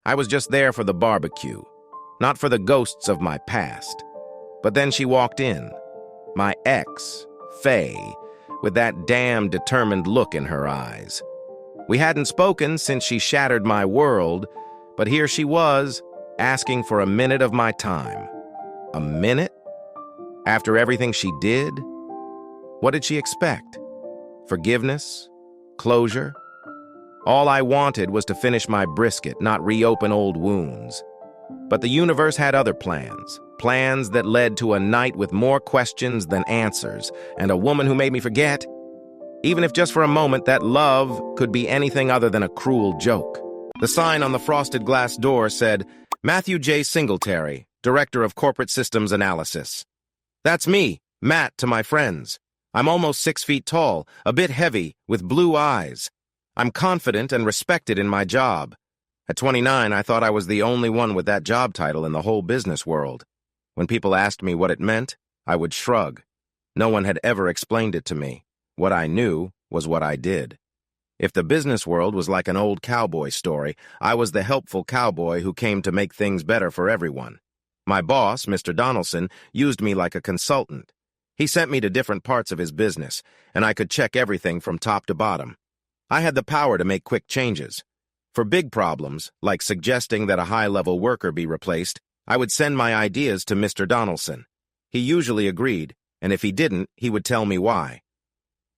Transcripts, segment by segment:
I was just there for the barbecue, not for the ghosts of my past. But then she walked in, my ex, Faye, with that damn determined look in her eyes. We hadn't spoken since she shattered my world, but here she was, asking for a minute of my time. A minute? After everything she did? What did she expect? Forgiveness? Closure? All I wanted was to finish my brisket, not reopen old wounds. But the universe had other plans. Plans that led to a night with more questions than answers, and a woman who made me forget, even if just for a moment, that love could be anything other than a cruel joke. The sign on the frosted glass door said, Matthew J. Singletary, Director of Corporate Systems Analysis. That's me, Matt, to my friends. I'm almost 6 feet tall, a bit heavy, with blue eyes. I'm confident and respected in my job. At 29, I thought I was the only one with that job title in the whole business world. When people asked me what it meant, I would shrug. No one had ever explained it to me. What I knew was what I did. If the business world was like an old cowboy story, I was the helpful cowboy who came to make things better for everyone. My boss, Mr. Donaldson, used me like a consultant. He sent me to different parts of his business, and I could check everything from top to bottom. I had the power to make quick changes. For big problems, like suggesting that a high-level worker be replaced, I would send my ideas to Mr. Donaldson. He usually agreed, and if he didn't, he would tell me why.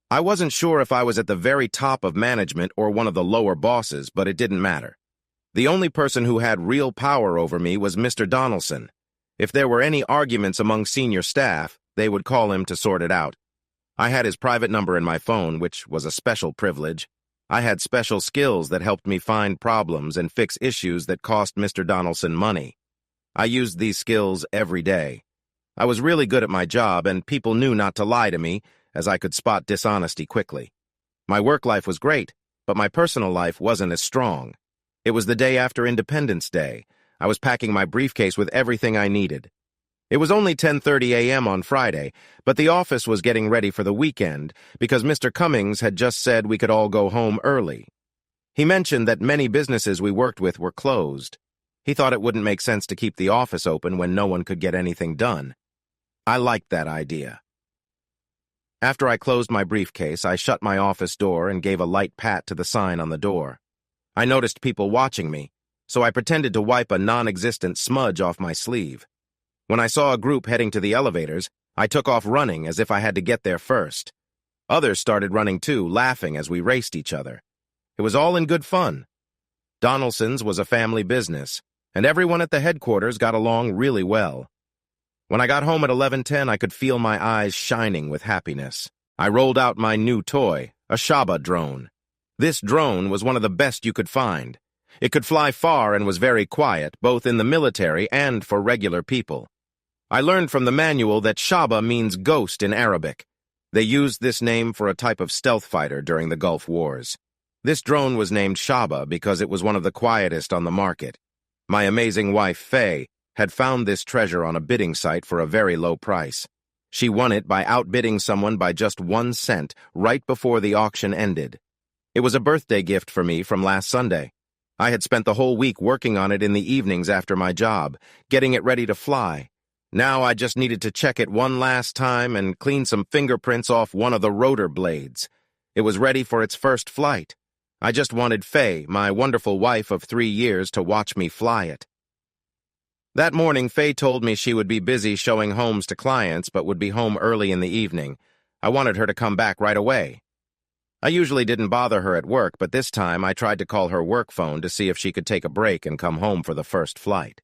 I wasn't sure if I was at the very top of management or one of the lower bosses, but it didn't matter. The only person who had real power over me was Mr. Donaldson. If there were any arguments among senior staff, they would call him to sort it out. I had his private number in my phone, which was a special privilege. I had special skills that helped me find problems and fix issues that cost Mr. Donaldson money. I used these skills every day. I was really good at my job, and people knew not to lie to me, as I could spot dishonesty quickly. My work life was great, but my personal life wasn't as strong. It was the day after Independence Day. I was packing my briefcase with everything I needed. It was only 10:30 a.m. on Friday, but the office was getting ready for the weekend because Mr. Cummings had just said we could all go home early. He mentioned that many businesses we worked with were closed. He thought it wouldn't make sense to keep the office open when no one could get anything done. I liked that idea. After I closed my briefcase, I shut my office door and gave a light pat to the sign on the door. I noticed people watching me, so I pretended to wipe a non-existent smudge off my sleeve. When I saw a group heading to the elevators, I took off running as if I had to get there first. Others started running too, laughing as we raced each other. It was all in good fun. Donaldson's was a family business, and everyone at the headquarters got along really well. When I got home at 11:10, I could feel my eyes shining with happiness. I rolled out my new toy, a Shaba drone. This drone was one of the best you could find. It could fly far and was very quiet, both in the military and for regular people. I learned from the manual that Shaba means ghost in Arabic. They used this name for a type of stealth fighter during the Gulf Wars. This drone was named Shaba because it was one of the quietest on the market. My amazing wife, Faye, had found this treasure on a bidding site for a very low price. She won it by outbidding someone by just 1 cent right before the auction ended. It was a birthday gift for me from last Sunday. I had spent the whole week working on it in the evenings after my job, getting it ready to fly. Now I just needed to check it one last time and clean some fingerprints off one of the rotor blades. It was ready for its first flight. I just wanted Faye, my wonderful wife of 3 years, to watch me fly it. That morning, Faye told me she would be busy showing homes to clients but would be home early in the evening. I wanted her to come back right away. I usually didn't bother her at work, but this time I tried to call her work phone to see if she could take a break and come home for the first flight.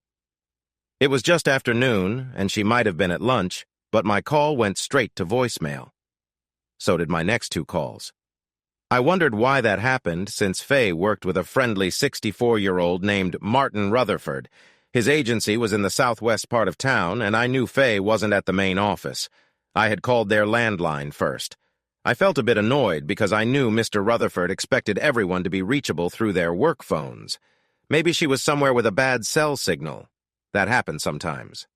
It was just after noon, and she might have been at lunch, but my call went straight to voicemail. So did my next 2 calls. I wondered why that happened, since Faye worked with a friendly 64-year-old named Martin Rutherford. His agency was in the southwest part of town, and I knew Faye wasn't at the main office. I had called their landline first. I felt a bit annoyed because I knew Mr. Rutherford expected everyone to be reachable through their work phones. Maybe she was somewhere with a bad cell signal. That happens sometimes.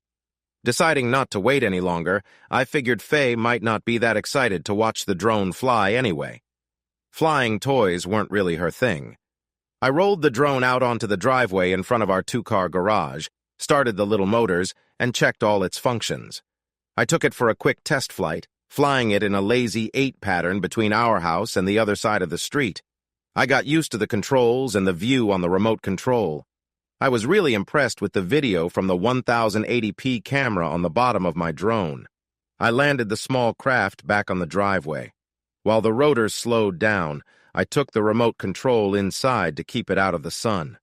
Deciding not to wait any longer, I figured Faye might not be that excited to watch the drone fly anyway. Flying toys weren't really her thing. I rolled the drone out onto the driveway in front of our two-car garage, started the little motors, and checked all its functions. I took it for a quick test flight, flying it in a lazy 8 pattern between our house and the other side of the street. I got used to the controls and the view on the remote control. I was really impressed with the video from the 1080p camera on the bottom of my drone. I landed the small craft back on the driveway. While the rotors slowed down, I took the remote control inside to keep it out of the sun.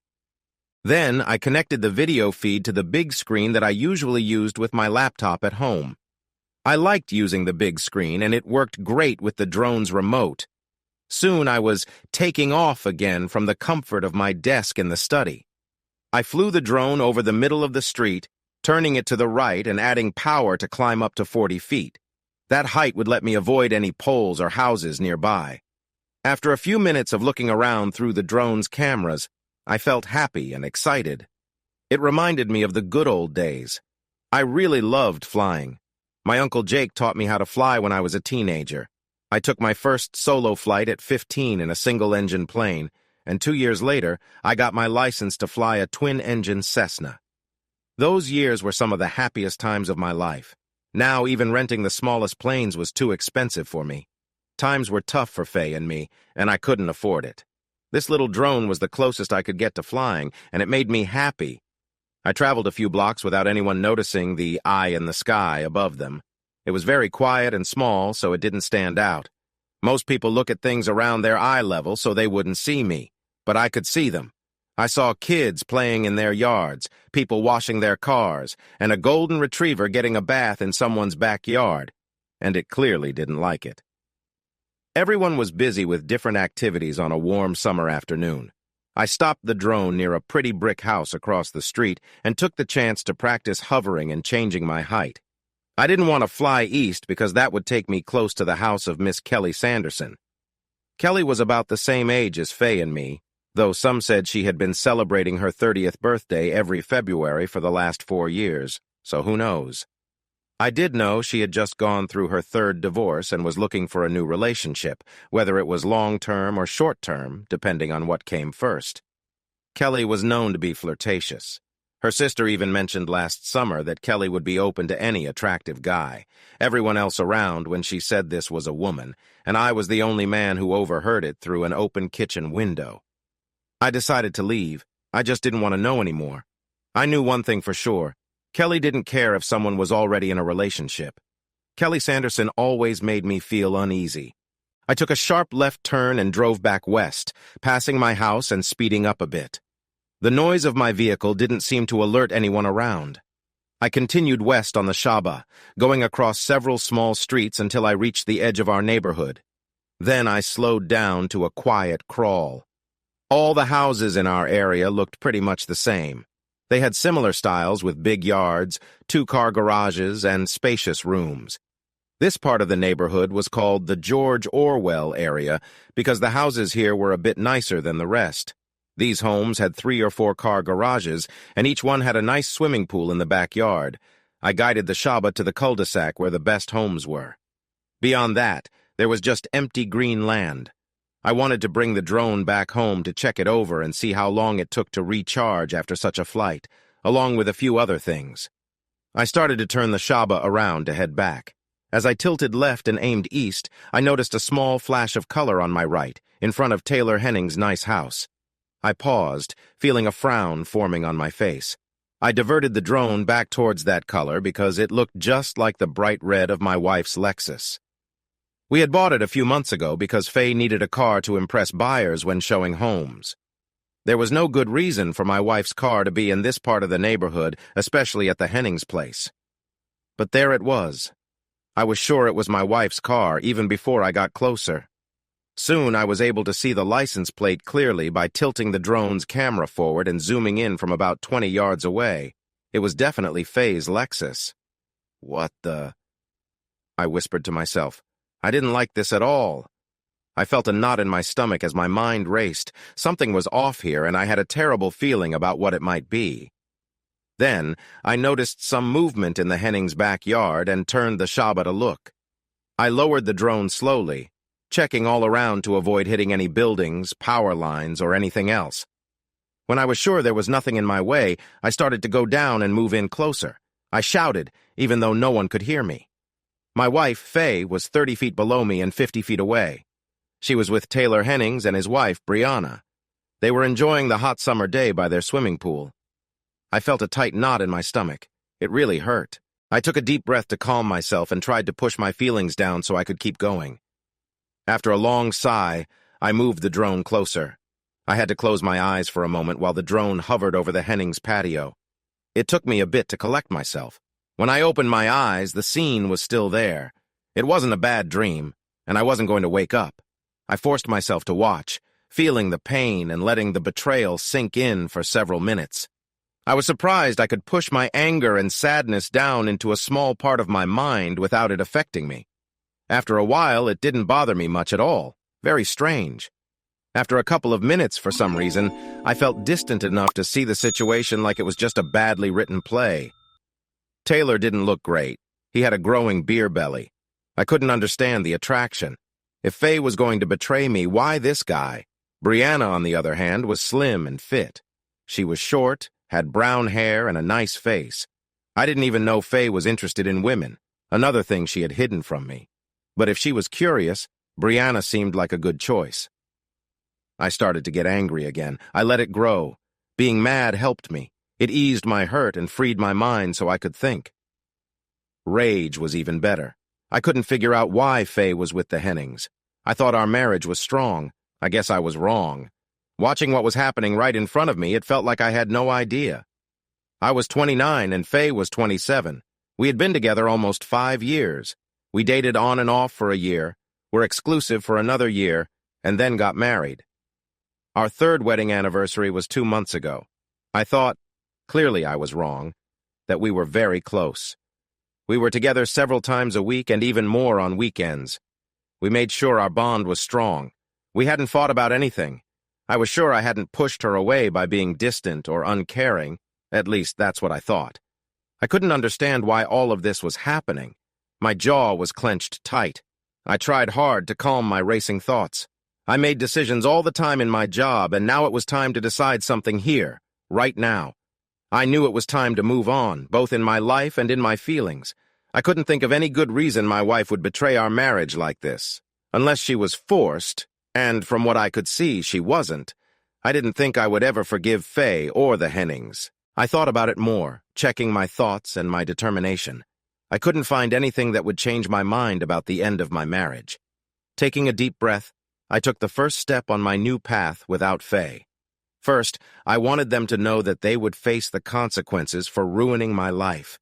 Then I connected the video feed to the big screen that I usually used with my laptop at home. I liked using the big screen, and it worked great with the drone's remote. Soon I was taking off again from the comfort of my desk in the study. I flew the drone over the middle of the street, turning it to the right and adding power to climb up to 40 feet. That height would let me avoid any poles or houses nearby. After a few minutes of looking around through the drone's cameras, I felt happy and excited. It reminded me of the good old days. I really loved flying. My Uncle Jake taught me how to fly when I was a teenager. I took my first solo flight at 15 in a single-engine plane, and 2 years later, I got my license to fly a twin-engine Cessna. Those years were some of the happiest times of my life. Now, even renting the smallest planes was too expensive for me. Times were tough for Faye and me, and I couldn't afford it. This little drone was the closest I could get to flying, and it made me happy. I traveled a few blocks without anyone noticing the eye in the sky above them. It was very quiet and small, so it didn't stand out. Most people look at things around their eye level so they wouldn't see me, but I could see them. I saw kids playing in their yards, people washing their cars, and a golden retriever getting a bath in someone's backyard, and it clearly didn't like it. Everyone was busy with different activities on a warm summer afternoon. I stopped the drone near a pretty brick house across the street and took the chance to practice hovering and changing my height. I didn't want to fly east because that would take me close to the house of Miss Kelly Sanderson. Kelly was about the same age as Faye and me, though some said she had been celebrating her 30th birthday every February for the last 4 years, so who knows. I did know she had just gone through her 3rd divorce and was looking for a new relationship, whether it was long-term or short-term, depending on what came first. Kelly was known to be flirtatious. Her sister even mentioned last summer that Kelly would be open to any attractive guy. Everyone else around when she said this was a woman, and I was the only man who overheard it through an open kitchen window. I decided to leave. I just didn't want to know anymore. I knew one thing for sure. Kelly didn't care if someone was already in a relationship. Kelly Sanderson always made me feel uneasy. I took a sharp left turn and drove back west, passing my house and speeding up a bit. The noise of my vehicle didn't seem to alert anyone around. I continued west on the Shaba, going across several small streets until I reached the edge of our neighborhood. Then I slowed down to a quiet crawl. All the houses in our area looked pretty much the same. They had similar styles with big yards, 2-car garages, and spacious rooms. This part of the neighborhood was called the George Orwell area because the houses here were a bit nicer than the rest. These homes had 3 or 4-car garages, and each one had a nice swimming pool in the backyard. I guided the Shaba to the cul-de-sac where the best homes were. Beyond that, there was just empty green land. I wanted to bring the drone back home to check it over and see how long it took to recharge after such a flight, along with a few other things. I started to turn the Shaba around to head back. As I tilted left and aimed east, I noticed a small flash of color on my right, in front of Taylor Henning's nice house. I paused, feeling a frown forming on my face. I diverted the drone back towards that color because it looked just like the bright red of my wife's Lexus. We had bought it a few months ago because Faye needed a car to impress buyers when showing homes. There was no good reason for my wife's car to be in this part of the neighborhood, especially at the Hennings' place. But there it was. I was sure it was my wife's car even before I got closer. Soon I was able to see the license plate clearly by tilting the drone's camera forward and zooming in from about 20 yards away. It was definitely Faye's Lexus. What the? I whispered to myself. I didn't like this at all. I felt a knot in my stomach as my mind raced. Something was off here, and I had a terrible feeling about what it might be. Then, I noticed some movement in the Hennings' backyard and turned the Shaba to look. I lowered the drone slowly, checking all around to avoid hitting any buildings, power lines, or anything else. When I was sure there was nothing in my way, I started to go down and move in closer. I shouted, even though no one could hear me. My wife, Faye, was 30 feet below me and 50 feet away. She was with Taylor Hennings and his wife, Brianna. They were enjoying the hot summer day by their swimming pool. I felt a tight knot in my stomach. It really hurt. I took a deep breath to calm myself and tried to push my feelings down so I could keep going. After a long sigh, I moved the drone closer. I had to close my eyes for a moment while the drone hovered over the Hennings patio. It took me a bit to collect myself. When I opened my eyes, the scene was still there. It wasn't a bad dream, and I wasn't going to wake up. I forced myself to watch, feeling the pain and letting the betrayal sink in for several minutes. I was surprised I could push my anger and sadness down into a small part of my mind without it affecting me. After a while, it didn't bother me much at all. Very strange. After a couple of minutes, for some reason, I felt distant enough to see the situation like it was just a badly written play. Taylor didn't look great. He had a growing beer belly. I couldn't understand the attraction. If Faye was going to betray me, why this guy? Brianna, on the other hand, was slim and fit. She was short, had brown hair, and a nice face. I didn't even know Faye was interested in women, another thing she had hidden from me. But if she was curious, Brianna seemed like a good choice. I started to get angry again. I let it grow. Being mad helped me. It eased my hurt and freed my mind so I could think. Rage was even better. I couldn't figure out why Faye was with the Hennings. I thought our marriage was strong. I guess I was wrong. Watching what was happening right in front of me, it felt like I had no idea. I was 29 and Faye was 27. We had been together almost 5 years. We dated on and off for a year, were exclusive for another year, and then got married. Our third wedding anniversary was 2 months ago. I thought, clearly I was wrong, that we were very close. We were together several times a week and even more on weekends. We made sure our bond was strong. We hadn't fought about anything. I was sure I hadn't pushed her away by being distant or uncaring. At least that's what I thought. I couldn't understand why all of this was happening. My jaw was clenched tight. I tried hard to calm my racing thoughts. I made decisions all the time in my job, and now it was time to decide something here, right now. I knew it was time to move on, both in my life and in my feelings. I couldn't think of any good reason my wife would betray our marriage like this. Unless she was forced, and from what I could see, she wasn't. I didn't think I would ever forgive Faye or the Hennings. I thought about it more, checking my thoughts and my determination. I couldn't find anything that would change my mind about the end of my marriage. Taking a deep breath, I took the first step on my new path without Faye. First, I wanted them to know that they would face the consequences for ruining my life.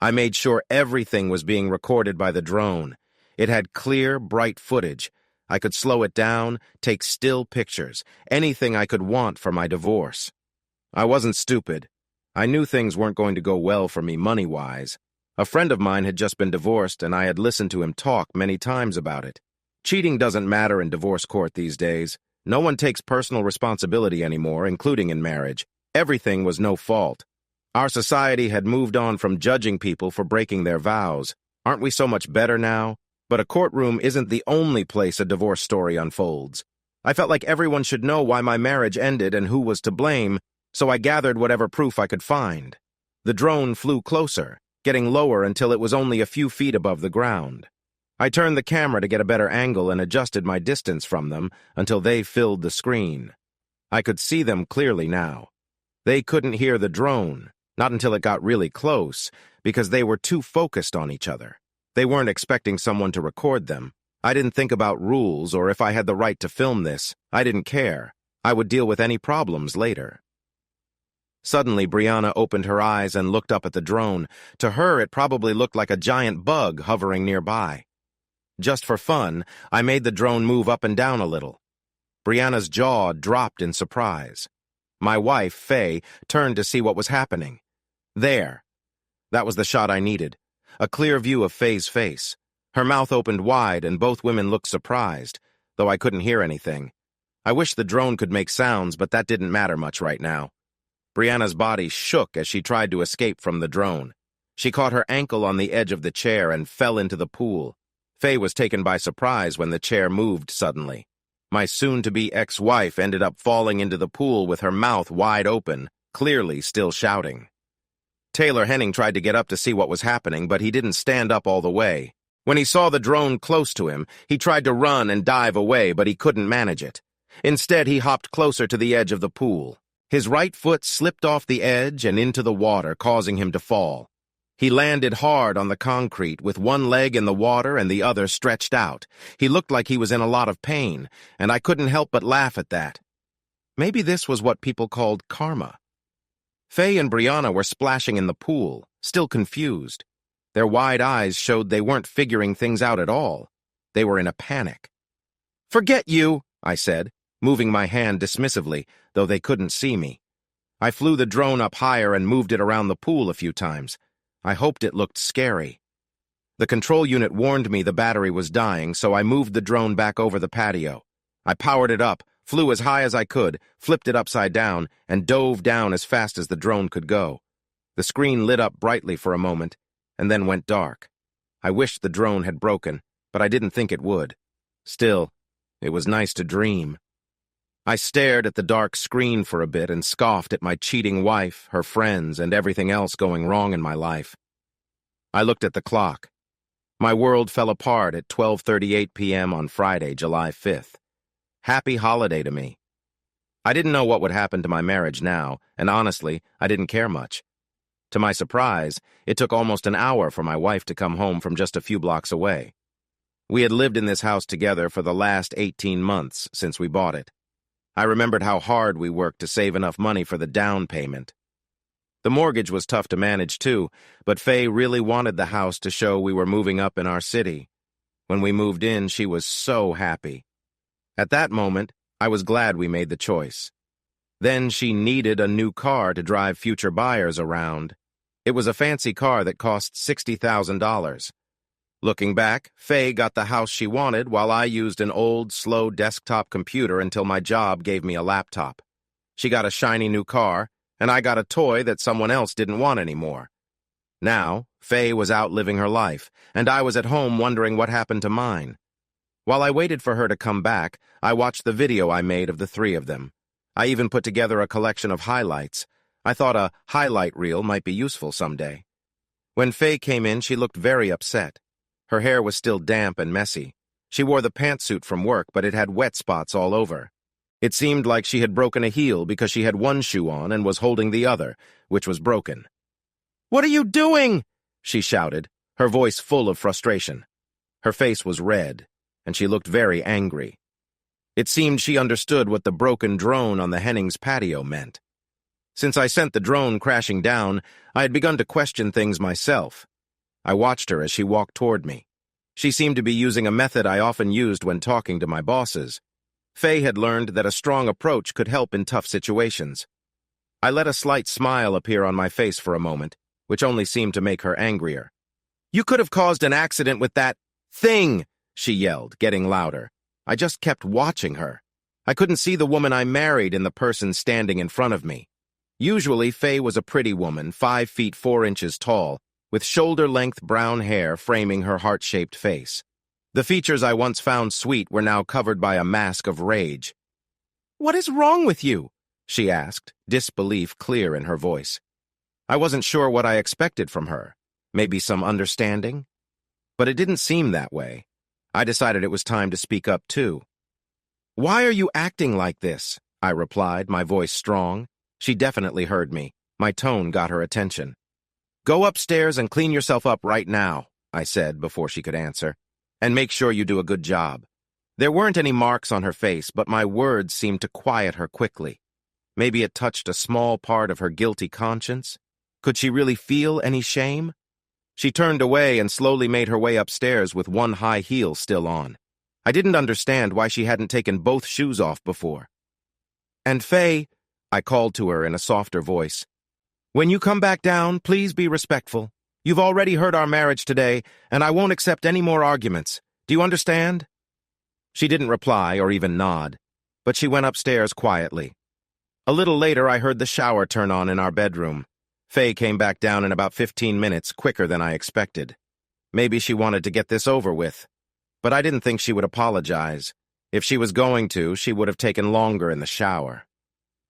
I made sure everything was being recorded by the drone. It had clear, bright footage. I could slow it down, take still pictures, anything I could want for my divorce. I wasn't stupid. I knew things weren't going to go well for me money-wise. A friend of mine had just been divorced, and I had listened to him talk many times about it. Cheating doesn't matter in divorce court these days. No one takes personal responsibility anymore, including in marriage. Everything was no fault. Our society had moved on from judging people for breaking their vows. Aren't we so much better now? But a courtroom isn't the only place a divorce story unfolds. I felt like everyone should know why my marriage ended and who was to blame, so I gathered whatever proof I could find. The drone flew closer, getting lower until it was only a few feet above the ground. I turned the camera to get a better angle and adjusted my distance from them until they filled the screen. I could see them clearly now. They couldn't hear the drone, not until it got really close, because they were too focused on each other. They weren't expecting someone to record them. I didn't think about rules or if I had the right to film this. I didn't care. I would deal with any problems later. Suddenly, Brianna opened her eyes and looked up at the drone. To her, it probably looked like a giant bug hovering nearby. Just for fun, I made the drone move up and down a little. Brianna's jaw dropped in surprise. My wife, Faye, turned to see what was happening. There. That was the shot I needed. A clear view of Faye's face. Her mouth opened wide and both women looked surprised, though I couldn't hear anything. I wish the drone could make sounds, but that didn't matter much right now. Brianna's body shook as she tried to escape from the drone. She caught her ankle on the edge of the chair and fell into the pool. Faye was taken by surprise when the chair moved suddenly. My soon-to-be ex-wife ended up falling into the pool with her mouth wide open, clearly still shouting. Taylor Henning tried to get up to see what was happening, but he didn't stand up all the way. When he saw the drone close to him, he tried to run and dive away, but he couldn't manage it. Instead, he hopped closer to the edge of the pool. His right foot slipped off the edge and into the water, causing him to fall. He landed hard on the concrete, with one leg in the water and the other stretched out. He looked like he was in a lot of pain, and I couldn't help but laugh at that. Maybe this was what people called karma. Faye and Brianna were splashing in the pool, still confused. Their wide eyes showed they weren't figuring things out at all. They were in a panic. "Forget you," I said, moving my hand dismissively, though they couldn't see me. I flew the drone up higher and moved it around the pool a few times. I hoped it looked scary. The control unit warned me the battery was dying, so I moved the drone back over the patio. I powered it up, flew as high as I could, flipped it upside down, and dove down as fast as the drone could go. The screen lit up brightly for a moment, and then went dark. I wished the drone had broken, but I didn't think it would. Still, it was nice to dream. I stared at the dark screen for a bit and scoffed at my cheating wife, her friends, and everything else going wrong in my life. I looked at the clock. My world fell apart at 12:38 p.m. on Friday, July 5th. Happy holiday to me. I didn't know what would happen to my marriage now, and honestly, I didn't care much. To my surprise, it took almost an hour for my wife to come home from just a few blocks away. We had lived in this house together for the last 18 months since we bought it. I remembered how hard we worked to save enough money for the down payment. The mortgage was tough to manage too, but Faye really wanted the house to show we were moving up in our city. When we moved in, she was so happy. At that moment, I was glad we made the choice. Then she needed a new car to drive future buyers around. It was a fancy car that cost $60,000. Looking back, Faye got the house she wanted while I used an old, slow desktop computer until my job gave me a laptop. She got a shiny new car, and I got a toy that someone else didn't want anymore. Now, Faye was out living her life, and I was at home wondering what happened to mine. While I waited for her to come back, I watched the video I made of the three of them. I even put together a collection of highlights. I thought a highlight reel might be useful someday. When Faye came in, she looked very upset. Her hair was still damp and messy. She wore the pantsuit from work, but it had wet spots all over. It seemed like she had broken a heel because she had one shoe on and was holding the other, which was broken. "What are you doing?" she shouted, her voice full of frustration. Her face was red, and she looked very angry. It seemed she understood what the broken drone on the Hennings' patio meant. Since I sent the drone crashing down, I had begun to question things myself. I watched her as she walked toward me. She seemed to be using a method I often used when talking to my bosses. Faye had learned that a strong approach could help in tough situations. I let a slight smile appear on my face for a moment, which only seemed to make her angrier. "You could have caused an accident with that thing," she yelled, getting louder. I just kept watching her. I couldn't see the woman I married in the person standing in front of me. Usually, Faye was a pretty woman, 5 feet 4 inches tall, with shoulder-length brown hair framing her heart-shaped face. The features I once found sweet were now covered by a mask of rage. "What is wrong with you?" she asked, disbelief clear in her voice. I wasn't sure what I expected from her. Maybe some understanding? But it didn't seem that way. I decided it was time to speak up, too. "Why are you acting like this?" I replied, my voice strong. She definitely heard me. My tone got her attention. "Go upstairs and clean yourself up right now," I said before she could answer. "And make sure you do a good job." There weren't any marks on her face, but my words seemed to quiet her quickly. Maybe it touched a small part of her guilty conscience? Could she really feel any shame? She turned away and slowly made her way upstairs with one high heel still on. I didn't understand why she hadn't taken both shoes off before. "And Faye," I called to her in a softer voice, "when you come back down, please be respectful. You've already hurt our marriage today, and I won't accept any more arguments. Do you understand?" She didn't reply or even nod, but she went upstairs quietly. A little later, I heard the shower turn on in our bedroom. Faye came back down in about 15 minutes, quicker than I expected. Maybe she wanted to get this over with. But I didn't think she would apologize. If she was going to, she would have taken longer in the shower.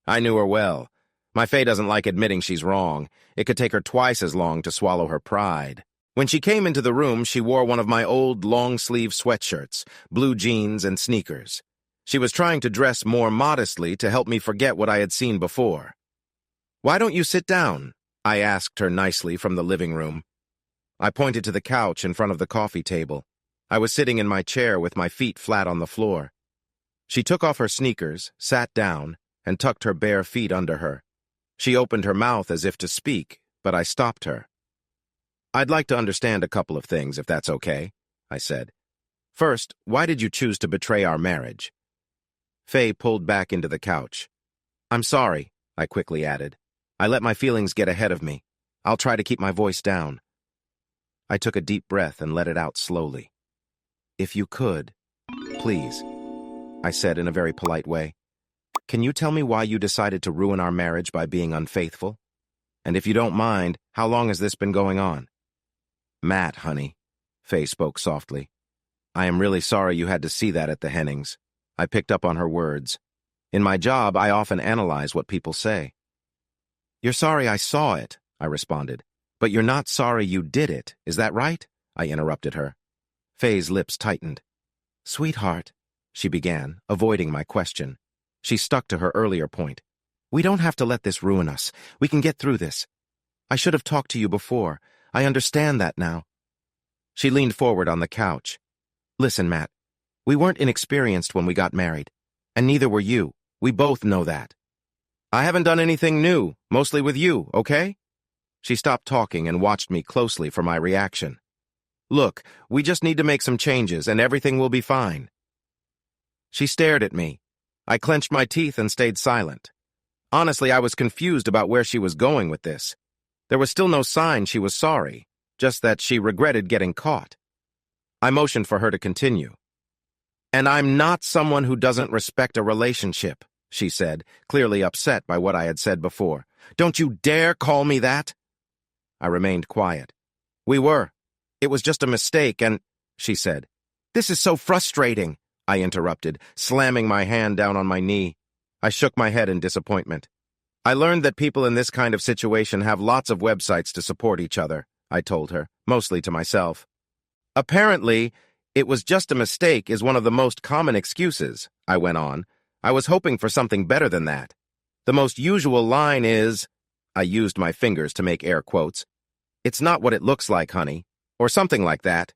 I knew her well. My Faye doesn't like admitting she's wrong. It could take her twice as long to swallow her pride. When she came into the room, she wore one of my old long-sleeve sweatshirts, blue jeans, and sneakers. She was trying to dress more modestly to help me forget what I had seen before. "Why don't you sit down?" I asked her nicely from the living room. I pointed to the couch in front of the coffee table. I was sitting in my chair with my feet flat on the floor. She took off her sneakers, sat down, and tucked her bare feet under her. She opened her mouth as if to speak, but I stopped her. "I'd like to understand a couple of things, if that's okay," I said. "First, why did you choose to betray our marriage?" Faye pulled back into the couch. "I'm sorry," I quickly added. "I let my feelings get ahead of me. I'll try to keep my voice down." I took a deep breath and let it out slowly. "If you could, please," I said in a very polite way. "Can you tell me why you decided to ruin our marriage by being unfaithful? And if you don't mind, how long has this been going on?" "Matt, honey," Faye spoke softly. "I am really sorry you had to see that at the Hennings." I picked up on her words. In my job, I often analyze what people say. "You're sorry I saw it," I responded. "But you're not sorry you did it, is that right?" I interrupted her. Faye's lips tightened. "Sweetheart," she began, avoiding my question. She stuck to her earlier point. "We don't have to let this ruin us. We can get through this. I should have talked to you before. I understand that now." She leaned forward on the couch. "Listen, Matt, we weren't inexperienced when we got married, and neither were you. We both know that. I haven't done anything new, mostly with you, okay?" She stopped talking and watched me closely for my reaction. "Look, we just need to make some changes and everything will be fine." She stared at me. I clenched my teeth and stayed silent. Honestly, I was confused about where she was going with this. There was still no sign she was sorry, just that she regretted getting caught. I motioned for her to continue. "And I'm not someone who doesn't respect a relationship," she said, clearly upset by what I had said before. "Don't you dare call me that." I remained quiet. "We were. It was just a mistake and," she said. "This is so frustrating," I interrupted, slamming my hand down on my knee. I shook my head in disappointment. "I learned that people in this kind of situation have lots of websites to support each other," I told her, mostly to myself. "Apparently, it was just a mistake is one of the most common excuses," I went on. "I was hoping for something better than that. The most usual line is," I used my fingers to make air quotes, "It's not what it looks like, honey," or something like that.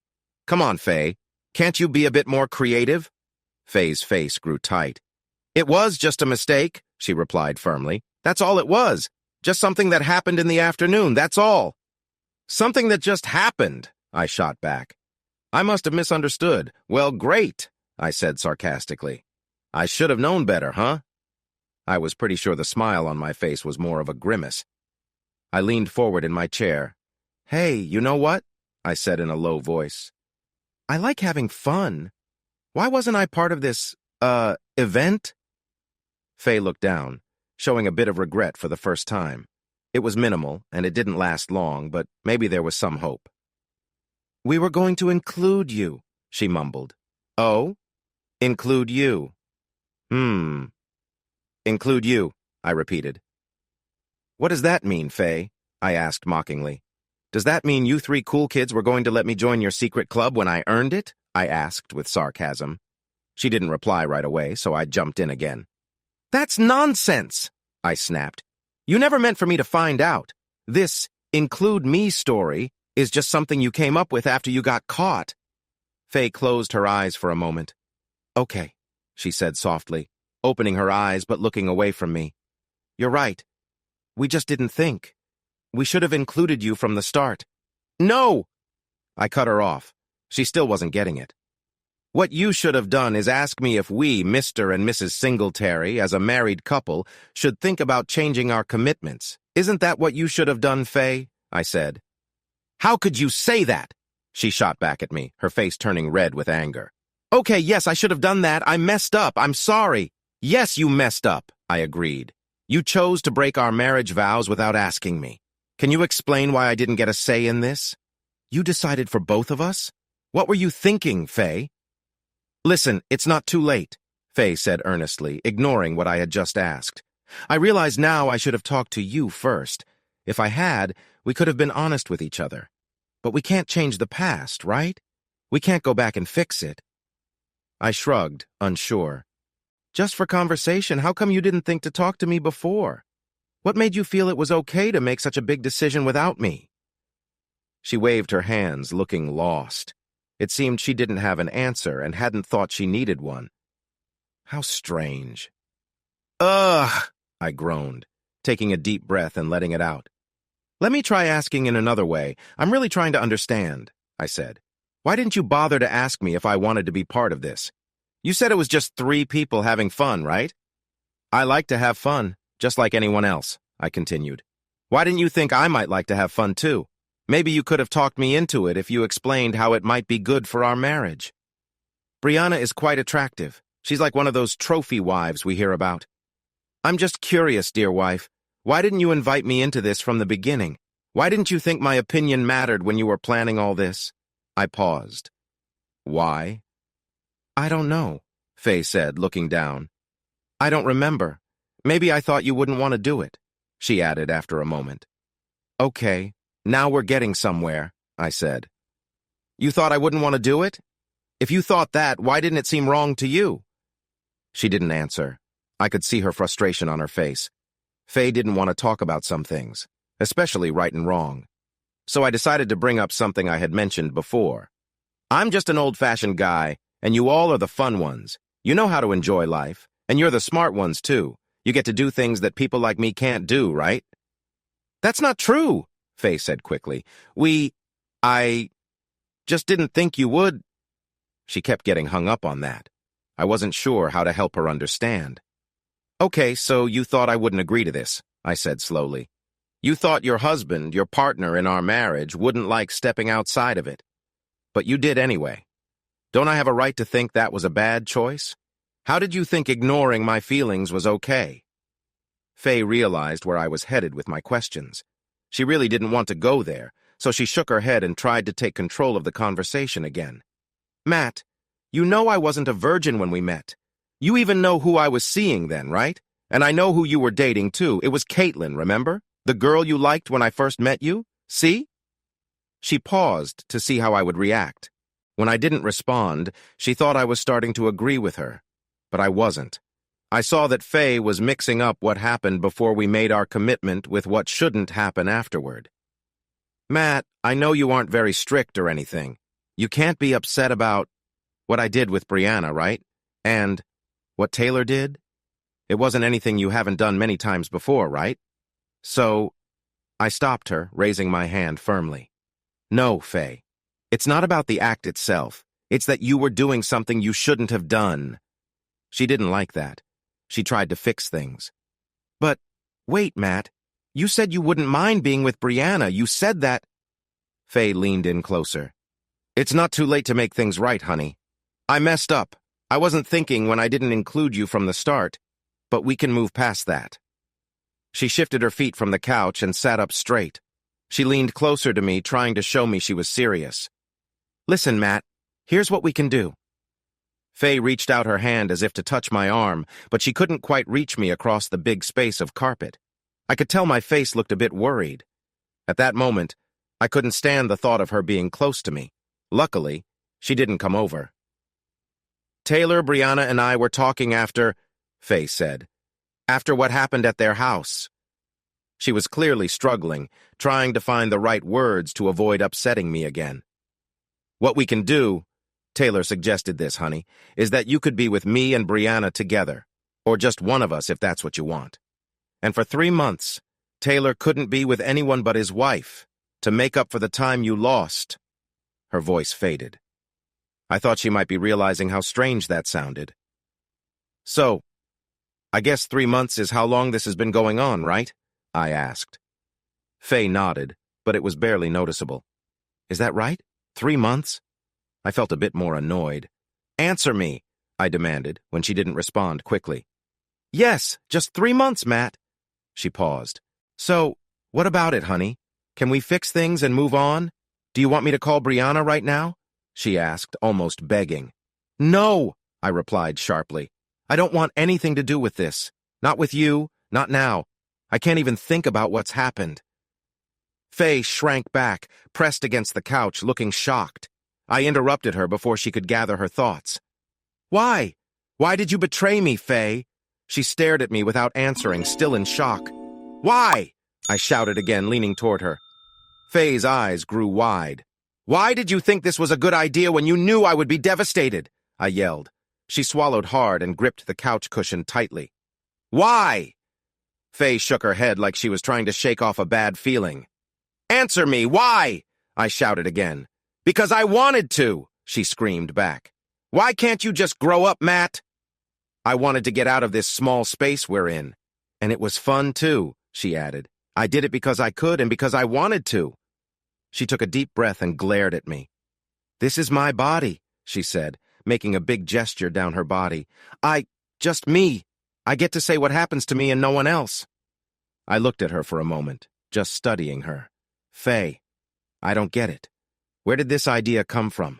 "Come on, Faye. Can't you be a bit more creative?" Faye's face grew tight. "It was just a mistake," she replied firmly. "That's all it was. Just something that happened in the afternoon, that's all." "Something that just happened," I shot back. "I must have misunderstood. Well, great," I said sarcastically. "I should have known better, huh?" I was pretty sure the smile on my face was more of a grimace. I leaned forward in my chair. "Hey, you know what?" I said in a low voice. "I like having fun. Why wasn't I part of this, event?" Faye looked down, showing a bit of regret for the first time. It was minimal, and it didn't last long, but maybe there was some hope. "We were going to include you," she mumbled. "Oh? Include you. Include you," I repeated. "What does that mean, Faye?" I asked mockingly. "Does that mean you three cool kids were going to let me join your secret club when I earned it?" I asked with sarcasm. She didn't reply right away, so I jumped in again. "That's nonsense," I snapped. "You never meant for me to find out. This include me story is just something you came up with after you got caught." Faye closed her eyes for a moment. "Okay," she said softly, opening her eyes but looking away from me. "You're right. We just didn't think. We should have included you from the start." "No!" I cut her off. She still wasn't getting it. "What you should have done is ask me if we, Mr. and Mrs. Singletary, as a married couple, should think about changing our commitments. Isn't that what you should have done, Faye?" I said. "How could you say that?" She shot back at me, her face turning red with anger. "Okay, yes, I should have done that. I messed up. I'm sorry." "Yes, you messed up," I agreed. "You chose to break our marriage vows without asking me. Can you explain why I didn't get a say in this? You decided for both of us? What were you thinking, Faye?" Listen, it's not too late, Faye said earnestly, ignoring what I had just asked. I realize now I should have talked to you first. If I had, we could have been honest with each other. But we can't change the past, right? We can't go back and fix it. I shrugged, unsure. Just for conversation, how come you didn't think to talk to me before? What made you feel it was okay to make such a big decision without me? She waved her hands, looking lost. It seemed she didn't have an answer and hadn't thought she needed one. How strange. Ugh, I groaned, taking a deep breath and letting it out. Let me try asking in another way. I'm really trying to understand, I said. Why didn't you bother to ask me if I wanted to be part of this? You said it was just 3 people having fun, right? I like to have fun, just like anyone else, I continued. Why didn't you think I might like to have fun too? Maybe you could have talked me into it if you explained how it might be good for our marriage. Brianna is quite attractive. She's like one of those trophy wives we hear about. I'm just curious, dear wife. Why didn't you invite me into this from the beginning? Why didn't you think my opinion mattered when you were planning all this? I paused. Why? I don't know, Faye said, looking down. I don't remember. Maybe I thought you wouldn't want to do it, she added after a moment. Okay, now we're getting somewhere, I said. You thought I wouldn't want to do it? If you thought that, why didn't it seem wrong to you? She didn't answer. I could see her frustration on her face. Faye didn't want to talk about some things, especially right and wrong. So I decided to bring up something I had mentioned before. I'm just an old-fashioned guy, and you all are the fun ones. You know how to enjoy life, and you're the smart ones, too. You get to do things that people like me can't do, right? That's not true, Faye said quickly. I just didn't think you would. She kept getting hung up on that. I wasn't sure how to help her understand. Okay, so you thought I wouldn't agree to this, I said slowly. You thought your husband, your partner in our marriage, wouldn't like stepping outside of it. But you did anyway. Don't I have a right to think that was a bad choice? How did you think ignoring my feelings was okay? Faye realized where I was headed with my questions. She really didn't want to go there, so she shook her head and tried to take control of the conversation again. Matt, you know I wasn't a virgin when we met. You even know who I was seeing then, right? And I know who you were dating, too. It was Caitlin, remember? The girl you liked when I first met you? See? She paused to see how I would react. When I didn't respond, she thought I was starting to agree with her. But I wasn't. I saw that Faye was mixing up what happened before we made our commitment with what shouldn't happen afterward. Matt, I know you aren't very strict or anything. You can't be upset about what I did with Brianna, right? And what Taylor did? It wasn't anything you haven't done many times before, right? So, I stopped her, raising my hand firmly. No, Faye. It's not about the act itself. It's that you were doing something you shouldn't have done. She didn't like that. She tried to fix things. But, wait, Matt. You said you wouldn't mind being with Brianna. You said that. Faye leaned in closer. It's not too late to make things right, honey. I messed up. I wasn't thinking when I didn't include you from the start, but we can move past that. She shifted her feet from the couch and sat up straight. She leaned closer to me, trying to show me she was serious. Listen, Matt, here's what we can do. Faye reached out her hand as if to touch my arm, but she couldn't quite reach me across the big space of carpet. I could tell my face looked a bit worried. At that moment, I couldn't stand the thought of her being close to me. Luckily, she didn't come over. Taylor, Brianna, and I were talking after, Faye said, after what happened at their house. She was clearly struggling, trying to find the right words to avoid upsetting me again. What we can do, Taylor suggested this, honey, is that you could be with me and Brianna together, or just one of us if that's what you want. And for 3 months, Taylor couldn't be with anyone but his wife, to make up for the time you lost. Her voice faded. I thought she might be realizing how strange that sounded. So, I guess 3 months is how long this has been going on, right? I asked. Faye nodded, but it was barely noticeable. Is that right? 3 months? I felt a bit more annoyed. Answer me, I demanded, when she didn't respond quickly. Yes, just 3 months, Matt. She paused. So, what about it, honey? Can we fix things and move on? Do you want me to call Brianna right now? She asked, almost begging. No, I replied sharply. I don't want anything to do with this. Not with you, not now. I can't even think about what's happened. Faye shrank back, pressed against the couch, looking shocked. I interrupted her before she could gather her thoughts. Why? Why did you betray me, Faye? She stared at me without answering, still in shock. Why? I shouted again, leaning toward her. Faye's eyes grew wide. Why did you think this was a good idea when you knew I would be devastated? I yelled. She swallowed hard and gripped the couch cushion tightly. Why? Faye shook her head like she was trying to shake off a bad feeling. Answer me, why? I shouted again. Because I wanted to, she screamed back. Why can't you just grow up, Matt? I wanted to get out of this small space we're in. And it was fun, too, she added. I did it because I could and because I wanted to. She took a deep breath and glared at me. This is my body, she said, making a big gesture down her body. Just me. I get to say what happens to me and no one else. I looked at her for a moment, just studying her. Faye, I don't get it. Where did this idea come from?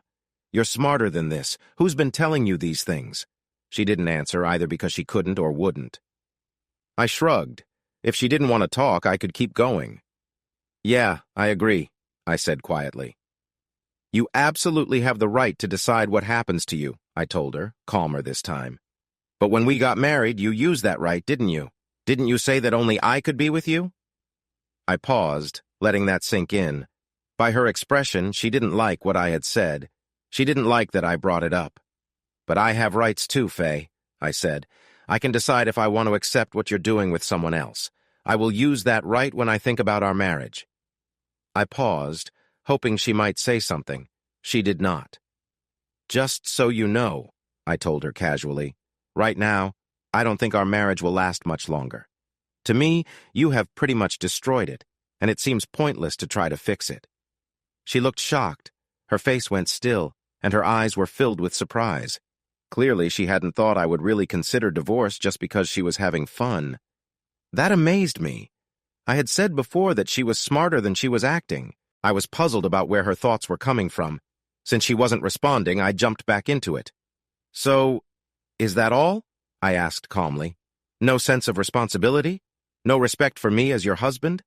You're smarter than this. Who's been telling you these things? She didn't answer, either because she couldn't or wouldn't. I shrugged. If she didn't want to talk, I could keep going. Yeah, I agree, I said quietly. You absolutely have the right to decide what happens to you, I told her, calmer this time. But when we got married, you used that right, didn't you? Didn't you say that only I could be with you? I paused, letting that sink in. By her expression, she didn't like what I had said. She didn't like that I brought it up. But I have rights too, Faye, I said. I can decide if I want to accept what you're doing with someone else. I will use that right when I think about our marriage. I paused, hoping she might say something. She did not. Just so you know, I told her casually, right now, I don't think our marriage will last much longer. To me, you have pretty much destroyed it, and it seems pointless to try to fix it. She looked shocked. Her face went still, and her eyes were filled with surprise. Clearly, she hadn't thought I would really consider divorce just because she was having fun. That amazed me. I had said before that she was smarter than she was acting. I was puzzled about where her thoughts were coming from. Since she wasn't responding, I jumped back into it. So, is that all? I asked calmly. No sense of responsibility? No respect for me as your husband?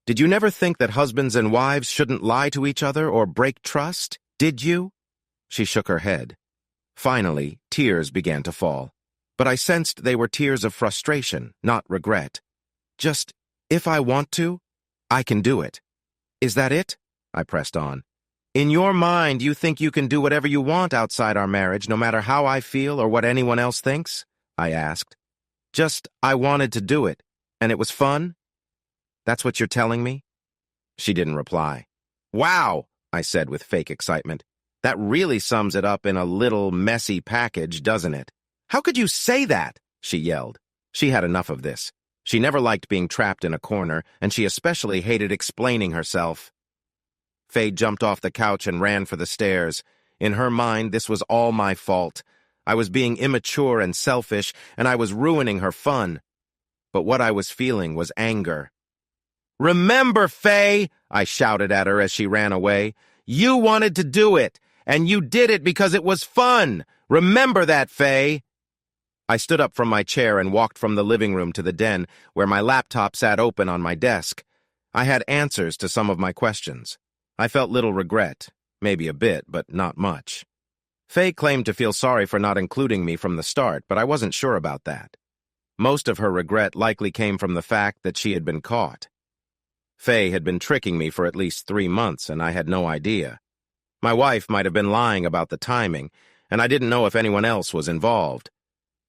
Did you never think that husbands and wives shouldn't lie to each other or break trust? Did you? She shook her head. Finally, tears began to fall. But I sensed they were tears of frustration, not regret. Just, if I want to, I can do it. Is that it? I pressed on. In your mind, you think you can do whatever you want outside our marriage, no matter how I feel or what anyone else thinks? I asked. Just, I wanted to do it, and it was fun? That's what you're telling me? She didn't reply. Wow, I said with fake excitement. That really sums it up in a little messy package, doesn't it? How could you say that? She yelled. She had enough of this. She never liked being trapped in a corner, and she especially hated explaining herself. Faye jumped off the couch and ran for the stairs. In her mind, this was all my fault. I was being immature and selfish, and I was ruining her fun. But what I was feeling was anger. Remember, Faye, I shouted at her as she ran away. You wanted to do it, and you did it because it was fun. Remember that, Faye. I stood up from my chair and walked from the living room to the den, where my laptop sat open on my desk. I had answers to some of my questions. I felt little regret, maybe a bit, but not much. Faye claimed to feel sorry for not including me from the start, but I wasn't sure about that. Most of her regret likely came from the fact that she had been caught. Faye had been tricking me for at least 3 months, and I had no idea. My wife might have been lying about the timing, and I didn't know if anyone else was involved.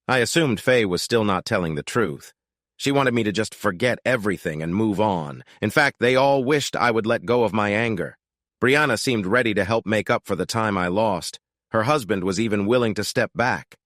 I assumed Faye was still not telling the truth. She wanted me to just forget everything and move on. In fact, they all wished I would let go of my anger. Brianna seemed ready to help make up for the time I lost. Her husband was even willing to step back.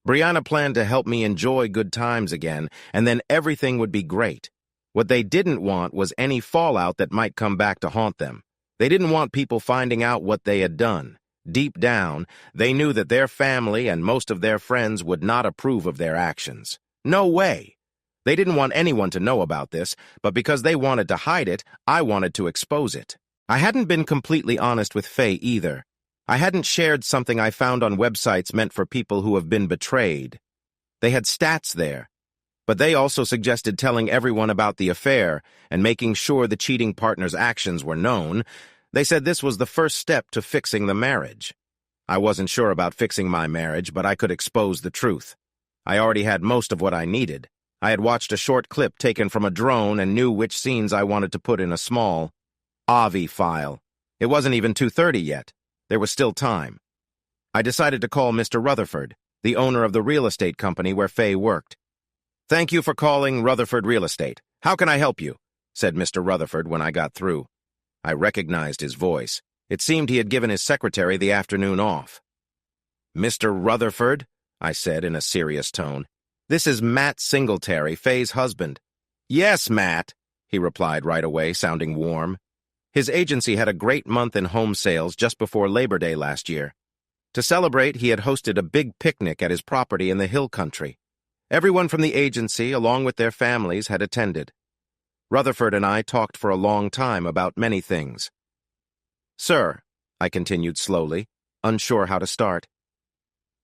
Brianna planned to help me enjoy good times again, and then everything would be great. What they didn't want was any fallout that might come back to haunt them. They didn't want people finding out what they had done. Deep down, they knew that their family and most of their friends would not approve of their actions. No way. They didn't want anyone to know about this, but because they wanted to hide it, I wanted to expose it. I hadn't been completely honest with Faye either. I hadn't shared something I found on websites meant for people who have been betrayed. They had stats there, but they also suggested telling everyone about the affair and making sure the cheating partner's actions were known. They said this was the first step to fixing the marriage. I wasn't sure about fixing my marriage, but I could expose the truth. I already had most of what I needed. I had watched a short clip taken from a drone and knew which scenes I wanted to put in a small AVI file. It wasn't even 2:30 yet. There was still time. I decided to call Mr. Rutherford, the owner of the real estate company where Faye worked. "Thank you for calling Rutherford Real Estate. How can I help you?" said Mr. Rutherford when I got through. I recognized his voice. It seemed he had given his secretary the afternoon off. "Mr. Rutherford," I said in a serious tone, "this is Matt Singletary, Faye's husband." "Yes, Matt," he replied right away, sounding warm. His agency had a great month in home sales just before Labor Day last year. To celebrate, he had hosted a big picnic at his property in the hill country. Everyone from the agency, along with their families, had attended. Rutherford and I talked for a long time about many things. "Sir," I continued slowly, unsure how to start.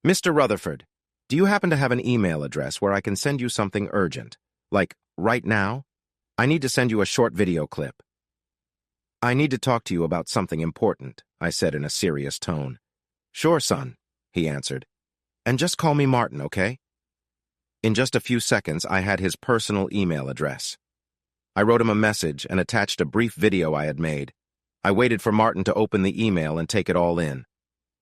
"Mr. Rutherford, do you happen to have an email address where I can send you something urgent? Like, right now? I need to send you a short video clip." "I need to talk to you about something important," I said in a serious tone. "Sure, son," he answered. "And just call me Martin, okay?" In just a few seconds, I had his personal email address. I wrote him a message and attached a brief video I had made. I waited for Martin to open the email and take it all in.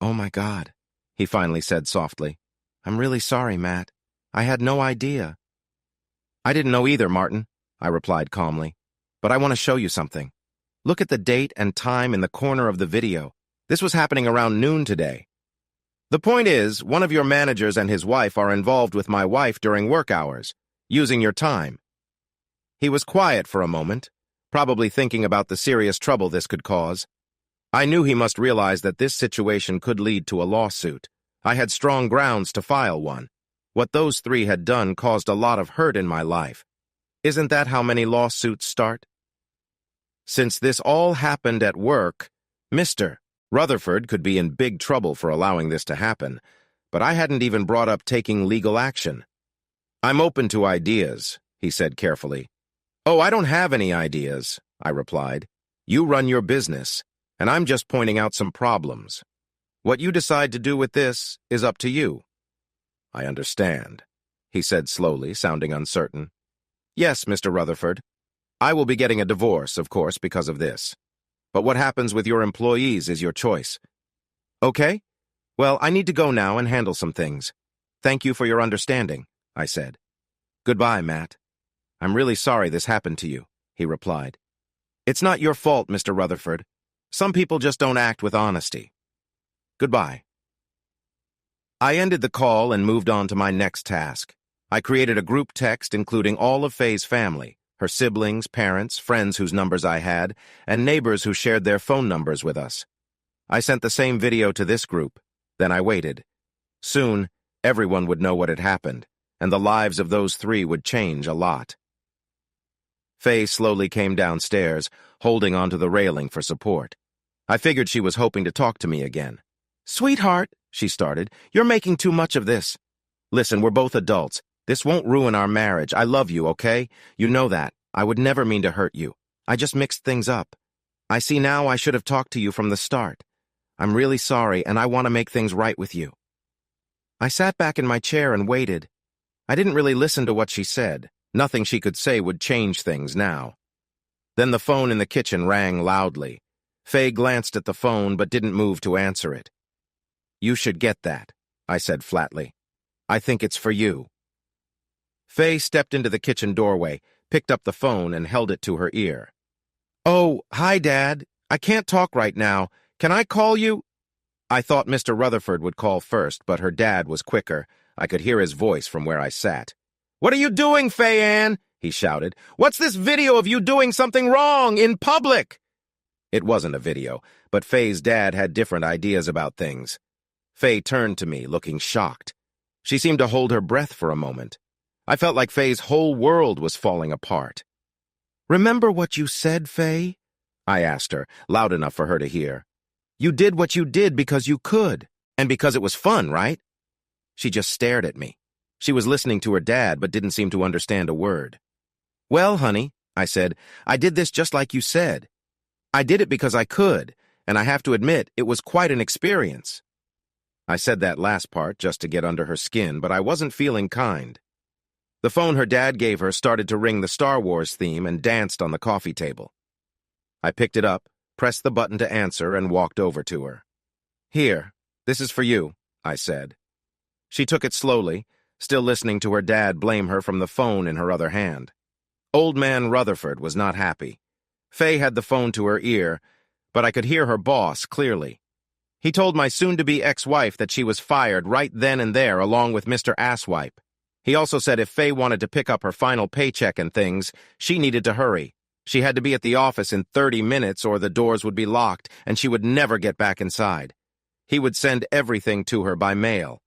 "Oh my God," he finally said softly. "I'm really sorry, Matt. I had no idea." "I didn't know either, Martin," I replied calmly. "But I want to show you something. Look at the date and time in the corner of the video. This was happening around noon today. The point is, one of your managers and his wife are involved with my wife during work hours, using your time." He was quiet for a moment, probably thinking about the serious trouble this could cause. I knew he must realize that this situation could lead to a lawsuit. I had strong grounds to file one. What those three had done caused a lot of hurt in my life. Isn't that how many lawsuits start? Since this all happened at work, Mr. Rutherford could be in big trouble for allowing this to happen, but I hadn't even brought up taking legal action. "I'm open to ideas," he said carefully. "Oh, I don't have any ideas," I replied. "You run your business, and I'm just pointing out some problems. What you decide to do with this is up to you." "I understand," he said slowly, sounding uncertain. "Yes, Mr. Rutherford. I will be getting a divorce, of course, because of this. But what happens with your employees is your choice." "Okay? Well, I need to go now and handle some things. Thank you for your understanding," I said. "Goodbye, Matt. I'm really sorry this happened to you," he replied. "It's not your fault, Mr. Rutherford. Some people just don't act with honesty. Goodbye." I ended the call and moved on to my next task. I created a group text including all of Faye's family, her siblings, parents, friends whose numbers I had, and neighbors who shared their phone numbers with us. I sent the same video to this group. Then I waited. Soon, everyone would know what had happened, and the lives of those three would change a lot. Faye slowly came downstairs, holding onto the railing for support. I figured she was hoping to talk to me again. "Sweetheart," she started, "you're making too much of this. Listen, we're both adults. This won't ruin our marriage. I love you, okay? You know that. I would never mean to hurt you. I just mixed things up. I see now I should have talked to you from the start. I'm really sorry, and I want to make things right with you." I sat back in my chair and waited. I didn't really listen to what she said. Nothing she could say would change things now. Then the phone in the kitchen rang loudly. Faye glanced at the phone but didn't move to answer it. "You should get that," I said flatly. "I think it's for you." Faye stepped into the kitchen doorway, picked up the phone, and held it to her ear. "Oh, hi, Dad. I can't talk right now. Can I call you?" I thought Mr. Rutherford would call first, but her dad was quicker. I could hear his voice from where I sat. "What are you doing, Faye Ann?" he shouted. "What's this video of you doing something wrong in public?" It wasn't a video, but Faye's dad had different ideas about things. Faye turned to me, looking shocked. She seemed to hold her breath for a moment. I felt like Faye's whole world was falling apart. "Remember what you said, Faye?" I asked her, loud enough for her to hear. You did what you did because you could, and because it was fun, right? She just stared at me. She was listening to her dad, but didn't seem to understand a word. Well, honey, I said, I did this just like you said. I did it because I could, and I have to admit, it was quite an experience. I said that last part just to get under her skin, but I wasn't feeling kind. The phone her dad gave her started to ring the Star Wars theme and danced on the coffee table. I picked it up, pressed the button to answer, and walked over to her. Here, this is for you, I said. She took it slowly, still listening to her dad blame her from the phone in her other hand. Old man Rutherford was not happy. Faye had the phone to her ear, but I could hear her boss clearly. He told my soon-to-be ex-wife that she was fired right then and there along with Mr. Asswipe. He also said if Faye wanted to pick up her final paycheck and things, she needed to hurry. She had to be at the office in 30 minutes or the doors would be locked and she would never get back inside. He would send everything to her by mail.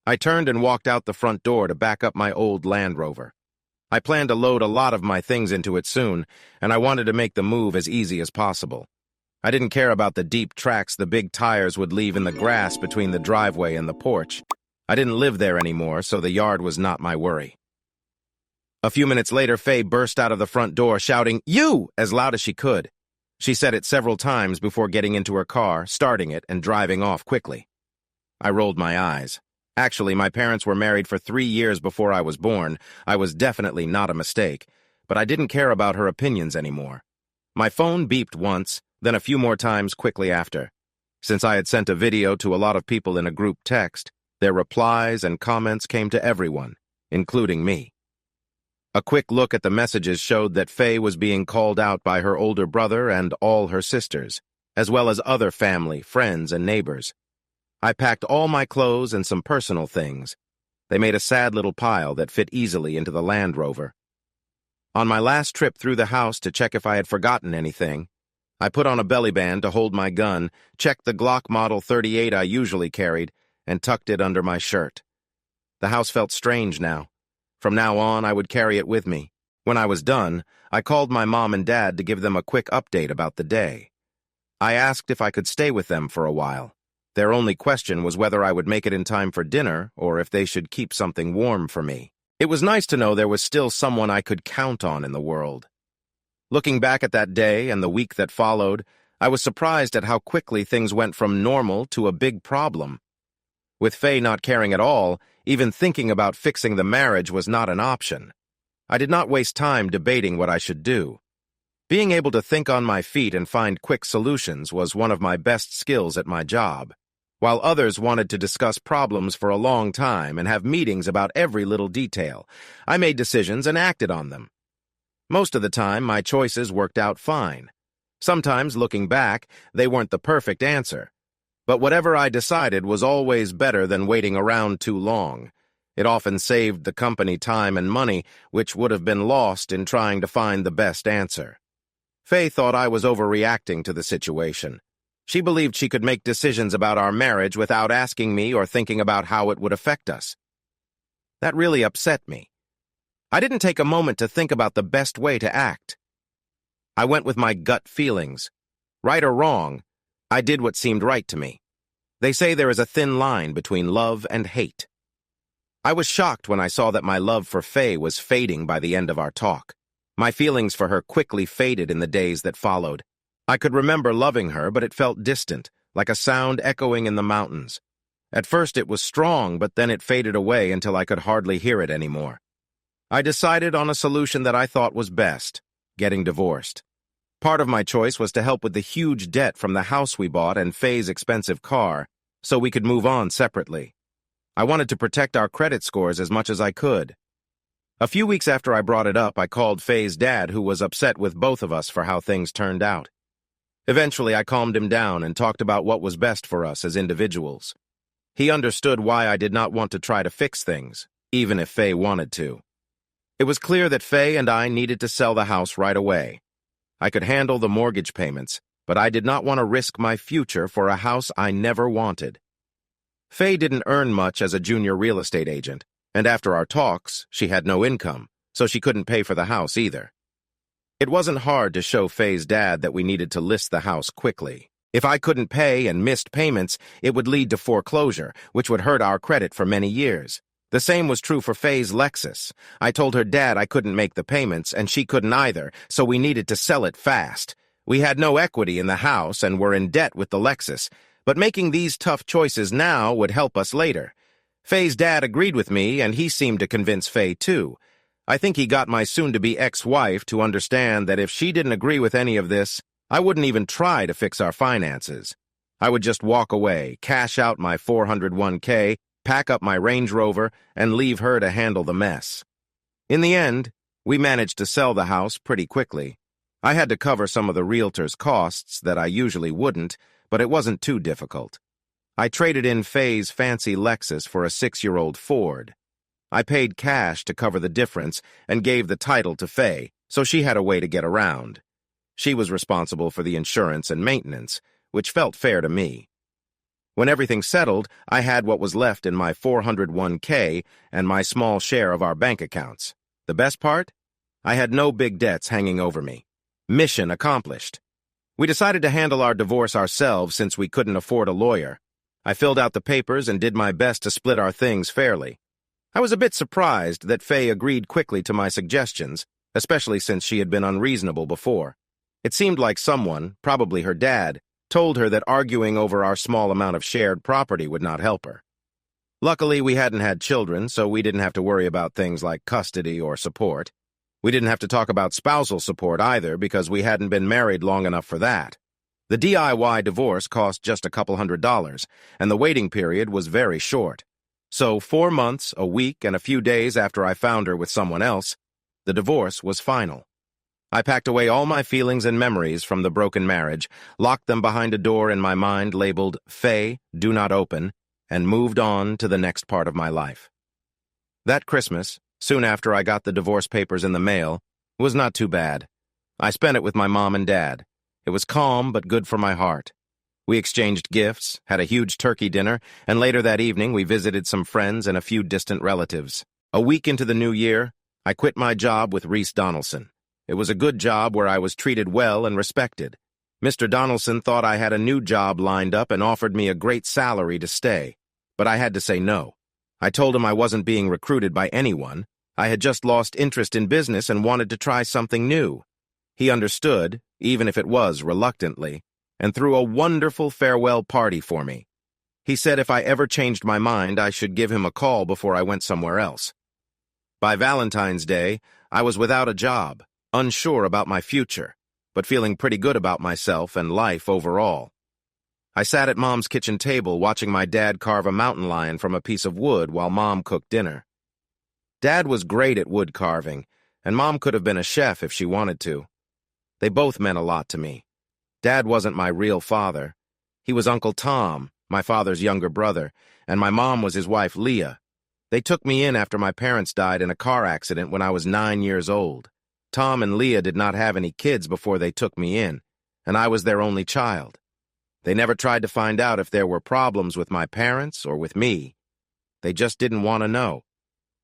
I turned and walked out the front door to back up my old Land Rover. I planned to load a lot of my things into it soon, and I wanted to make the move as easy as possible. I didn't care about the deep tracks the big tires would leave in the grass between the driveway and the porch. I didn't live there anymore, so the yard was not my worry. A few minutes later, Faye burst out of the front door, shouting, "You!" as loud as she could. She said it several times before getting into her car, starting it, and driving off quickly. I rolled my eyes. Actually, my parents were married for 3 years before I was born. I was definitely not a mistake, but I didn't care about her opinions anymore. My phone beeped once, then a few more times quickly after. Since I had sent a video to a lot of people in a group text, their replies and comments came to everyone, including me. A quick look at the messages showed that Faye was being called out by her older brother and all her sisters, as well as other family, friends, and neighbors. I packed all my clothes and some personal things. They made a sad little pile that fit easily into the Land Rover. On my last trip through the house to check if I had forgotten anything, I put on a belly band to hold my gun, checked the Glock Model 38 I usually carried, and tucked it under my shirt. The house felt strange now. From now on, I would carry it with me. When I was done, I called my mom and dad to give them a quick update about the day. I asked if I could stay with them for a while. Their only question was whether I would make it in time for dinner or if they should keep something warm for me. It was nice to know there was still someone I could count on in the world. Looking back at that day and the week that followed, I was surprised at how quickly things went from normal to a big problem. With Faye not caring at all, even thinking about fixing the marriage was not an option. I did not waste time debating what I should do. Being able to think on my feet and find quick solutions was one of my best skills at my job. While others wanted to discuss problems for a long time and have meetings about every little detail, I made decisions and acted on them. Most of the time, my choices worked out fine. Sometimes, looking back, they weren't the perfect answer. But whatever I decided was always better than waiting around too long. It often saved the company time and money, which would have been lost in trying to find the best answer. Faye thought I was overreacting to the situation. She believed she could make decisions about our marriage without asking me or thinking about how it would affect us. That really upset me. I didn't take a moment to think about the best way to act. I went with my gut feelings. Right or wrong, I did what seemed right to me. They say there is a thin line between love and hate. I was shocked when I saw that my love for Faye was fading by the end of our talk. My feelings for her quickly faded in the days that followed. I could remember loving her, but it felt distant, like a sound echoing in the mountains. At first it was strong, but then it faded away until I could hardly hear it anymore. I decided on a solution that I thought was best, getting divorced. Part of my choice was to help with the huge debt from the house we bought and Faye's expensive car, so we could move on separately. I wanted to protect our credit scores as much as I could. A few weeks after I brought it up, I called Faye's dad, who was upset with both of us for how things turned out. Eventually, I calmed him down and talked about what was best for us as individuals. He understood why I did not want to try to fix things, even if Faye wanted to. It was clear that Faye and I needed to sell the house right away. I could handle the mortgage payments, but I did not want to risk my future for a house I never wanted. Faye didn't earn much as a junior real estate agent, and after our talks, she had no income, so she couldn't pay for the house either. It wasn't hard to show Faye's dad that we needed to list the house quickly. If I couldn't pay and missed payments, it would lead to foreclosure, which would hurt our credit for many years. The same was true for Faye's Lexus. I told her dad I couldn't make the payments, and she couldn't either, so we needed to sell it fast. We had no equity in the house and were in debt with the Lexus, but making these tough choices now would help us later. Faye's dad agreed with me, and he seemed to convince Faye too. I think he got my soon-to-be ex-wife to understand that if she didn't agree with any of this, I wouldn't even try to fix our finances. I would just walk away, cash out my 401k, pack up my Range Rover, and leave her to handle the mess. In the end, we managed to sell the house pretty quickly. I had to cover some of the realtor's costs that I usually wouldn't, but it wasn't too difficult. I traded in Faye's fancy Lexus for a 6-year-old Ford. I paid cash to cover the difference and gave the title to Faye, so she had a way to get around. She was responsible for the insurance and maintenance, which felt fair to me. When everything settled, I had what was left in my 401k and my small share of our bank accounts. The best part? I had no big debts hanging over me. Mission accomplished. We decided to handle our divorce ourselves since we couldn't afford a lawyer. I filled out the papers and did my best to split our things fairly. I was a bit surprised that Faye agreed quickly to my suggestions, especially since she had been unreasonable before. It seemed like someone, probably her dad, told her that arguing over our small amount of shared property would not help her. Luckily, we hadn't had children, so we didn't have to worry about things like custody or support. We didn't have to talk about spousal support either because we hadn't been married long enough for that. The DIY divorce cost just a couple $100, and the waiting period was very short. So 4 months, a week, and a few days after I found her with someone else, the divorce was final. I packed away all my feelings and memories from the broken marriage, locked them behind a door in my mind labeled Faye, do not open, and moved on to the next part of my life. That Christmas, soon after I got the divorce papers in the mail, was not too bad. I spent it with my mom and dad. It was calm but good for my heart. We exchanged gifts, had a huge turkey dinner, and later that evening we visited some friends and a few distant relatives. A week into the new year, I quit my job with Reese Donaldson. It was a good job where I was treated well and respected. Mr. Donaldson thought I had a new job lined up and offered me a great salary to stay, but I had to say no. I told him I wasn't being recruited by anyone. I had just lost interest in business and wanted to try something new. He understood, even if it was reluctantly, and threw a wonderful farewell party for me. He said if I ever changed my mind, I should give him a call before I went somewhere else. By Valentine's Day, I was without a job, unsure about my future, but feeling pretty good about myself and life overall. I sat at Mom's kitchen table watching my dad carve a mountain lion from a piece of wood while Mom cooked dinner. Dad was great at wood carving, and Mom could have been a chef if she wanted to. They both meant a lot to me. Dad wasn't my real father. He was Uncle Tom, my father's younger brother, and my mom was his wife, Leah. They took me in after my parents died in a car accident when I was 9 years old. Tom and Leah did not have any kids before they took me in, and I was their only child. They never tried to find out if there were problems with my parents or with me. They just didn't want to know.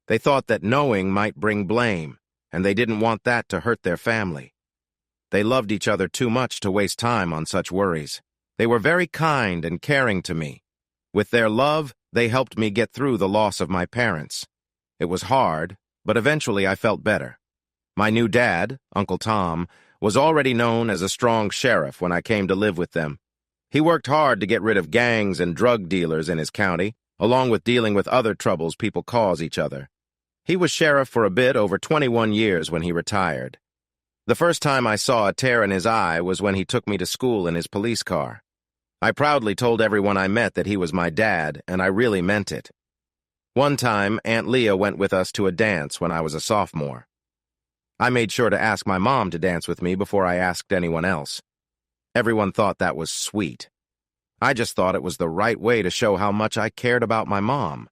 They thought that knowing might bring blame, and they didn't want that to hurt their family. They loved each other too much to waste time on such worries. They were very kind and caring to me. With their love, they helped me get through the loss of my parents. It was hard, but eventually I felt better. My new dad, Uncle Tom, was already known as a strong sheriff when I came to live with them. He worked hard to get rid of gangs and drug dealers in his county, along with dealing with other troubles people cause each other. He was sheriff for a bit over 21 years when he retired. The first time I saw a tear in his eye was when he took me to school in his police car. I proudly told everyone I met that he was my dad, and I really meant it. One time, Aunt Leah went with us to a dance when I was a sophomore. I made sure to ask my mom to dance with me before I asked anyone else. Everyone thought that was sweet. I just thought it was the right way to show how much I cared about my mom.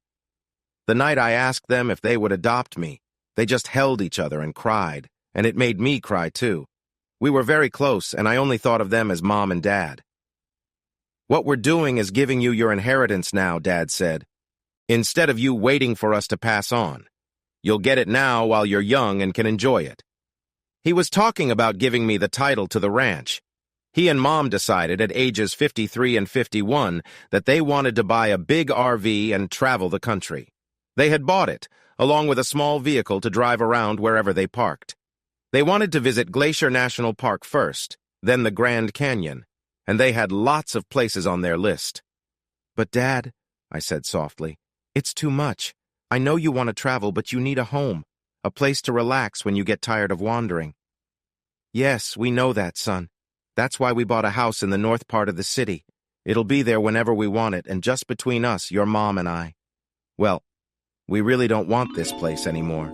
The night I asked them if they would adopt me, they just held each other and cried, and it made me cry too. We were very close, and I only thought of them as Mom and Dad. "What we're doing is giving you your inheritance now," Dad said, "instead of you waiting for us to pass on. You'll get it now while you're young and can enjoy it." He was talking about giving me the title to the ranch. He and Mom decided at ages 53 and 51 that they wanted to buy a big RV and travel the country. They had bought it, along with a small vehicle to drive around wherever they parked. They wanted to visit Glacier National Park first, then the Grand Canyon, and they had lots of places on their list. "But Dad," I said softly, "it's too much. I know you want to travel, but you need a home, a place to relax when you get tired of wandering." "Yes, we know that, son. That's why we bought a house in the north part of the city. It'll be there whenever we want it, and just between us, your mom and I. Well, we really don't want this place anymore.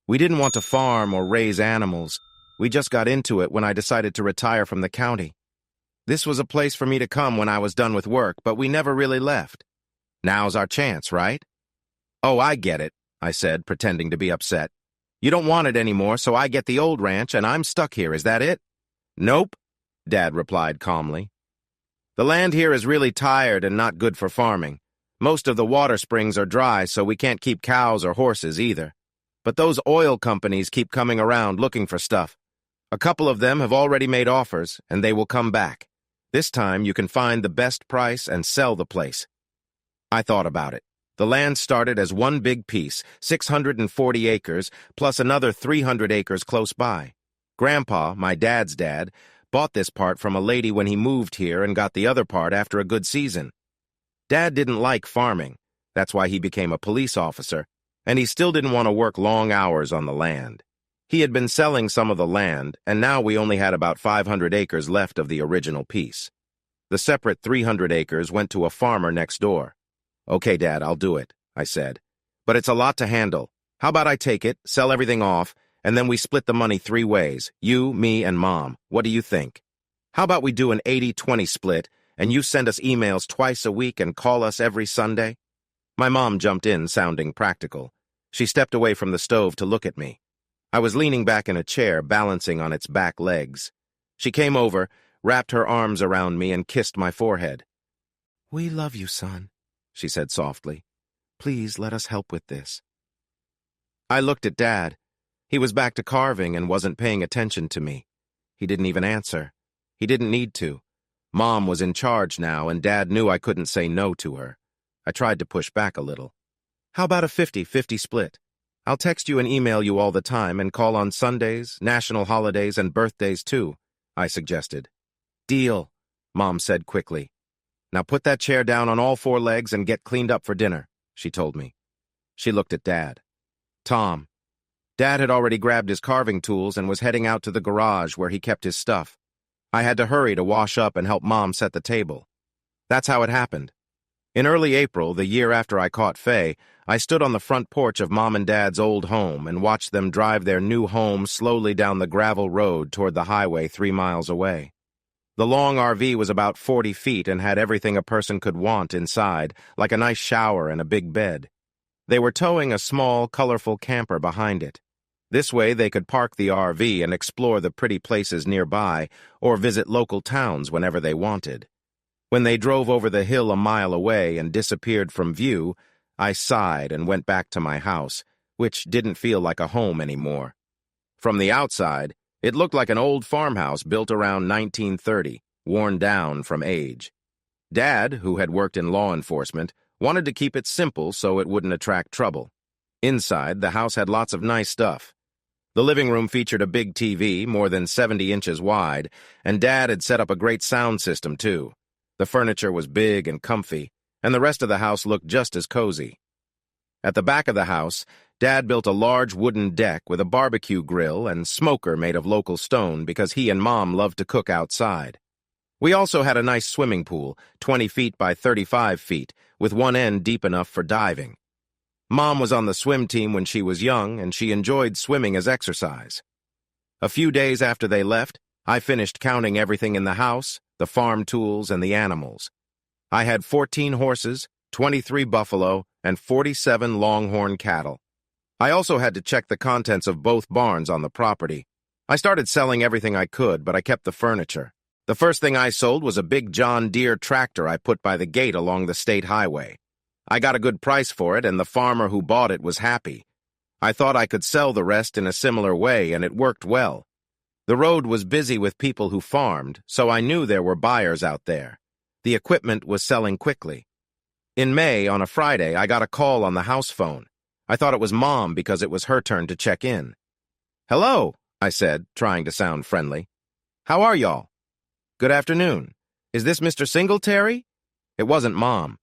We didn't want to farm or raise animals. We just got into it when I decided to retire from the county. This was a place for me to come when I was done with work, but we never really left. Now's our chance, right?" "Oh, I get it," I said, pretending to be upset. "You don't want it anymore, so I get the old ranch, and I'm stuck here, is that it?" "Nope," Dad replied calmly. "The land here is really tired and not good for farming. Most of the water springs are dry, so we can't keep cows or horses either. But those oil companies keep coming around looking for stuff. A couple of them have already made offers, and they will come back. This time you can find the best price and sell the place." I thought about it. The land started as one big piece, 640 acres, plus another 300 acres close by. Grandpa, my dad's dad, bought this part from a lady when he moved here and got the other part after a good season. Dad didn't like farming. That's why he became a police officer, and he still didn't want to work long hours on the land. He had been selling some of the land, and now we only had about 500 acres left of the original piece. The separate 300 acres went to a farmer next door. "Okay, Dad, I'll do it," I said. "But it's a lot to handle. How about I take it, sell everything off, and then we split the money 3 ways, you, me, and Mom. What do you think? How about we do an 80-20 split, and you send us emails twice a week and call us every Sunday?" My mom jumped in, sounding practical. She stepped away from the stove to look at me. I was leaning back in a chair, balancing on its back legs. She came over, wrapped her arms around me, and kissed my forehead. "We love you, son," she said softly. "Please let us help with this." I looked at Dad. He was back to carving and wasn't paying attention to me. He didn't even answer. He didn't need to. Mom was in charge now, and Dad knew I couldn't say no to her. I tried to push back a little. "How about a 50-50 split? I'll text you and email you all the time and call on Sundays, national holidays, and birthdays too," I suggested. "Deal," Mom said quickly. "Now put that chair down on all 4 legs and get cleaned up for dinner," she told me. She looked at Dad. "Tom." Dad had already grabbed his carving tools and was heading out to the garage where he kept his stuff. I had to hurry to wash up and help Mom set the table. That's how it happened. In early April, the year after I caught Faye, I stood on the front porch of Mom and Dad's old home and watched them drive their new home slowly down the gravel road toward the highway 3 miles away. The long RV was about 40 feet and had everything a person could want inside, like a nice shower and a big bed. They were towing a small, colorful camper behind it. This way they could park the RV and explore the pretty places nearby or visit local towns whenever they wanted. When they drove over the hill a mile away and disappeared from view, I sighed and went back to my house, which didn't feel like a home anymore. From the outside, it looked like an old farmhouse built around 1930, worn down from age. Dad, who had worked in law enforcement, wanted to keep it simple so it wouldn't attract trouble. Inside, the house had lots of nice stuff. The living room featured a big TV, more than 70 inches wide, and Dad had set up a great sound system, too. The furniture was big and comfy, and the rest of the house looked just as cozy. At the back of the house, Dad built a large wooden deck with a barbecue grill and smoker made of local stone because he and Mom loved to cook outside. We also had a nice swimming pool, 20 feet by 35 feet, with one end deep enough for diving. Mom was on the swim team when she was young, and she enjoyed swimming as exercise. A few days after they left, I finished counting everything in the house, the farm tools, and the animals. I had 14 horses, 23 buffalo, and 47 longhorn cattle. I also had to check the contents of both barns on the property. I started selling everything I could, but I kept the furniture. The first thing I sold was a big John Deere tractor I put by the gate along the state highway. I got a good price for it, and the farmer who bought it was happy. I thought I could sell the rest in a similar way, and it worked well. The road was busy with people who farmed, so I knew there were buyers out there. The equipment was selling quickly. In May, on a Friday, I got a call on the house phone. I thought it was Mom because it was her turn to check in. "Hello," I said, trying to sound friendly. "How are y'all?" "Good afternoon. Is this Mr. Singletary?" It wasn't Mom.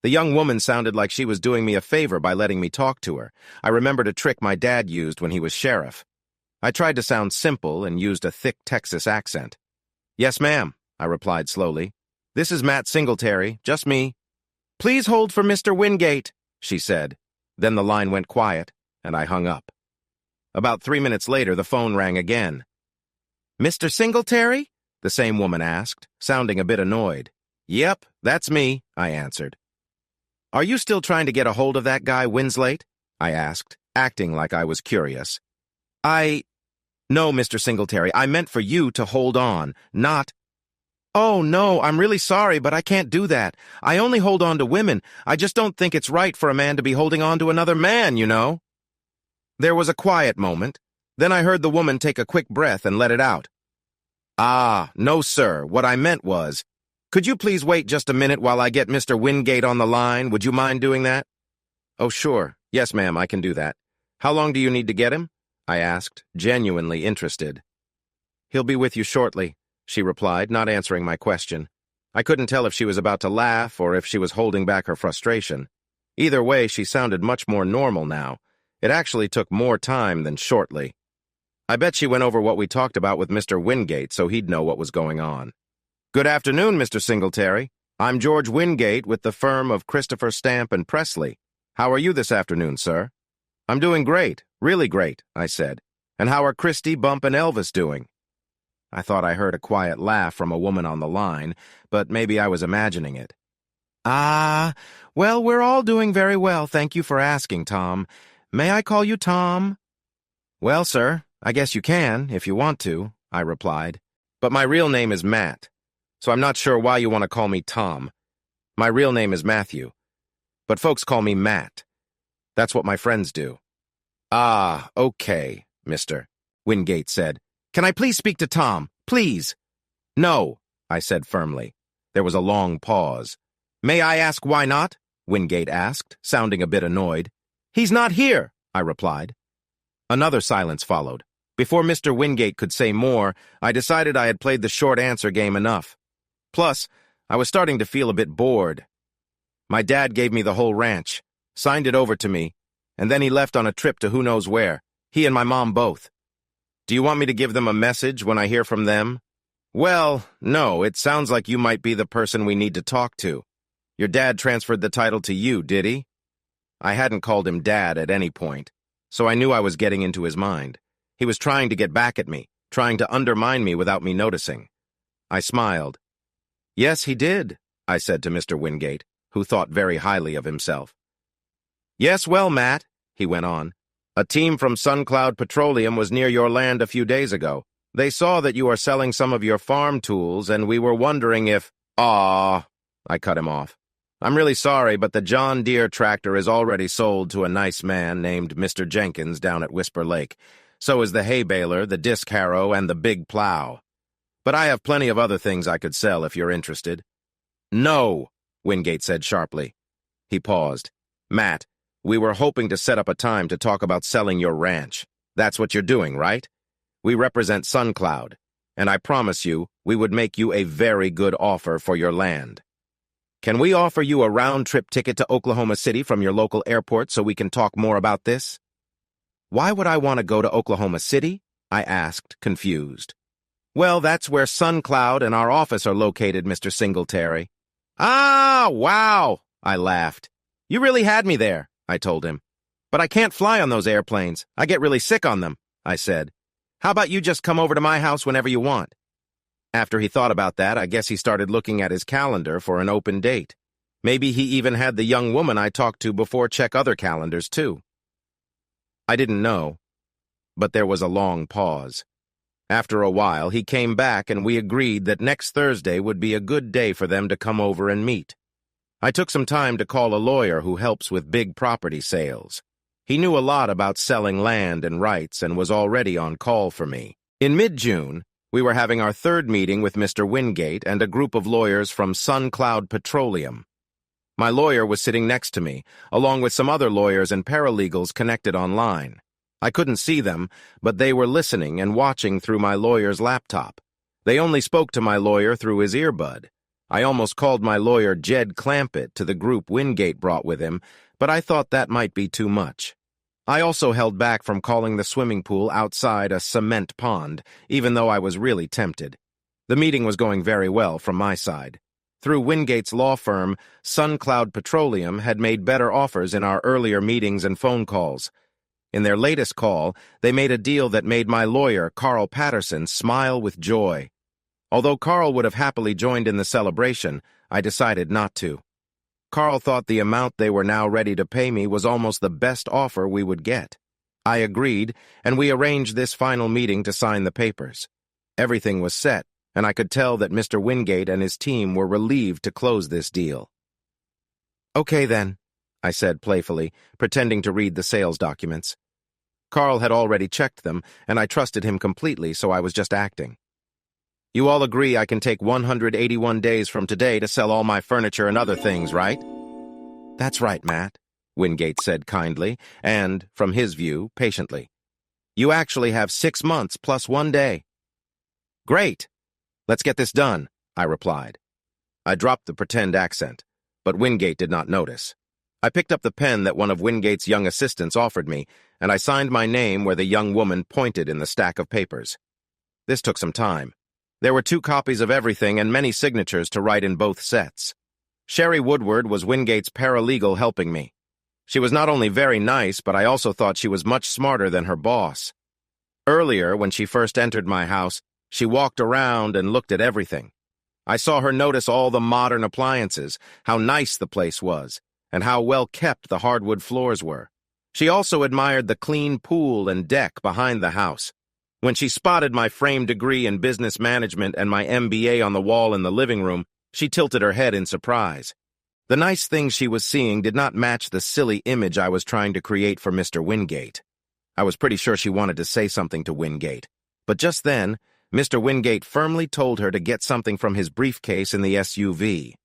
The young woman sounded like she was doing me a favor by letting me talk to her. I remembered a trick my dad used when he was sheriff. I tried to sound simple and used a thick Texas accent. "Yes, ma'am," I replied slowly. "This is Matt Singletary, just me." "Please hold for Mr. Wingate," she said. Then the line went quiet, and I hung up. About 3 minutes later, the phone rang again. "Mr. Singletary?" the same woman asked, sounding a bit annoyed. "Yep, that's me," I answered. "Are you still trying to get a hold of that guy, Windswept?" I asked, acting like I was curious. No, Mr. Singletary, I meant for you to hold on, not—" "Oh, no, I'm really sorry, but I can't do that. I only hold on to women. I just don't think it's right for a man to be holding on to another man, you know." There was a quiet moment. Then I heard the woman take a quick breath and let it out. No, sir. What I meant was, could you please wait just a minute while I get Mr. Wingate on the line? Would you mind doing that?" "Oh, sure. Yes, ma'am, I can do that. How long do you need to get him?" I asked, genuinely interested. "He'll be with you shortly," she replied, not answering my question. I couldn't tell if she was about to laugh or if she was holding back her frustration. Either way, she sounded much more normal now. It actually took more time than shortly. I bet she went over what we talked about with Mr. Wingate so he'd know what was going on. "Good afternoon, Mr. Singletary. I'm George Wingate with the firm of Christopher Stamp and Presley. How are you this afternoon, sir?" "I'm doing great, really great," I said. "And how are Christy, Bump, and Elvis doing?" I thought I heard a quiet laugh from a woman on the line, but maybe I was imagining it. Well, we're all doing very well, thank you for asking, Tom. May I call you Tom?" "Well, sir, I guess you can, if you want to," I replied. "But my real name is Matt, so I'm not sure why you want to call me Tom. My real name is Matthew, but folks call me Matt. That's what my friends do." Okay, Mr. Wingate said. "Can I please speak to Tom? Please?" "No," I said firmly. There was a long pause. "May I ask why not?" Wingate asked, sounding a bit annoyed. "He's not here," I replied. Another silence followed. Before Mr. Wingate could say more, I decided I had played the short answer game enough. Plus, I was starting to feel a bit bored. My dad gave me the whole ranch, signed it over to me, and then he left on a trip to who knows where, he and my mom both. "Do you want me to give them a message when I hear from them?" "Well, no, it sounds like you might be the person we need to talk to. Your dad transferred the title to you, did he?" I hadn't called him Dad at any point, so I knew I was getting into his mind. He was trying to get back at me, trying to undermine me without me noticing. I smiled. "Yes, he did," I said to Mr. Wingate, who thought very highly of himself. "Yes, well, Matt," he went on, "a team from SunCloud Petroleum was near your land a few days ago. They saw that you are selling some of your farm tools, and we were wondering if—" I cut him off. "I'm really sorry, but the John Deere tractor is already sold to a nice man named Mr. Jenkins down at Whisper Lake. So is the hay baler, the disc harrow, and the big plow. But I have plenty of other things I could sell if you're interested." "No," Wingate said sharply. He paused. "Matt, we were hoping to set up a time to talk about selling your ranch. That's what you're doing, right? We represent SunCloud, and I promise you we would make you a very good offer for your land. Can we offer you a round-trip ticket to Oklahoma City from your local airport so we can talk more about this?" "Why would I want to go to Oklahoma City?" I asked, confused. "Well, that's where SunCloud and our office are located, Mr. Singletary." Wow, I laughed. "You really had me there," I told him. "But I can't fly on those airplanes. I get really sick on them," I said. "How about you just come over to my house whenever you want?" After he thought about that, I guess he started looking at his calendar for an open date. Maybe he even had the young woman I talked to before check other calendars, too. I didn't know, but there was a long pause. After a while, he came back and we agreed that next Thursday would be a good day for them to come over and meet. I took some time to call a lawyer who helps with big property sales. He knew a lot about selling land and rights and was already on call for me. In mid-June, we were having our third meeting with Mr. Wingate and a group of lawyers from Sun Cloud Petroleum. My lawyer was sitting next to me, along with some other lawyers and paralegals connected online. I couldn't see them, but they were listening and watching through my lawyer's laptop. They only spoke to my lawyer through his earbud. I almost called my lawyer Jed Clampett to the group Wingate brought with him, but I thought that might be too much. I also held back from calling the swimming pool outside a cement pond, even though I was really tempted. The meeting was going very well from my side. Through Wingate's law firm, Sun Cloud Petroleum had made better offers in our earlier meetings and phone calls. In their latest call, they made a deal that made my lawyer, Carl Patterson, smile with joy. Although Carl would have happily joined in the celebration, I decided not to. Carl thought the amount they were now ready to pay me was almost the best offer we would get. I agreed, and we arranged this final meeting to sign the papers. Everything was set, and I could tell that Mr. Wingate and his team were relieved to close this deal. "Okay, then," I said playfully, pretending to read the sales documents. Carl had already checked them, and I trusted him completely, so I was just acting. "You all agree I can take 181 days from today to sell all my furniture and other things, right?" "That's right, Matt," Wingate said kindly, and, from his view, patiently. "You actually have 6 months plus 1 day." "Great! Let's get this done," I replied. I dropped the pretend accent, but Wingate did not notice. I picked up the pen that one of Wingate's young assistants offered me, and I signed my name where the young woman pointed in the stack of papers. This took some time. There were 2 copies of everything and many signatures to write in both sets. Sherry Woodward was Wingate's paralegal helping me. She was not only very nice, but I also thought she was much smarter than her boss. Earlier, when she first entered my house, she walked around and looked at everything. I saw her notice all the modern appliances, how nice the place was, and how well kept the hardwood floors were. She also admired the clean pool and deck behind the house. When she spotted my framed degree in business management and my MBA on the wall in the living room, she tilted her head in surprise. The nice things she was seeing did not match the silly image I was trying to create for Mr. Wingate. I was pretty sure she wanted to say something to Wingate, but just then, Mr. Wingate firmly told her to get something from his briefcase in the SUV.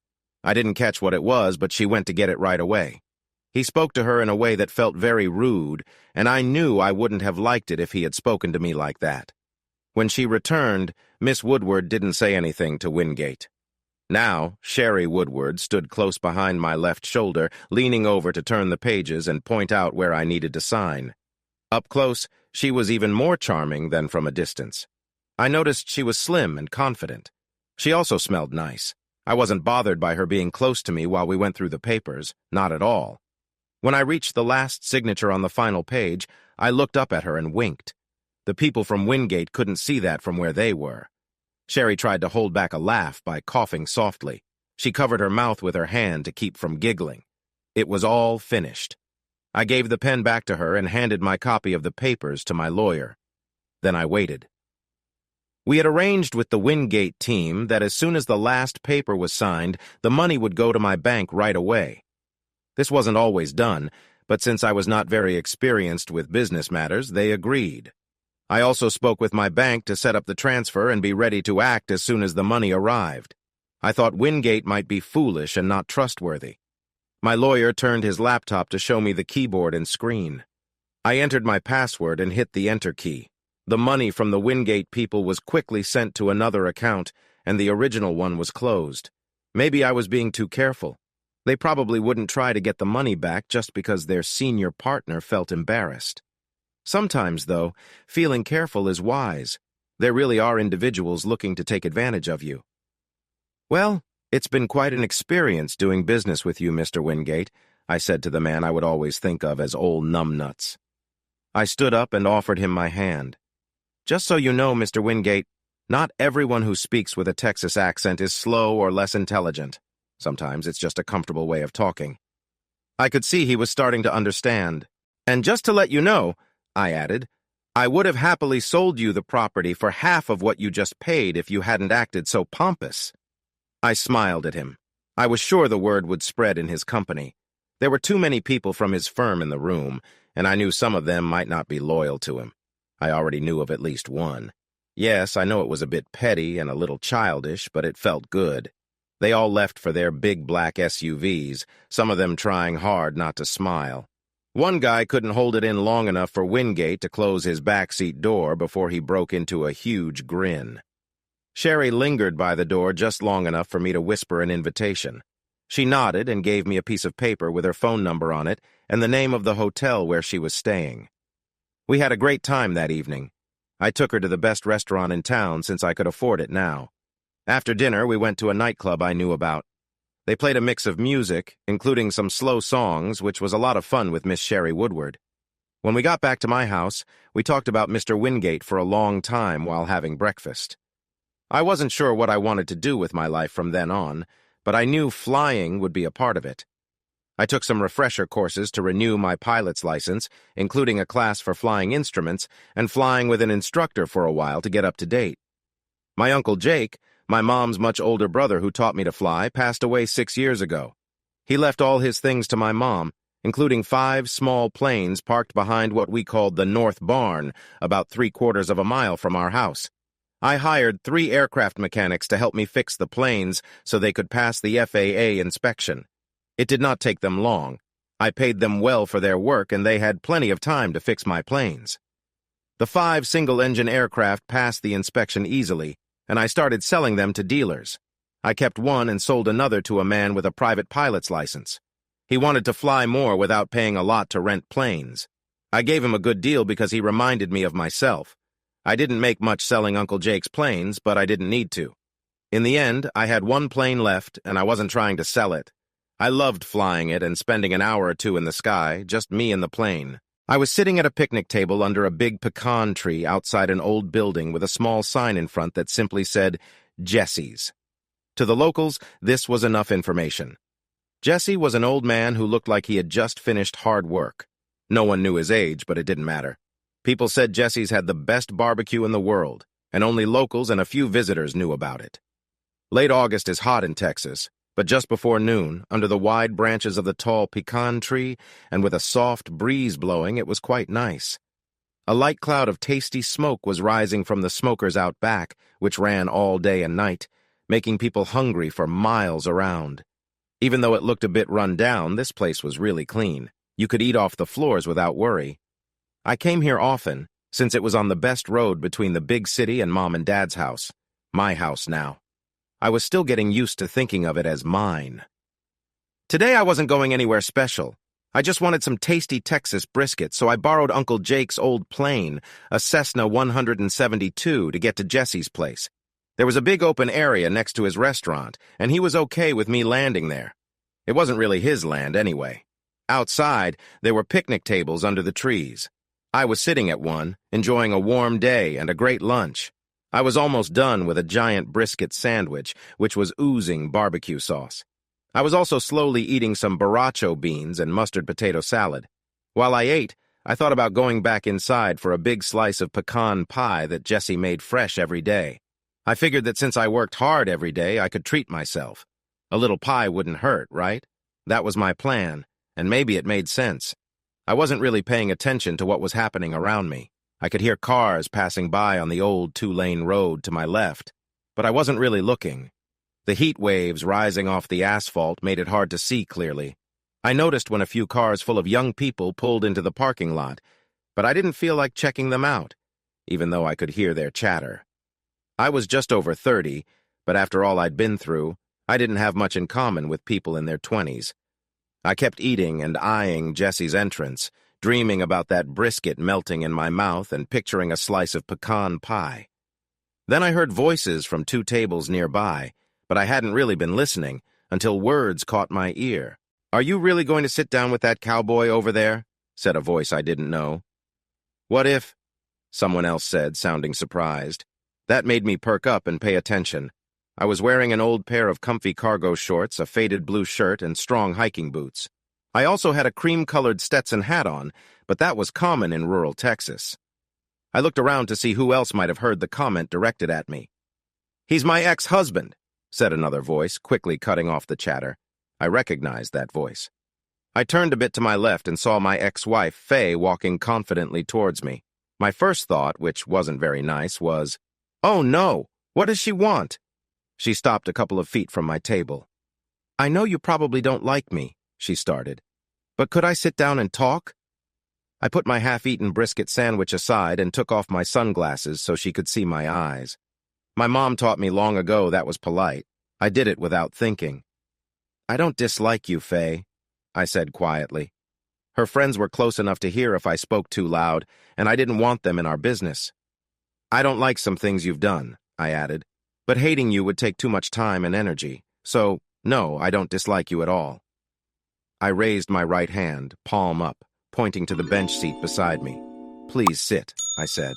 I didn't catch what it was, but she went to get it right away. He spoke to her in a way that felt very rude, and I knew I wouldn't have liked it if he had spoken to me like that. When she returned, Miss Woodward didn't say anything to Wingate. Now, Sherry Woodward stood close behind my left shoulder, leaning over to turn the pages and point out where I needed to sign. Up close, she was even more charming than from a distance. I noticed she was slim and confident. She also smelled nice. I wasn't bothered by her being close to me while we went through the papers, not at all. When I reached the last signature on the final page, I looked up at her and winked. The people from Wingate couldn't see that from where they were. Sherry tried to hold back a laugh by coughing softly. She covered her mouth with her hand to keep from giggling. It was all finished. I gave the pen back to her and handed my copy of the papers to my lawyer. Then I waited. We had arranged with the Wingate team that as soon as the last paper was signed, the money would go to my bank right away. This wasn't always done, but since I was not very experienced with business matters, they agreed. I also spoke with my bank to set up the transfer and be ready to act as soon as the money arrived. I thought Wingate might be foolish and not trustworthy. My lawyer turned his laptop to show me the keyboard and screen. I entered my password and hit the enter key. The money from the Wingate people was quickly sent to another account, and the original one was closed. Maybe I was being too careful. They probably wouldn't try to get the money back just because their senior partner felt embarrassed. Sometimes, though, feeling careful is wise. There really are individuals looking to take advantage of you. "Well, it's been quite an experience doing business with you, Mr. Wingate," I said to the man I would always think of as old numbnuts. I stood up and offered him my hand. "Just so you know, Mr. Wingate, not everyone who speaks with a Texas accent is slow or less intelligent. Sometimes it's just a comfortable way of talking." I could see he was starting to understand. "And just to let you know," I added, "I would have happily sold you the property for half of what you just paid if you hadn't acted so pompous." I smiled at him. I was sure the word would spread in his company. There were too many people from his firm in the room, and I knew some of them might not be loyal to him. I already knew of at least one. Yes, I know it was a bit petty and a little childish, but it felt good. They all left for their big black SUVs, some of them trying hard not to smile. One guy couldn't hold it in long enough for Wingate to close his backseat door before he broke into a huge grin. Sherry lingered by the door just long enough for me to whisper an invitation. She nodded and gave me a piece of paper with her phone number on it and the name of the hotel where she was staying. We had a great time that evening. I took her to the best restaurant in town since I could afford it now. After dinner, we went to a nightclub I knew about. They played a mix of music, including some slow songs, which was a lot of fun with Miss Sherry Woodward. When we got back to my house, we talked about Mr. Wingate for a long time while having breakfast. I wasn't sure what I wanted to do with my life from then on, but I knew flying would be a part of it. I took some refresher courses to renew my pilot's license, including a class for flying instruments, and flying with an instructor for a while to get up to date. My Uncle Jake, my mom's much older brother who taught me to fly, passed away 6 years ago. He left all his things to my mom, including 5 small planes parked behind what we called the North Barn, about 3/4 of a mile from our house. I hired 3 aircraft mechanics to help me fix the planes so they could pass the FAA inspection. It did not take them long. I paid them well for their work, and they had plenty of time to fix my planes. The 5 single-engine aircraft passed the inspection easily, and I started selling them to dealers. I kept one and sold another to a man with a private pilot's license. He wanted to fly more without paying a lot to rent planes. I gave him a good deal because he reminded me of myself. I didn't make much selling Uncle Jake's planes, but I didn't need to. In the end, I had 1 plane left, and I wasn't trying to sell it. I loved flying it and spending an hour or 2 in the sky, just me and the plane. I was sitting at a picnic table under a big pecan tree outside an old building with a small sign in front that simply said, Jesse's. To the locals, this was enough information. Jesse was an old man who looked like he had just finished hard work. No one knew his age, but it didn't matter. People said Jesse's had the best barbecue in the world, and only locals and a few visitors knew about it. Late August is hot in Texas, but just before noon, under the wide branches of the tall pecan tree, and with a soft breeze blowing, it was quite nice. A light cloud of tasty smoke was rising from the smokers out back, which ran all day and night, making people hungry for miles around. Even though it looked a bit run down, this place was really clean. You could eat off the floors without worry. I came here often, since it was on the best road between the big city and Mom and Dad's house. My house now. I was still getting used to thinking of it as mine. Today I wasn't going anywhere special. I just wanted some tasty Texas brisket, so I borrowed Uncle Jake's old plane, a Cessna 172, to get to Jesse's place. There was a big open area next to his restaurant, and he was okay with me landing there. It wasn't really his land anyway. Outside, there were picnic tables under the trees. I was sitting at one, enjoying a warm day and a great lunch. I was almost done with a giant brisket sandwich, which was oozing barbecue sauce. I was also slowly eating some borracho beans and mustard potato salad. While I ate, I thought about going back inside for a big slice of pecan pie that Jesse made fresh every day. I figured that since I worked hard every day, I could treat myself. A little pie wouldn't hurt, right? That was my plan, and maybe it made sense. I wasn't really paying attention to what was happening around me. I could hear cars passing by on the old 2-lane road to my left, but I wasn't really looking. The heat waves rising off the asphalt made it hard to see clearly. I noticed when a few cars full of young people pulled into the parking lot, but I didn't feel like checking them out, even though I could hear their chatter. I was just over 30, but after all I'd been through, I didn't have much in common with people in their 20s. I kept eating and eyeing Jesse's entrance, dreaming about that brisket melting in my mouth and picturing a slice of pecan pie. Then I heard voices from 2 tables nearby, but I hadn't really been listening until words caught my ear. "Are you really going to sit down with that cowboy over there?" said a voice I didn't know. "What if?" someone else said, sounding surprised. That made me perk up and pay attention. I was wearing an old pair of comfy cargo shorts, a faded blue shirt, and strong hiking boots. I also had a cream-colored Stetson hat on, but that was common in rural Texas. I looked around to see who else might have heard the comment directed at me. "He's my ex-husband," said another voice, quickly cutting off the chatter. I recognized that voice. I turned a bit to my left and saw my ex-wife, Faye, walking confidently towards me. My first thought, which wasn't very nice, was, Oh, no! What does she want? She stopped a couple of feet from my table. I know you probably don't like me, she started. But could I sit down and talk? I put my half-eaten brisket sandwich aside and took off my sunglasses so she could see my eyes. My mom taught me long ago that was polite. I did it without thinking. I don't dislike you, Faye, I said quietly. Her friends were close enough to hear if I spoke too loud, and I didn't want them in our business. I don't like some things you've done, I added, but hating you would take too much time and energy, so no, I don't dislike you at all. I raised my right hand, palm up, pointing to the bench seat beside me. Please sit, I said.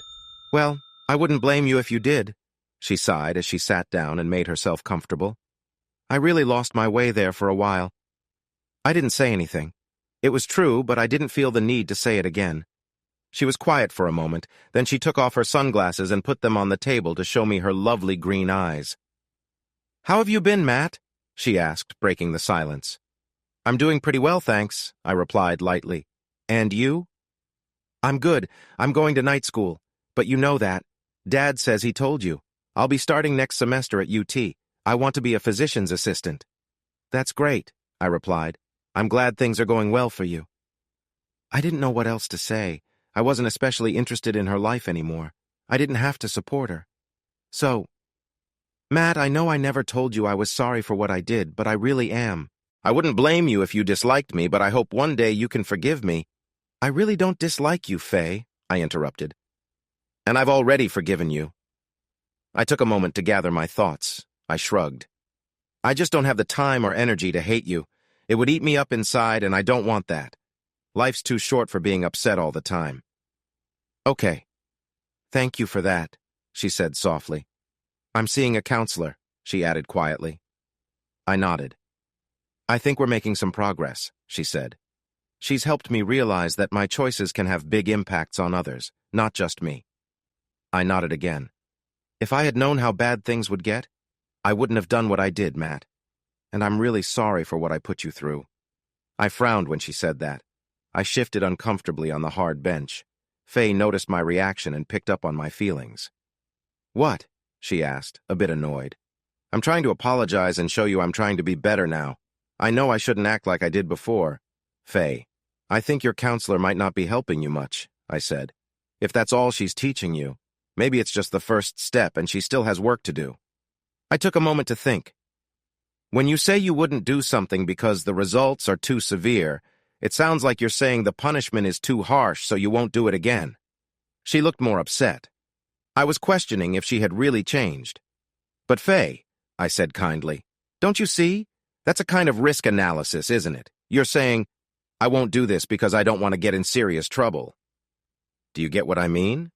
Well, I wouldn't blame you if you did, she sighed as she sat down and made herself comfortable. I really lost my way there for a while. I didn't say anything. It was true, but I didn't feel the need to say it again. She was quiet for a moment, then she took off her sunglasses and put them on the table to show me her lovely green eyes. How have you been, Matt? She asked, breaking the silence. I'm doing pretty well, thanks, I replied lightly. And you? I'm good. I'm going to night school. But you know that. Dad says he told you. I'll be starting next semester at UT. I want to be a physician's assistant. That's great, I replied. I'm glad things are going well for you. I didn't know what else to say. I wasn't especially interested in her life anymore. I didn't have to support her. So, Matt, I know I never told you I was sorry for what I did, but I really am. I wouldn't blame you if you disliked me, but I hope one day you can forgive me. I really don't dislike you, Faye, I interrupted. And I've already forgiven you. I took a moment to gather my thoughts. I shrugged. I just don't have the time or energy to hate you. It would eat me up inside, and I don't want that. Life's too short for being upset all the time. Okay. Thank you for that, she said softly. I'm seeing a counselor, she added quietly. I nodded. I think we're making some progress, she said. She's helped me realize that my choices can have big impacts on others, not just me. I nodded again. If I had known how bad things would get, I wouldn't have done what I did, Matt. And I'm really sorry for what I put you through. I frowned when she said that. I shifted uncomfortably on the hard bench. Faye noticed my reaction and picked up on my feelings. What? She asked, a bit annoyed. I'm trying to apologize and show you I'm trying to be better now. I know I shouldn't act like I did before. Faye, I think your counselor might not be helping you much, I said. If that's all she's teaching you, maybe it's just the first step and she still has work to do. I took a moment to think. When you say you wouldn't do something because the results are too severe, it sounds like you're saying the punishment is too harsh so you won't do it again. She looked more upset. I was questioning if she had really changed. But Faye, I said kindly, don't you see? That's a kind of risk analysis, isn't it? You're saying, I won't do this because I don't want to get in serious trouble. Do you get what I mean?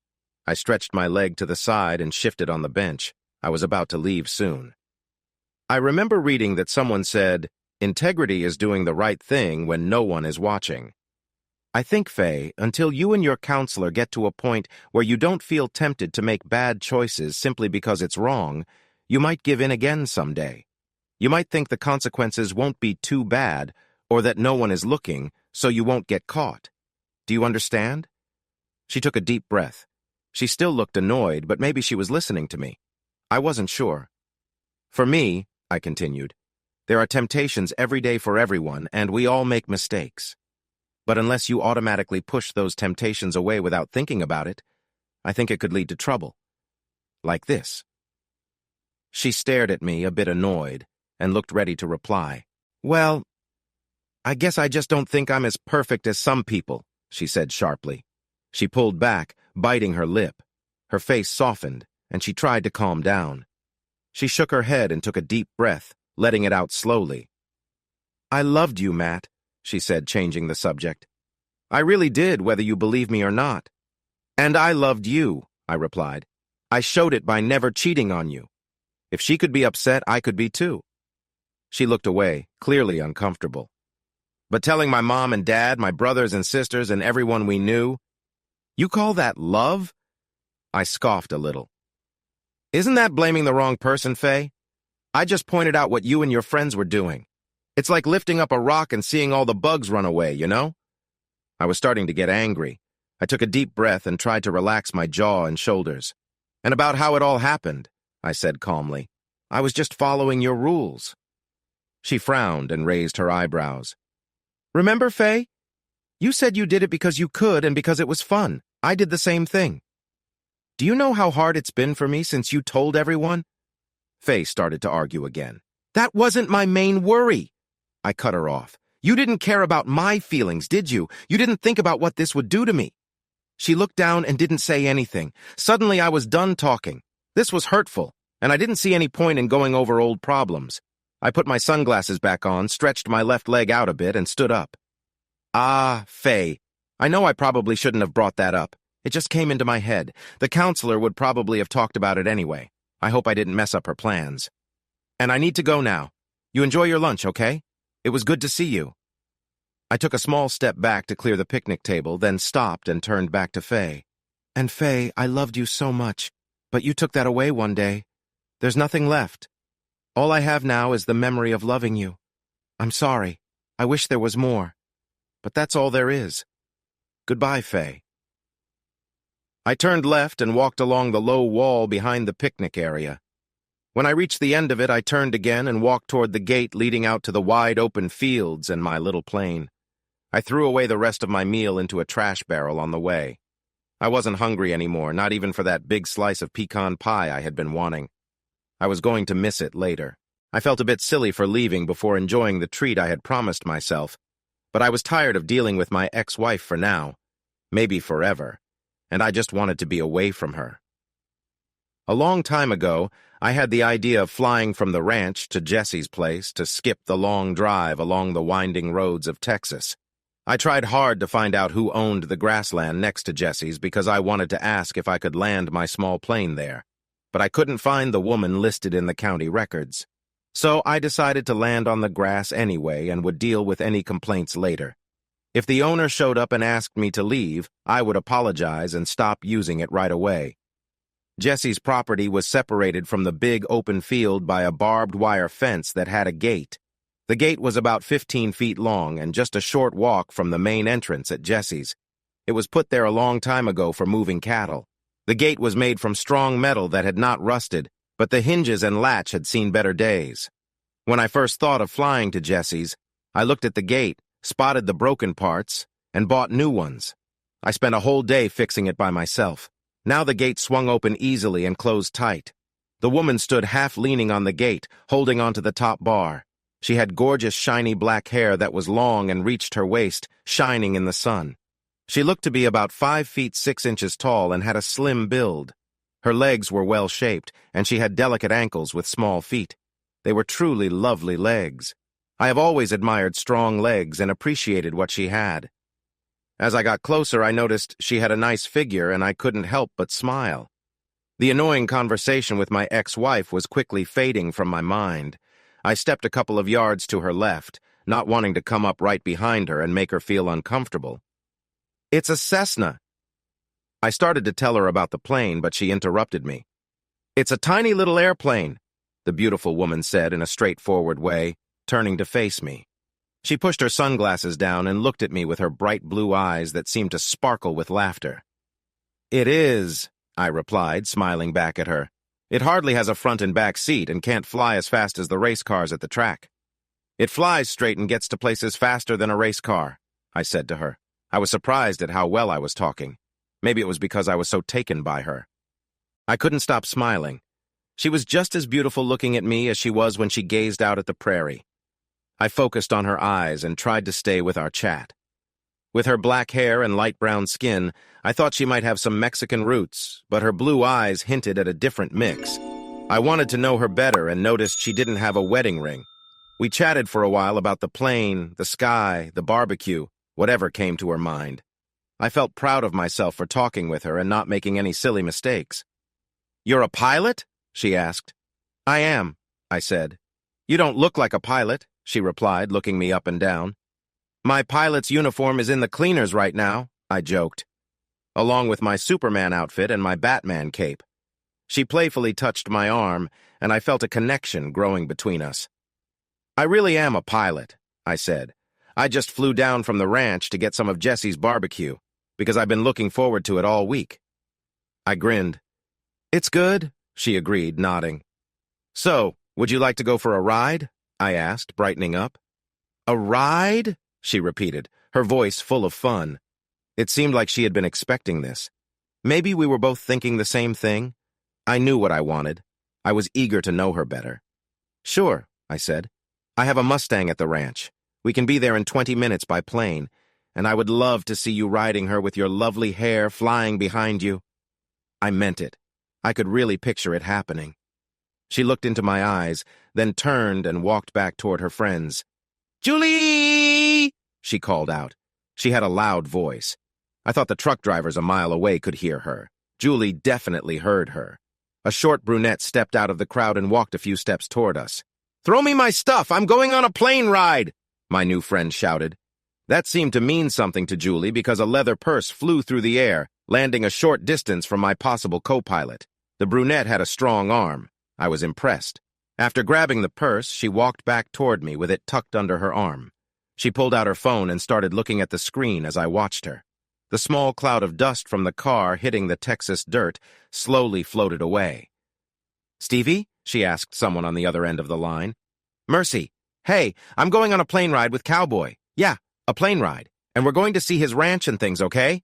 I stretched my leg to the side and shifted on the bench. I was about to leave soon. I remember reading that someone said, integrity is doing the right thing when no one is watching. I think, Faye, until you and your counselor get to a point where you don't feel tempted to make bad choices simply because it's wrong, you might give in again someday. You might think the consequences won't be too bad, or that no one is looking, so you won't get caught. Do you understand? She took a deep breath. She still looked annoyed, but maybe she was listening to me. I wasn't sure. For me, I continued, there are temptations every day for everyone, and we all make mistakes. But unless you automatically push those temptations away without thinking about it, I think it could lead to trouble. Like this. She stared at me, a bit annoyed, and looked ready to reply. Well, I guess I just don't think I'm as perfect as some people, she said sharply. She pulled back, biting her lip. Her face softened, and she tried to calm down. She shook her head and took a deep breath, letting it out slowly. I loved you, Matt, she said, changing the subject. I really did, whether you believe me or not. And I loved you, I replied. I showed it by never cheating on you. If she could be upset, I could be too. She looked away, clearly uncomfortable. But telling my mom and dad, my brothers and sisters, and everyone we knew, you call that love? I scoffed a little. Isn't that blaming the wrong person, Faye? I just pointed out what you and your friends were doing. It's like lifting up a rock and seeing all the bugs run away, you know? I was starting to get angry. I took a deep breath and tried to relax my jaw and shoulders. And about how it all happened, I said calmly. I was just following your rules. She frowned and raised her eyebrows. Remember, Faye? You said you did it because you could and because it was fun. I did the same thing. Do you know how hard it's been for me since you told everyone? Faye started to argue again. That wasn't my main worry. I cut her off. You didn't care about my feelings, did you? You didn't think about what this would do to me. She looked down and didn't say anything. Suddenly I was done talking. This was hurtful, and I didn't see any point in going over old problems. I put my sunglasses back on, stretched my left leg out a bit, and stood up. Ah, Faye, I know I probably shouldn't have brought that up. It just came into my head. The counselor would probably have talked about it anyway. I hope I didn't mess up her plans. And I need to go now. You enjoy your lunch, okay? It was good to see you. I took a small step back to clear the picnic table, then stopped and turned back to Faye. And Faye, I loved you so much, but you took that away one day. There's nothing left. All I have now is the memory of loving you. I'm sorry. I wish there was more. But that's all there is. Goodbye, Faye. I turned left and walked along the low wall behind the picnic area. When I reached the end of it, I turned again and walked toward the gate leading out to the wide open fields and my little plane. I threw away the rest of my meal into a trash barrel on the way. I wasn't hungry anymore, not even for that big slice of pecan pie I had been wanting. I was going to miss it later. I felt a bit silly for leaving before enjoying the treat I had promised myself, but I was tired of dealing with my ex-wife for now, maybe forever, and I just wanted to be away from her. A long time ago, I had the idea of flying from the ranch to Jesse's place to skip the long drive along the winding roads of Texas. I tried hard to find out who owned the grassland next to Jesse's because I wanted to ask if I could land my small plane there, but I couldn't find the woman listed in the county records. So I decided to land on the grass anyway and would deal with any complaints later. If the owner showed up and asked me to leave, I would apologize and stop using it right away. Jesse's property was separated from the big open field by a barbed wire fence that had a gate. The gate was about 15 feet long and just a short walk from the main entrance at Jesse's. It was put there a long time ago for moving cattle. The gate was made from strong metal that had not rusted, but the hinges and latch had seen better days. When I first thought of flying to Jesse's, I looked at the gate, spotted the broken parts, and bought new ones. I spent a whole day fixing it by myself. Now the gate swung open easily and closed tight. The woman stood half leaning on the gate, holding onto the top bar. She had gorgeous shiny black hair that was long and reached her waist, shining in the sun. She looked to be about 5 feet 6 inches tall and had a slim build. Her legs were well-shaped, and she had delicate ankles with small feet. They were truly lovely legs. I have always admired strong legs and appreciated what she had. As I got closer, I noticed she had a nice figure, and I couldn't help but smile. The annoying conversation with my ex-wife was quickly fading from my mind. I stepped a couple of yards to her left, not wanting to come up right behind her and make her feel uncomfortable. It's a Cessna. I started to tell her about the plane, but she interrupted me. It's a tiny little airplane, the beautiful woman said in a straightforward way, turning to face me. She pushed her sunglasses down and looked at me with her bright blue eyes that seemed to sparkle with laughter. It is, I replied, smiling back at her. It hardly has a front and back seat and can't fly as fast as the race cars at the track. It flies straight and gets to places faster than a race car, I said to her. I was surprised at how well I was talking. Maybe it was because I was so taken by her. I couldn't stop smiling. She was just as beautiful looking at me as she was when she gazed out at the prairie. I focused on her eyes and tried to stay with our chat. With her black hair and light brown skin, I thought she might have some Mexican roots, but her blue eyes hinted at a different mix. I wanted to know her better and noticed she didn't have a wedding ring. We chatted for a while about the plane, the sky, the barbecue, whatever came to her mind. I felt proud of myself for talking with her and not making any silly mistakes. You're a pilot? She asked. I am, I said. You don't look like a pilot, she replied, looking me up and down. My pilot's uniform is in the cleaners right now, I joked, along with my Superman outfit and my Batman cape. She playfully touched my arm, and I felt a connection growing between us. I really am a pilot, I said. I just flew down from the ranch to get some of Jesse's barbecue, because I've been looking forward to it all week. I grinned. It's good, she agreed, nodding. So, would you like to go for a ride? I asked, brightening up. A ride? She repeated, her voice full of fun. It seemed like she had been expecting this. Maybe we were both thinking the same thing. I knew what I wanted. I was eager to know her better. Sure, I said. I have a Mustang at the ranch. We can be there in 20 minutes by plane, and I would love to see you riding her with your lovely hair flying behind you. I meant it. I could really picture it happening. She looked into my eyes, then turned and walked back toward her friends. Julie! She called out. She had a loud voice. I thought the truck drivers a mile away could hear her. Julie definitely heard her. A short brunette stepped out of the crowd and walked a few steps toward us. Throw me my stuff! I'm going on a plane ride! My new friend shouted. That seemed to mean something to Julie because a leather purse flew through the air, landing a short distance from my possible co-pilot. The brunette had a strong arm. I was impressed. After grabbing the purse, she walked back toward me with it tucked under her arm. She pulled out her phone and started looking at the screen as I watched her. The small cloud of dust from the car hitting the Texas dirt slowly floated away. Stevie? She asked someone on the other end of the line. Mercy. Hey, I'm going on a plane ride with Cowboy. Yeah, a plane ride. And we're going to see his ranch and things, okay?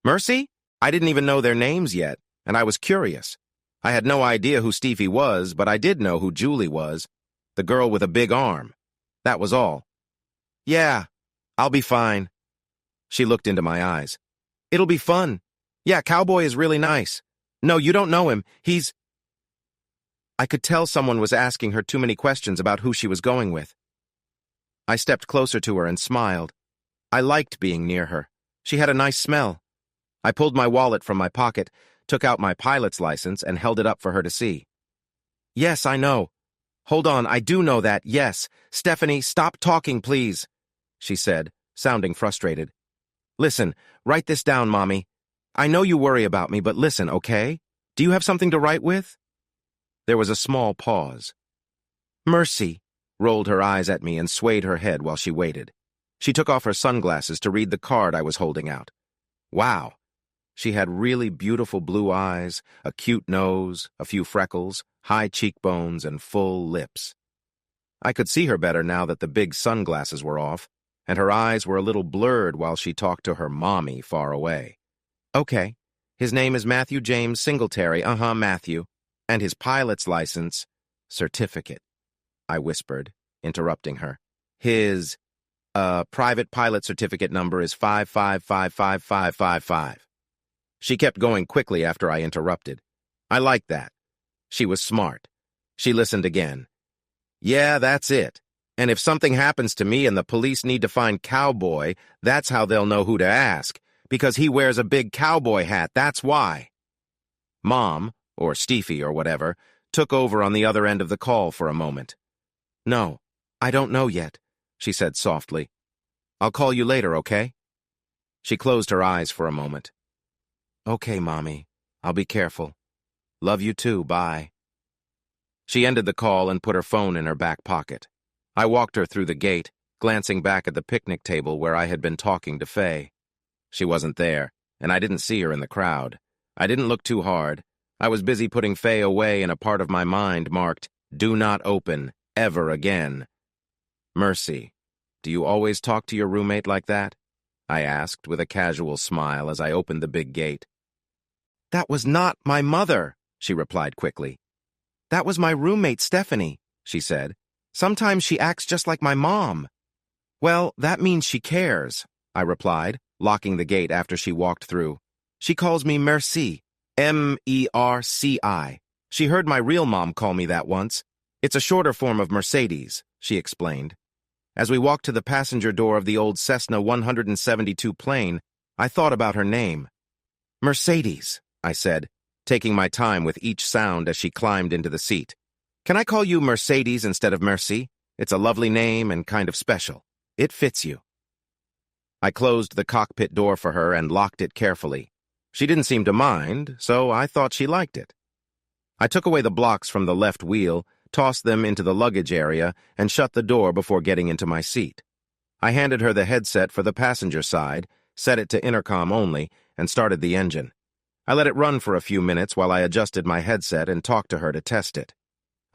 Mercy? I didn't even know their names yet, and I was curious. I had no idea who Stevie was, but I did know who Julie was. The girl with a big arm. That was all. Yeah, I'll be fine. She looked into my eyes. It'll be fun. Yeah, Cowboy is really nice. No, you don't know him. He's... I could tell someone was asking her too many questions about who she was going with. I stepped closer to her and smiled. I liked being near her. She had a nice smell. I pulled my wallet from my pocket, took out my pilot's license, and held it up for her to see. Yes, I know. Hold on, I do know that, yes. Stephanie, stop talking, please, she said, sounding frustrated. Listen, write this down, Mommy. I know you worry about me, but listen, okay? Do you have something to write with? There was a small pause. Mercy rolled her eyes at me and swayed her head while she waited. She took off her sunglasses to read the card I was holding out. Wow. She had really beautiful blue eyes, a cute nose, a few freckles, high cheekbones, and full lips. I could see her better now that the big sunglasses were off, and her eyes were a little blurred while she talked to her mommy far away. Okay, his name is Matthew James Singletary, Matthew, and his pilot's license, certificate, I whispered, interrupting her. His, private pilot certificate number is 5555555. She kept going quickly after I interrupted. I liked that. She was smart. She listened again. Yeah, that's it. And if something happens to me and the police need to find Cowboy, that's how they'll know who to ask, because he wears a big cowboy hat, that's why. Mom, or Stevie or whatever, took over on the other end of the call for a moment. No, I don't know yet, she said softly. I'll call you later, okay? She closed her eyes for a moment. Okay, Mommy. I'll be careful. Love you too, bye. She ended the call and put her phone in her back pocket. I walked her through the gate, glancing back at the picnic table where I had been talking to Faye. She wasn't there, and I didn't see her in the crowd. I didn't look too hard. I was busy putting Faye away in a part of my mind marked, Do not open, ever again. Mercy, do you always talk to your roommate like that? I asked with a casual smile as I opened the big gate. That was not my mother, she replied quickly. That was my roommate, Stephanie, she said. Sometimes she acts just like my mom. Well, that means she cares, I replied, locking the gate after she walked through. She calls me Merci, M-E-R-C-I. She heard my real mom call me that once. It's a shorter form of Mercedes, she explained. As we walked to the passenger door of the old Cessna 172 plane, I thought about her name. Mercedes, I said, taking my time with each sound as she climbed into the seat. Can I call you Mercedes instead of Mercy? It's a lovely name and kind of special. It fits you. I closed the cockpit door for her and locked it carefully. She didn't seem to mind, so I thought she liked it. I took away the blocks from the left wheel, tossed them into the luggage area, and shut the door before getting into my seat. I handed her the headset for the passenger side, set it to intercom only, and started the engine. I let it run for a few minutes while I adjusted my headset and talked to her to test it.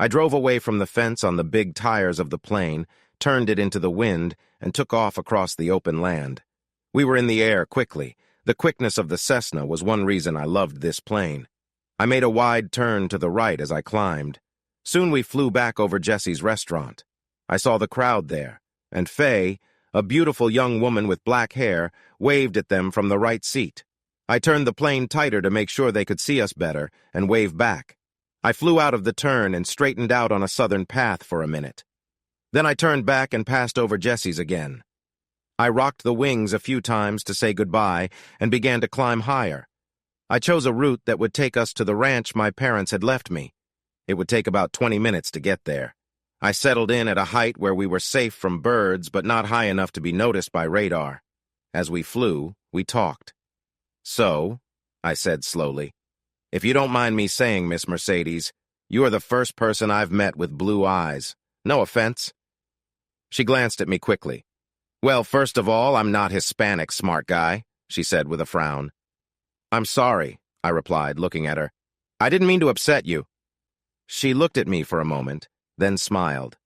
I drove away from the fence on the big tires of the plane, turned it into the wind, and took off across the open land. We were in the air quickly. The quickness of the Cessna was one reason I loved this plane. I made a wide turn to the right as I climbed. Soon we flew back over Jesse's restaurant. I saw the crowd there, and Faye, a beautiful young woman with black hair, waved at them from the right seat. I turned the plane tighter to make sure they could see us better, and waved back. I flew out of the turn and straightened out on a southern path for a minute. Then I turned back and passed over Jesse's again. I rocked the wings a few times to say goodbye and began to climb higher. I chose a route that would take us to the ranch my parents had left me. It would take about 20 minutes to get there. I settled in at a height where we were safe from birds, but not high enough to be noticed by radar. As we flew, we talked. "So," I said slowly, "if you don't mind me saying, Miss Mercedes, you are the first person I've met with blue eyes. No offense." She glanced at me quickly. "Well, first of all, I'm not Hispanic, smart guy," she said with a frown. "I'm sorry," I replied, looking at her. "I didn't mean to upset you." She looked at me for a moment, then smiled.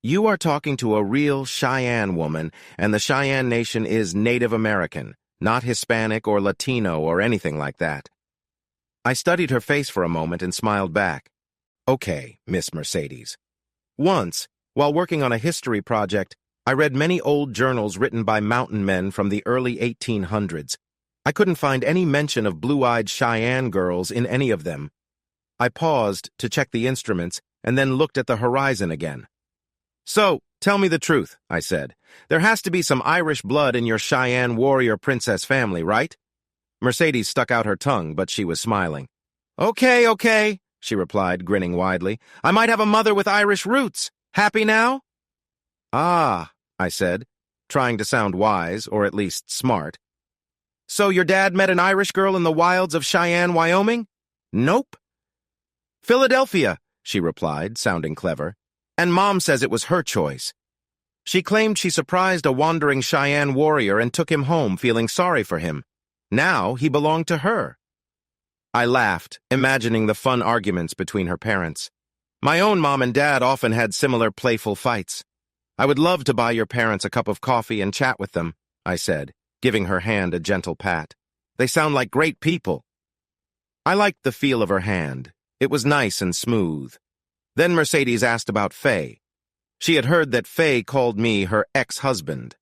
"You are talking to a real Cheyenne woman, and the Cheyenne Nation is Native American, not Hispanic or Latino or anything like that." I studied her face for a moment and smiled back. "Okay, Miss Mercedes. Once, while working on a history project, I read many old journals written by mountain men from the early 1800s. I couldn't find any mention of blue-eyed Cheyenne girls in any of them. I paused to check the instruments and then looked at the horizon again. "So, tell me the truth," I said. "There has to be some Irish blood in your Cheyenne warrior princess family, right?" Mercedes stuck out her tongue, but she was smiling. Okay, she replied, grinning widely. "I might have a mother with Irish roots. Happy now?" "Ah," I said, trying to sound wise, or at least smart. "So your dad met an Irish girl in the wilds of Cheyenne, Wyoming?" "Nope." "Philadelphia," she replied, sounding clever. "And Mom says it was her choice. She claimed she surprised a wandering Cheyenne warrior and took him home, feeling sorry for him. Now he belonged to her." I laughed, imagining the fun arguments between her parents. My own mom and dad often had similar playful fights. "I would love to buy your parents a cup of coffee and chat with them," I said, giving her hand a gentle pat. "They sound like great people." I liked the feel of her hand. It was nice and smooth. Then Mercedes asked about Faye. She had heard that Faye called me her ex-husband.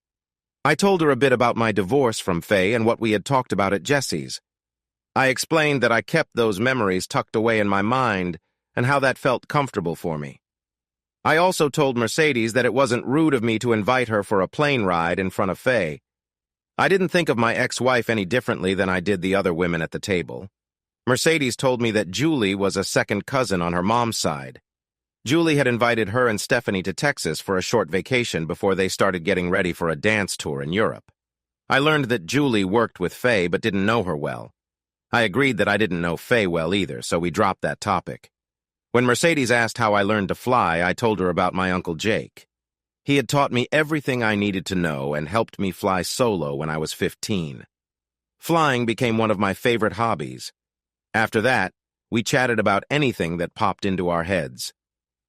I told her a bit about my divorce from Faye and what we had talked about at Jesse's. I explained that I kept those memories tucked away in my mind and how that felt comfortable for me. I also told Mercedes that it wasn't rude of me to invite her for a plane ride in front of Faye. I didn't think of my ex-wife any differently than I did the other women at the table. Mercedes told me that Julie was a second cousin on her mom's side. Julie had invited her and Stephanie to Texas for a short vacation before they started getting ready for a dance tour in Europe. I learned that Julie worked with Faye but didn't know her well. I agreed that I didn't know Faye well either, so we dropped that topic. When Mercedes asked how I learned to fly, I told her about my Uncle Jake. He had taught me everything I needed to know and helped me fly solo when I was 15. Flying became one of my favorite hobbies. After that, we chatted about anything that popped into our heads.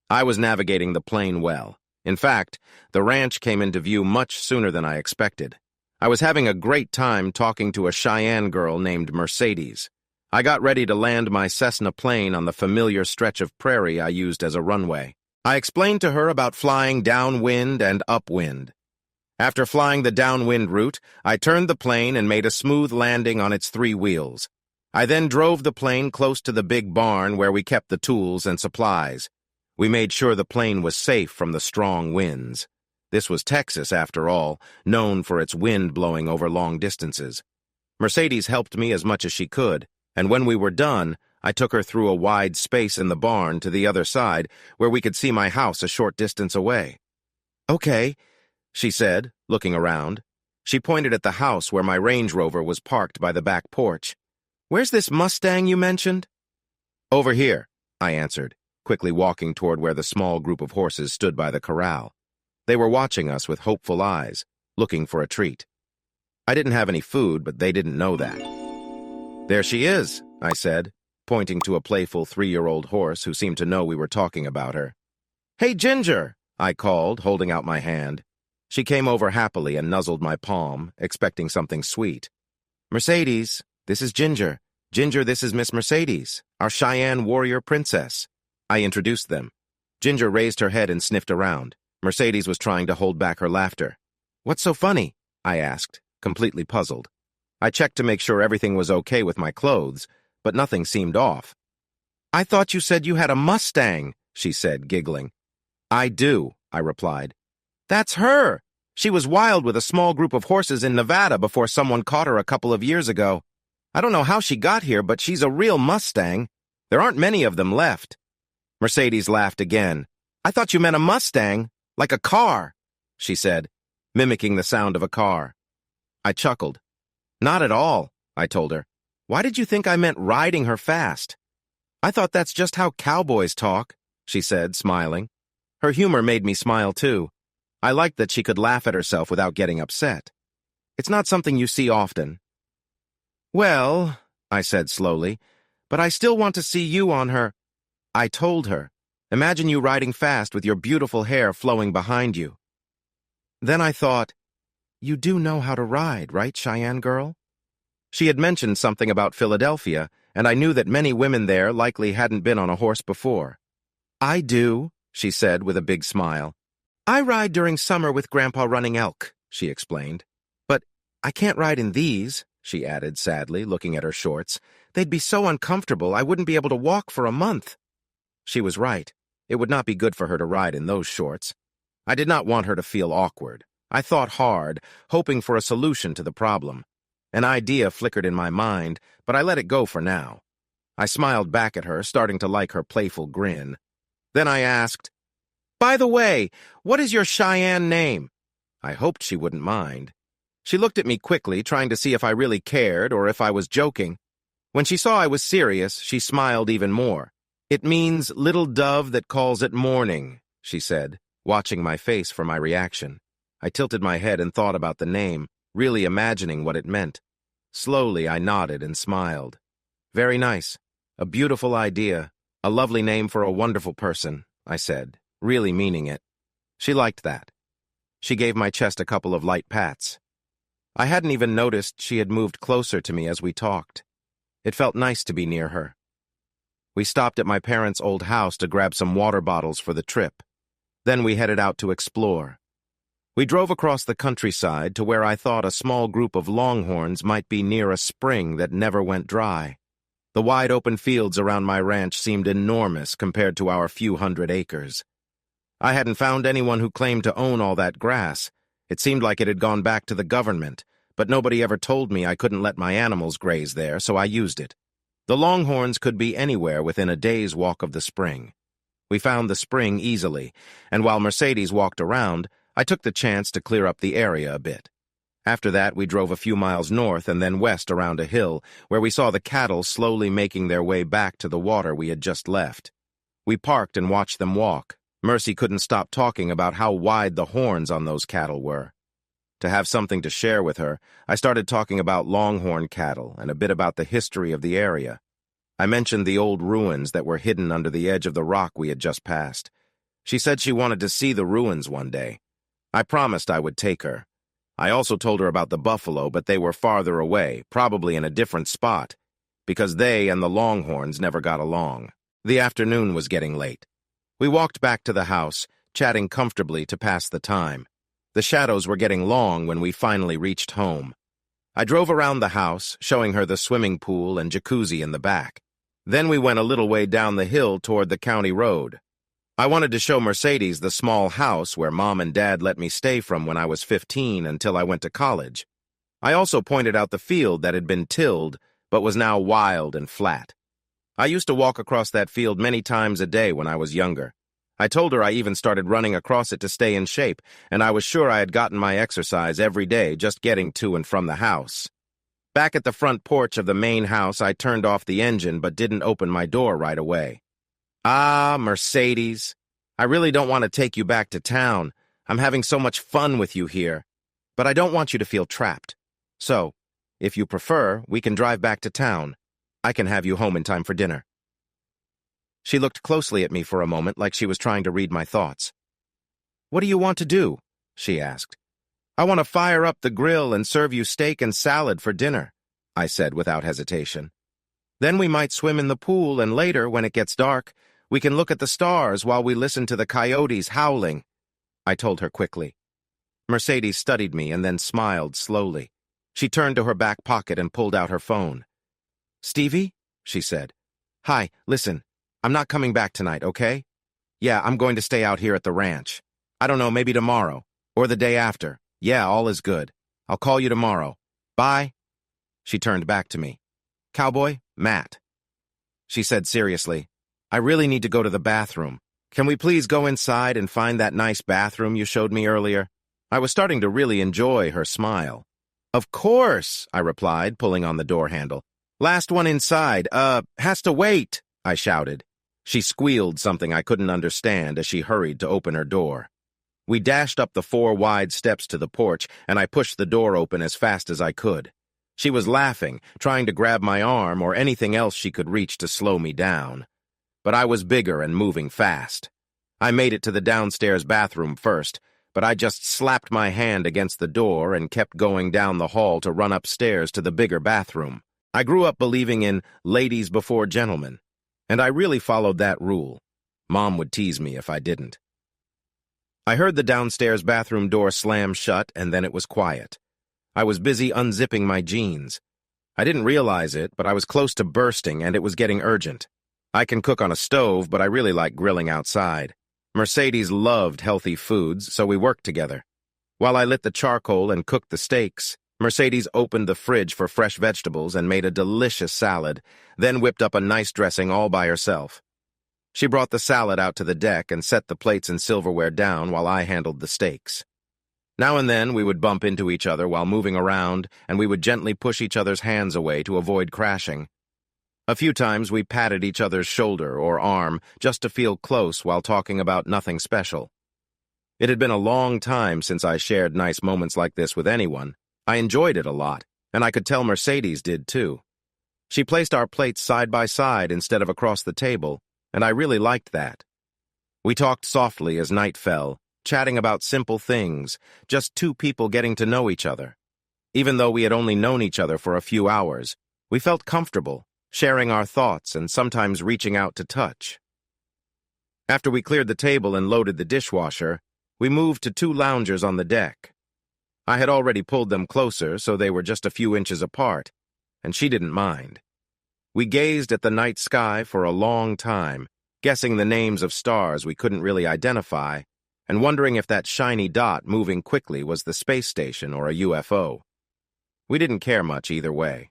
I was navigating the plane well. In fact, the ranch came into view much sooner than I expected. I was having a great time talking to a Cheyenne girl named Mercedes. I got ready to land my Cessna plane on the familiar stretch of prairie I used as a runway. I explained to her about flying downwind and upwind. After flying the downwind route, I turned the plane and made a smooth landing on its 3 wheels. I then drove the plane close to the big barn where we kept the tools and supplies. We made sure the plane was safe from the strong winds. This was Texas, after all, known for its wind blowing over long distances. Mercedes helped me as much as she could, and when we were done, I took her through a wide space in the barn to the other side where we could see my house a short distance away. "Okay," she said, looking around. She pointed at the house where my Range Rover was parked by the back porch. "Where's this Mustang you mentioned?" "Over here," I answered, quickly walking toward where the small group of horses stood by the corral. They were watching us with hopeful eyes, looking for a treat. I didn't have any food, but they didn't know that. There she is, I said, pointing to a playful 3-year-old horse who seemed to know we were talking about her. Hey, Ginger, I called, holding out my hand. She came over happily and nuzzled my palm, expecting something sweet. Mercedes, this is Ginger. Ginger, this is Miss Mercedes, our Cheyenne warrior princess. I introduced them. Ginger raised her head and sniffed around. Mercedes was trying to hold back her laughter. What's so funny? I asked, completely puzzled. I checked to make sure everything was okay with my clothes, but nothing seemed off. I thought you said you had a Mustang, she said, giggling. I do, I replied. That's her! She was wild with a small group of horses in Nevada before someone caught her a couple of years ago. I don't know how she got here, but she's a real Mustang. There aren't many of them left. Mercedes laughed again. I thought you meant a Mustang, like a car, she said, mimicking the sound of a car. I chuckled. Not at all, I told her. Why did you think I meant riding her fast? I thought that's just how cowboys talk, she said, smiling. Her humor made me smile too. I liked that she could laugh at herself without getting upset. It's not something you see often. Well, I said slowly, but I still want to see you on her. I told her, imagine you riding fast with your beautiful hair flowing behind you. Then I thought, you do know how to ride, right, Cheyenne girl? She had mentioned something about Philadelphia, and I knew that many women there likely hadn't been on a horse before. I do, she said with a big smile. I ride during summer with Grandpa running elk, she explained. But I can't ride in these, she added sadly, looking at her shorts. They'd be so uncomfortable I wouldn't be able to walk for a month. She was right. It would not be good for her to ride in those shorts. I did not want her to feel awkward. I thought hard, hoping for a solution to the problem. An idea flickered in my mind, but I let it go for now. I smiled back at her, starting to like her playful grin. Then I asked, by the way, what is your Cheyenne name? I hoped she wouldn't mind. She looked at me quickly, trying to see if I really cared or if I was joking. When she saw I was serious, she smiled even more. It means little dove that calls at morning, she said, watching my face for my reaction. I tilted my head and thought about the name, really imagining what it meant. Slowly, I nodded and smiled. Very nice. A beautiful idea. A lovely name for a wonderful person, I said, really meaning it. She liked that. She gave my chest a couple of light pats. I hadn't even noticed she had moved closer to me as we talked. It felt nice to be near her. We stopped at my parents' old house to grab some water bottles for the trip. Then we headed out to explore. We drove across the countryside to where I thought a small group of longhorns might be near a spring that never went dry. The wide open fields around my ranch seemed enormous compared to our few hundred acres. I hadn't found anyone who claimed to own all that grass. It seemed like it had gone back to the government, but nobody ever told me I couldn't let my animals graze there, so I used it. The longhorns could be anywhere within a day's walk of the spring. We found the spring easily, and while Mercedes walked around, I took the chance to clear up the area a bit. After that, we drove a few miles north and then west around a hill, where we saw the cattle slowly making their way back to the water we had just left. We parked and watched them walk. Mercy couldn't stop talking about how wide the horns on those cattle were. To have something to share with her, I started talking about longhorn cattle and a bit about the history of the area. I mentioned the old ruins that were hidden under the edge of the rock we had just passed. She said she wanted to see the ruins one day. I promised I would take her. I also told her about the buffalo, but they were farther away, probably in a different spot, because they and the longhorns never got along. The afternoon was getting late. We walked back to the house, chatting comfortably to pass the time. The shadows were getting long when we finally reached home. I drove around the house, showing her the swimming pool and jacuzzi in the back. Then we went a little way down the hill toward the county road. I wanted to show Mercedes the small house where Mom and Dad let me stay from when I was 15 until I went to college. I also pointed out the field that had been tilled, but was now wild and flat. I used to walk across that field many times a day when I was younger. I told her I even started running across it to stay in shape, and I was sure I had gotten my exercise every day just getting to and from the house. Back at the front porch of the main house, I turned off the engine but didn't open my door right away. Ah, Mercedes, I really don't want to take you back to town. I'm having so much fun with you here, but I don't want you to feel trapped. So, If you prefer, we can drive back to town. I can have you home in time for dinner." She looked closely at me for a moment like she was trying to read my thoughts. "What do you want to do?" she asked. "I want to fire up the grill and serve you steak and salad for dinner," I said without hesitation. "Then we might swim in the pool, and later, when it gets dark, we can look at the stars while we listen to the coyotes howling," I told her quickly. Mercedes studied me and then smiled slowly. She turned to her back pocket and pulled out her phone. "Stevie?" she said. "Hi, listen, I'm not coming back tonight, okay? Yeah, I'm going to stay out here at the ranch. I don't know, maybe tomorrow, or the day after. Yeah, all is good. I'll call you tomorrow. Bye." She turned back to me. "Cowboy, Matt." She said seriously, "I really need to go to the bathroom. Can we please go inside and find that nice bathroom you showed me earlier?" I was starting to really enjoy her smile. "Of course," I replied, pulling on the door handle. "Last one inside, has to wait," I shouted. She squealed something I couldn't understand as she hurried to open her door. We dashed up the 4 wide steps to the porch, and I pushed the door open as fast as I could. She was laughing, trying to grab my arm or anything else she could reach to slow me down. But I was bigger and moving fast. I made it to the downstairs bathroom first, but I just slapped my hand against the door and kept going down the hall to run upstairs to the bigger bathroom. I grew up believing in ladies before gentlemen, and I really followed that rule. Mom would tease me if I didn't. I heard the downstairs bathroom door slam shut, and then it was quiet. I was busy unzipping my jeans. I didn't realize it, but I was close to bursting, and it was getting urgent. I can cook on a stove, but I really like grilling outside. Mercedes loved healthy foods, so we worked together. While I lit the charcoal and cooked the steaks, Mercedes opened the fridge for fresh vegetables and made a delicious salad, then whipped up a nice dressing all by herself. She brought the salad out to the deck and set the plates and silverware down while I handled the steaks. Now and then we would bump into each other while moving around, and we would gently push each other's hands away to avoid crashing. A few times we patted each other's shoulder or arm just to feel close while talking about nothing special. It had been a long time since I shared nice moments like this with anyone. I enjoyed it a lot, and I could tell Mercedes did too. She placed our plates side by side instead of across the table, and I really liked that. We talked softly as night fell, chatting about simple things, just 2 people getting to know each other. Even though we had only known each other for a few hours, we felt comfortable, sharing our thoughts and sometimes reaching out to touch. After we cleared the table and loaded the dishwasher, we moved to 2 loungers on the deck. I had already pulled them closer, so they were just a few inches apart, and she didn't mind. We gazed at the night sky for a long time, guessing the names of stars we couldn't really identify, and wondering if that shiny dot moving quickly was the space station or a UFO. We didn't care much either way.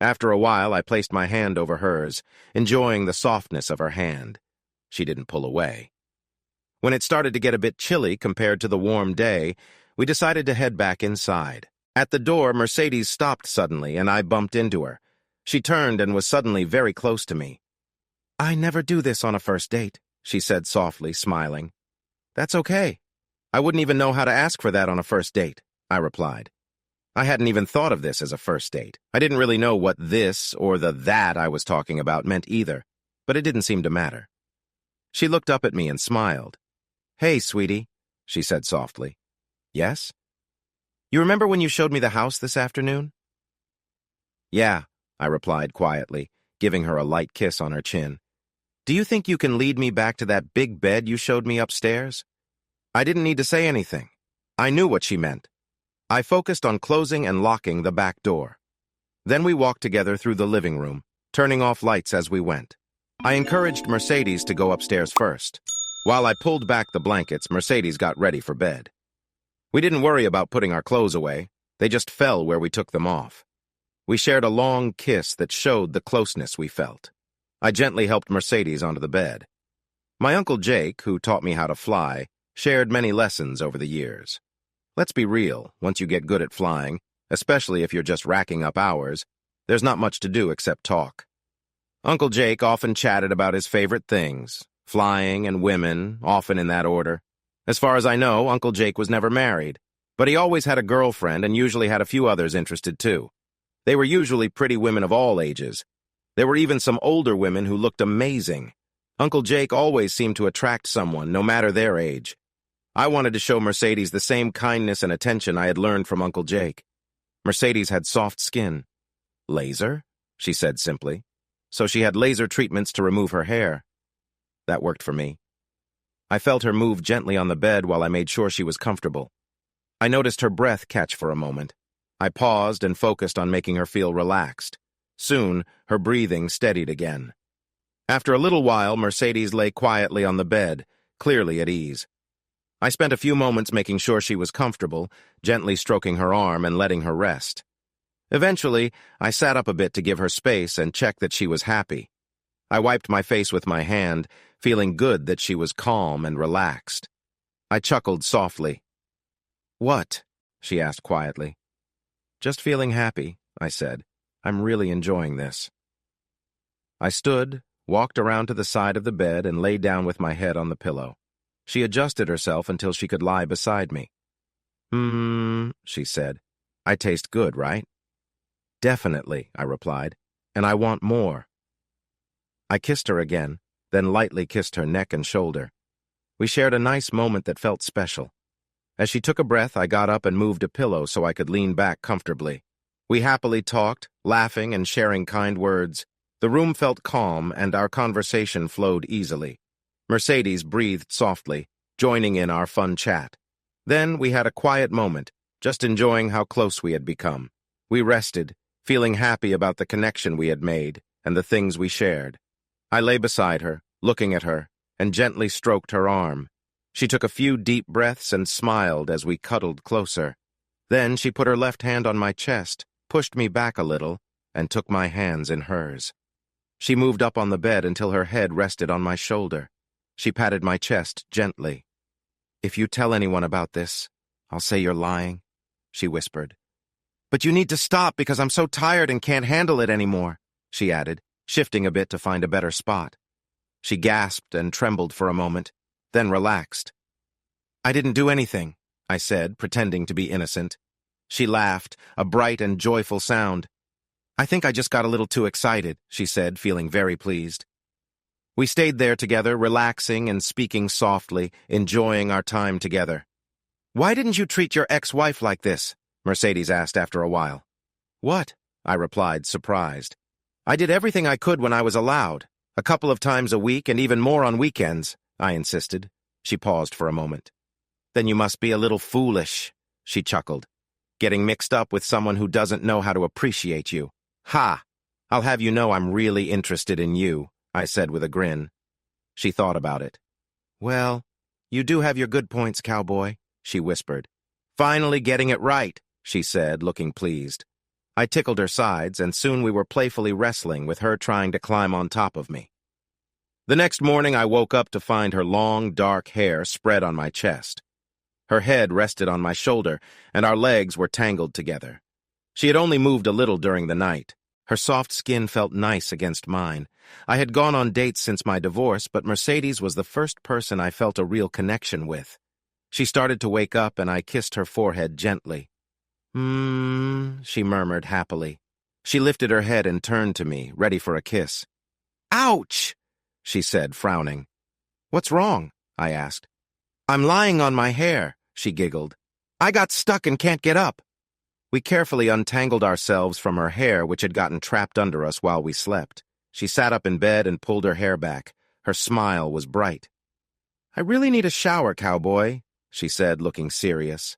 After a while, I placed my hand over hers, enjoying the softness of her hand. She didn't pull away. When it started to get a bit chilly compared to the warm day, we decided to head back inside. At the door, Mercedes stopped suddenly, and I bumped into her. She turned and was suddenly very close to me. "I never do this on a first date," she said softly, smiling. "That's okay. I wouldn't even know how to ask for that on a first date," I replied. I hadn't even thought of this as a first date. I didn't really know what this or the that I was talking about meant either, but it didn't seem to matter. She looked up at me and smiled. "Hey, sweetie," she said softly. "Yes? You remember when you showed me the house this afternoon?" "Yeah," I replied quietly, giving her a light kiss on her chin. "Do you think you can lead me back to that big bed you showed me upstairs?" I didn't need to say anything. I knew what she meant. I focused on closing and locking the back door. Then we walked together through the living room, turning off lights as we went. I encouraged Mercedes to go upstairs first. While I pulled back the blankets, Mercedes got ready for bed. We didn't worry about putting our clothes away. They just fell where we took them off. We shared a long kiss that showed the closeness we felt. I gently helped Mercedes onto the bed. My Uncle Jake, who taught me how to fly, shared many lessons over the years. Let's be real, once you get good at flying, especially if you're just racking up hours, there's not much to do except talk. Uncle Jake often chatted about his favorite things, flying and women, often in that order. As far as I know, Uncle Jake was never married. But he always had a girlfriend and usually had a few others interested too. They were usually pretty women of all ages. There were even some older women who looked amazing. Uncle Jake always seemed to attract someone, no matter their age. I wanted to show Mercedes the same kindness and attention I had learned from Uncle Jake. Mercedes had soft skin. Laser? She said simply. So she had laser treatments to remove her hair. That worked for me. I felt her move gently on the bed while I made sure she was comfortable. I noticed her breath catch for a moment. I paused and focused on making her feel relaxed. Soon, her breathing steadied again. After a little while, Mercedes lay quietly on the bed, clearly at ease. I spent a few moments making sure she was comfortable, gently stroking her arm and letting her rest. Eventually, I sat up a bit to give her space and check that she was happy. I wiped my face with my hand, feeling good that she was calm and relaxed. I chuckled softly. "What?" she asked quietly. "Just feeling happy," I said. "I'm really enjoying this." I stood, walked around to the side of the bed, and lay down with my head on the pillow. She adjusted herself until she could lie beside me. She said. "I taste good, right?" "Definitely," I replied, "and I want more." I kissed her again, then lightly kissed her neck and shoulder. We shared a nice moment that felt special. As she took a breath, I got up and moved a pillow so I could lean back comfortably. We happily talked, laughing and sharing kind words. The room felt calm, and our conversation flowed easily. Mercedes breathed softly, joining in our fun chat. Then we had a quiet moment, just enjoying how close we had become. We rested, feeling happy about the connection we had made and the things we shared. I lay beside her, looking at her, and gently stroked her arm. She took a few deep breaths and smiled as we cuddled closer. Then she put her left hand on my chest, pushed me back a little, and took my hands in hers. She moved up on the bed until her head rested on my shoulder. She patted my chest gently. "If you tell anyone about this, I'll say you're lying," she whispered. "But you need to stop because I'm so tired and can't handle it anymore," she added, shifting a bit to find a better spot. She gasped and trembled for a moment, then relaxed. "I didn't do anything," I said, pretending to be innocent. She laughed, a bright and joyful sound. "I think I just got a little too excited," she said, feeling very pleased. We stayed there together, relaxing and speaking softly, enjoying our time together. "Why didn't you treat your ex-wife like this?" Mercedes asked after a while. "What?" I replied, surprised. "I did everything I could when I was allowed, a couple of times a week and even more on weekends," I insisted. She paused for a moment. "Then you must be a little foolish," she chuckled, "getting mixed up with someone who doesn't know how to appreciate you. Ha! I'll have you know I'm really interested in you," I said with a grin. She thought about it. "Well, you do have your good points, cowboy," she whispered. "Finally getting it right," she said, looking pleased. I tickled her sides, and soon we were playfully wrestling with her trying to climb on top of me. The next morning I woke up to find her long, dark hair spread on my chest. Her head rested on my shoulder, and our legs were tangled together. She had only moved a little during the night. Her soft skin felt nice against mine. I had gone on dates since my divorce, but Mercedes was the first person I felt a real connection with. She started to wake up, and I kissed her forehead gently. She murmured happily. She lifted her head and turned to me, ready for a kiss. "Ouch!" she said, frowning. "What's wrong?" I asked. "I'm lying on my hair," she giggled. "I got stuck and can't get up." We carefully untangled ourselves from her hair, which had gotten trapped under us while we slept. She sat up in bed and pulled her hair back. Her smile was bright. "I really need a shower, cowboy," she said, looking serious.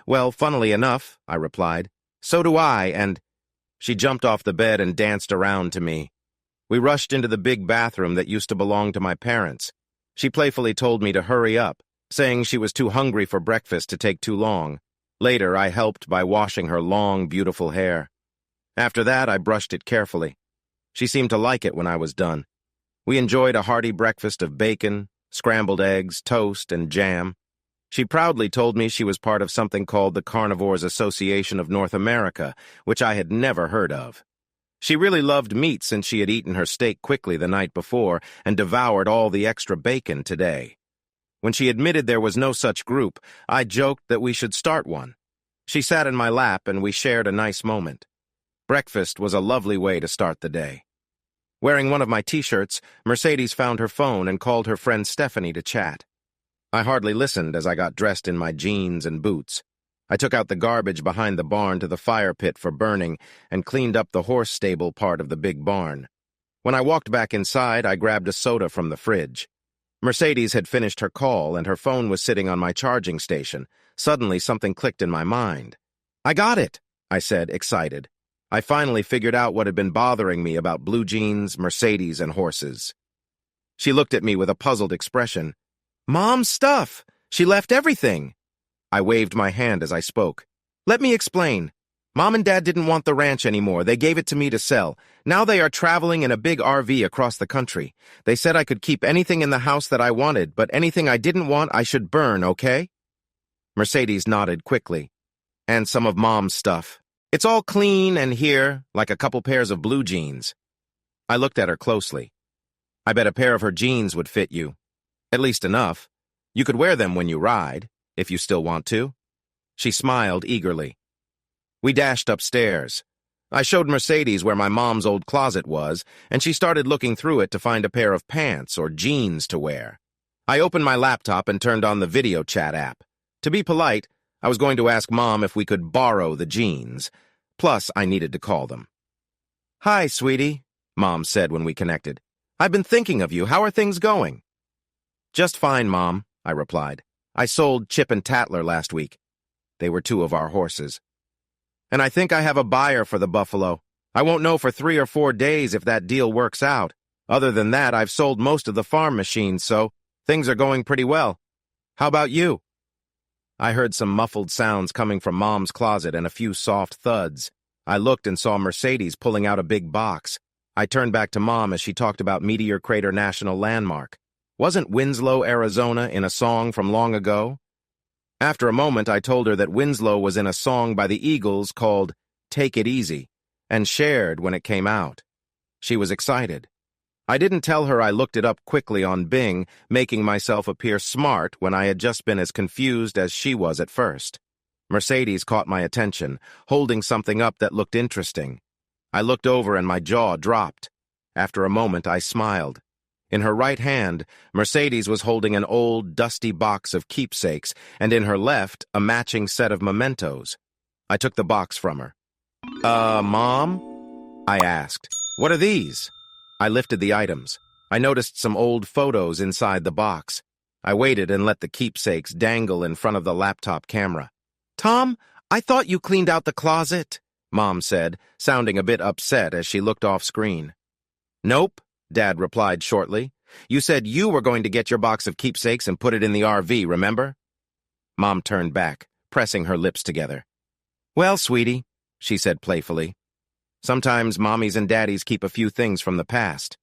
Well, funnily enough," I replied. "So do I, and—" She jumped off the bed and danced around to me. We rushed into the big bathroom that used to belong to my parents. She playfully told me to hurry up, saying she was too hungry for breakfast to take too long. Later, I helped by washing her long, beautiful hair. After that, I brushed it carefully. She seemed to like it when I was done. We enjoyed a hearty breakfast of bacon, scrambled eggs, toast, and jam. She proudly told me she was part of something called the Carnivores Association of North America, which I had never heard of. She really loved meat since she had eaten her steak quickly the night before and devoured all the extra bacon today. When she admitted there was no such group, I joked that we should start one. She sat in my lap and we shared a nice moment. Breakfast was a lovely way to start the day. Wearing one of my t-shirts, Mercedes found her phone and called her friend Stephanie to chat. I hardly listened as I got dressed in my jeans and boots. I took out the garbage behind the barn to the fire pit for burning and cleaned up the horse stable part of the big barn. When I walked back inside, I grabbed a soda from the fridge. Mercedes had finished her call and her phone was sitting on my charging station. Suddenly, something clicked in my mind. "I got it," I said, excited. I finally figured out what had been bothering me about blue jeans, Mercedes, and horses. She looked at me with a puzzled expression. "Mom's stuff! She left everything!" I waved my hand as I spoke. "Let me explain. Mom and Dad didn't want the ranch anymore. They gave it to me to sell. Now they are traveling in a big RV across the country. They said I could keep anything in the house that I wanted, but anything I didn't want I should burn, okay?" Mercedes nodded quickly. "And some of Mom's stuff. It's all clean and here, like a couple pairs of blue jeans." I looked at her closely. "I bet a pair of her jeans would fit you. At least enough. You could wear them when you ride, if you still want to." She smiled eagerly. We dashed upstairs. I showed Mercedes where my mom's old closet was, and she started looking through it to find a pair of pants or jeans to wear. I opened my laptop and turned on the video chat app. To be polite, I was going to ask Mom if we could borrow the jeans. Plus, I needed to call them. "Hi, sweetie," Mom said when we connected. "I've been thinking of you. How are things going?" "Just fine, Mom," I replied. "I sold Chip and Tatler last week." They were two of our horses. "And I think I have a buyer for the buffalo. I won't know for 3 or 4 days if that deal works out. Other than that, I've sold most of the farm machines, so things are going pretty well. How about you?" I heard some muffled sounds coming from Mom's closet and a few soft thuds. I looked and saw Mercedes pulling out a big box. I turned back to Mom as she talked about Meteor Crater National Landmark. Wasn't Winslow, Arizona, in a song from long ago? After a moment, I told her that Winslow was in a song by the Eagles called "Take It Easy," and shared when it came out. She was excited. I didn't tell her I looked it up quickly on Bing, making myself appear smart when I had just been as confused as she was at first. Mercedes caught my attention, holding something up that looked interesting. I looked over and my jaw dropped. After a moment, I smiled. In her right hand, Mercedes was holding an old, dusty box of keepsakes, and in her left, a matching set of mementos. I took the box from her. Mom?" I asked. "What are these?" I lifted the items. I noticed some old photos inside the box. I waited and let the keepsakes dangle in front of the laptop camera. "Tom, I thought you cleaned out the closet," Mom said, sounding a bit upset as she looked off screen. "Nope," Dad replied shortly. "You said you were going to get your box of keepsakes and put it in the RV, remember?" Mom turned back, pressing her lips together. "Well, sweetie," she said playfully. "Sometimes mommies and daddies keep a few things from the past."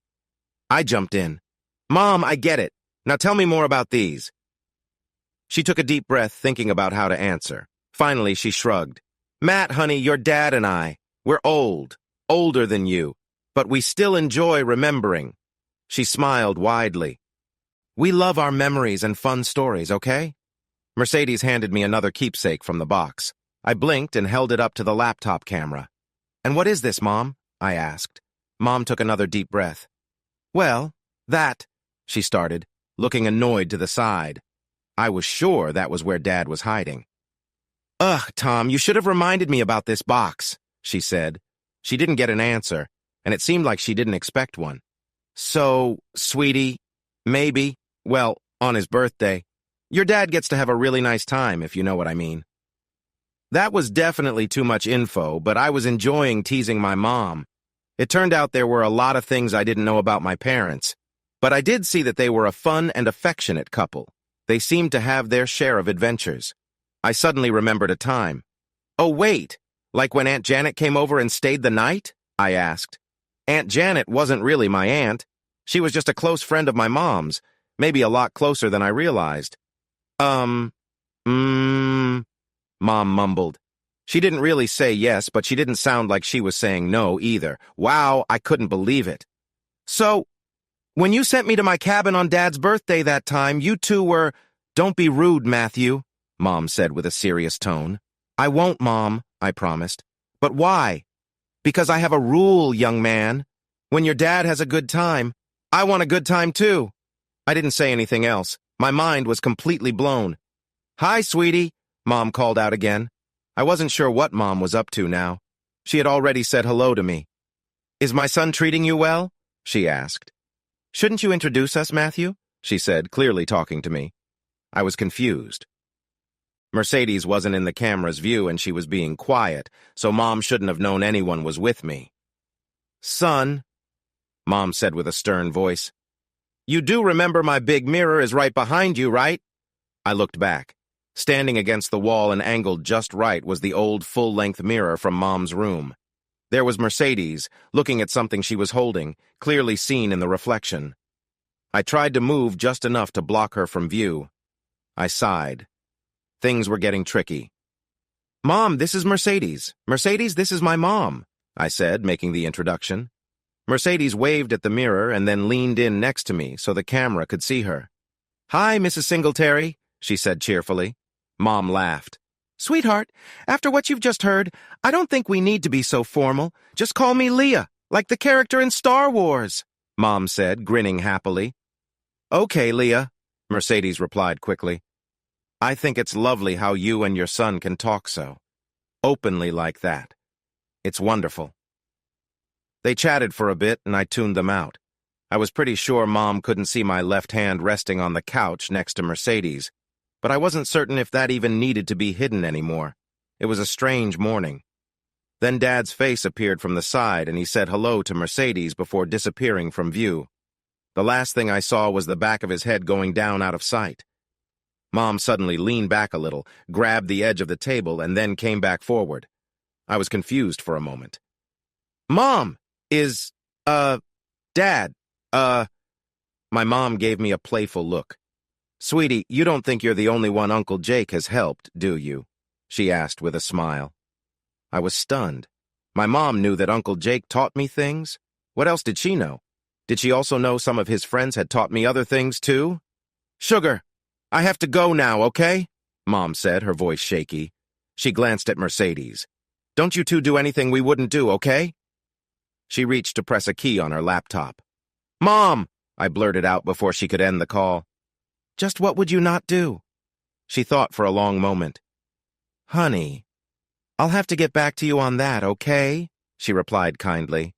I jumped in. "Mom, I get it. Now tell me more about these." She took a deep breath, thinking about how to answer. Finally, she shrugged. "Matt, honey, your dad and I, we're old, older than you, but we still enjoy remembering." She smiled widely. "We love our memories and fun stories, okay?" Mercedes handed me another keepsake from the box. I blinked and held it up to the laptop camera. "And what is this, Mom?" I asked. Mom took another deep breath. "Well, that," she started, looking annoyed to the side. I was sure that was where Dad was hiding. "Ugh, Tom, you should have reminded me about this box," she said. She didn't get an answer, and it seemed like she didn't expect one. "So, sweetie, maybe, well, on his birthday, your dad gets to have a really nice time, if you know what I mean." That was definitely too much info, but I was enjoying teasing my mom. It turned out there were a lot of things I didn't know about my parents, but I did see that they were a fun and affectionate couple. They seemed to have their share of adventures. I suddenly remembered a time. "Oh, wait, like when Aunt Janet came over and stayed the night?" I asked. Aunt Janet wasn't really my aunt. She was just a close friend of my mom's, maybe a lot closer than I realized. Mom mumbled. She didn't really say yes, but she didn't sound like she was saying no either. Wow, I couldn't believe it. "So, when you sent me to my cabin on Dad's birthday that time, you two were Don't be rude, Matthew, Mom said with a serious tone. I won't, Mom, I promised. But why? Because I have a rule, young man. When your dad has a good time, I want a good time too. I didn't say anything else. My mind was completely blown. Hi, sweetie, Mom called out again. I wasn't sure what Mom was up to now. She had already said hello to me. Is my son treating you well? She asked. Shouldn't you introduce us, Matthew? She said, clearly talking to me. I was confused. Mercedes wasn't in the camera's view and she was being quiet, so Mom shouldn't have known anyone was with me. Son, Mom said with a stern voice, you do remember my big mirror is right behind you, right? I looked back. Standing against the wall and angled just right was the old full-length mirror from Mom's room. There was Mercedes, looking at something she was holding, clearly seen in the reflection. I tried to move just enough to block her from view. I sighed. Things were getting tricky. Mom, this is Mercedes. Mercedes, this is my mom, I said, making the introduction. Mercedes waved at the mirror and then leaned in next to me so the camera could see her. Hi, Mrs. Singletary, she said cheerfully. Mom laughed. Sweetheart, after what you've just heard, I don't think we need to be so formal. Just call me Leah, like the character in Star Wars, Mom said, grinning happily. Okay, Leah, Mercedes replied quickly. I think it's lovely how you and your son can talk so openly like that. It's wonderful. They chatted for a bit and I tuned them out. I was pretty sure Mom couldn't see my left hand resting on the couch next to Mercedes, but I wasn't certain if that even needed to be hidden anymore. It was a strange morning. Then Dad's face appeared from the side and he said hello to Mercedes before disappearing from view. The last thing I saw was the back of his head going down out of sight. Mom suddenly leaned back a little, grabbed the edge of the table, and then came back forward. I was confused for a moment. Mom, Dad, My mom gave me a playful look. Sweetie, you don't think you're the only one Uncle Jake has helped, do you? She asked with a smile. I was stunned. My mom knew that Uncle Jake taught me things. What else did she know? Did she also know some of his friends had taught me other things, too? Sugar, I have to go now, okay? Mom said, her voice shaky. She glanced at Mercedes. Don't you two do anything we wouldn't do, okay? She reached to press a key on her laptop. Mom, I blurted out before she could end the call. Just what would you not do? She thought for a long moment. Honey, I'll have to get back to you on that, okay? She replied kindly.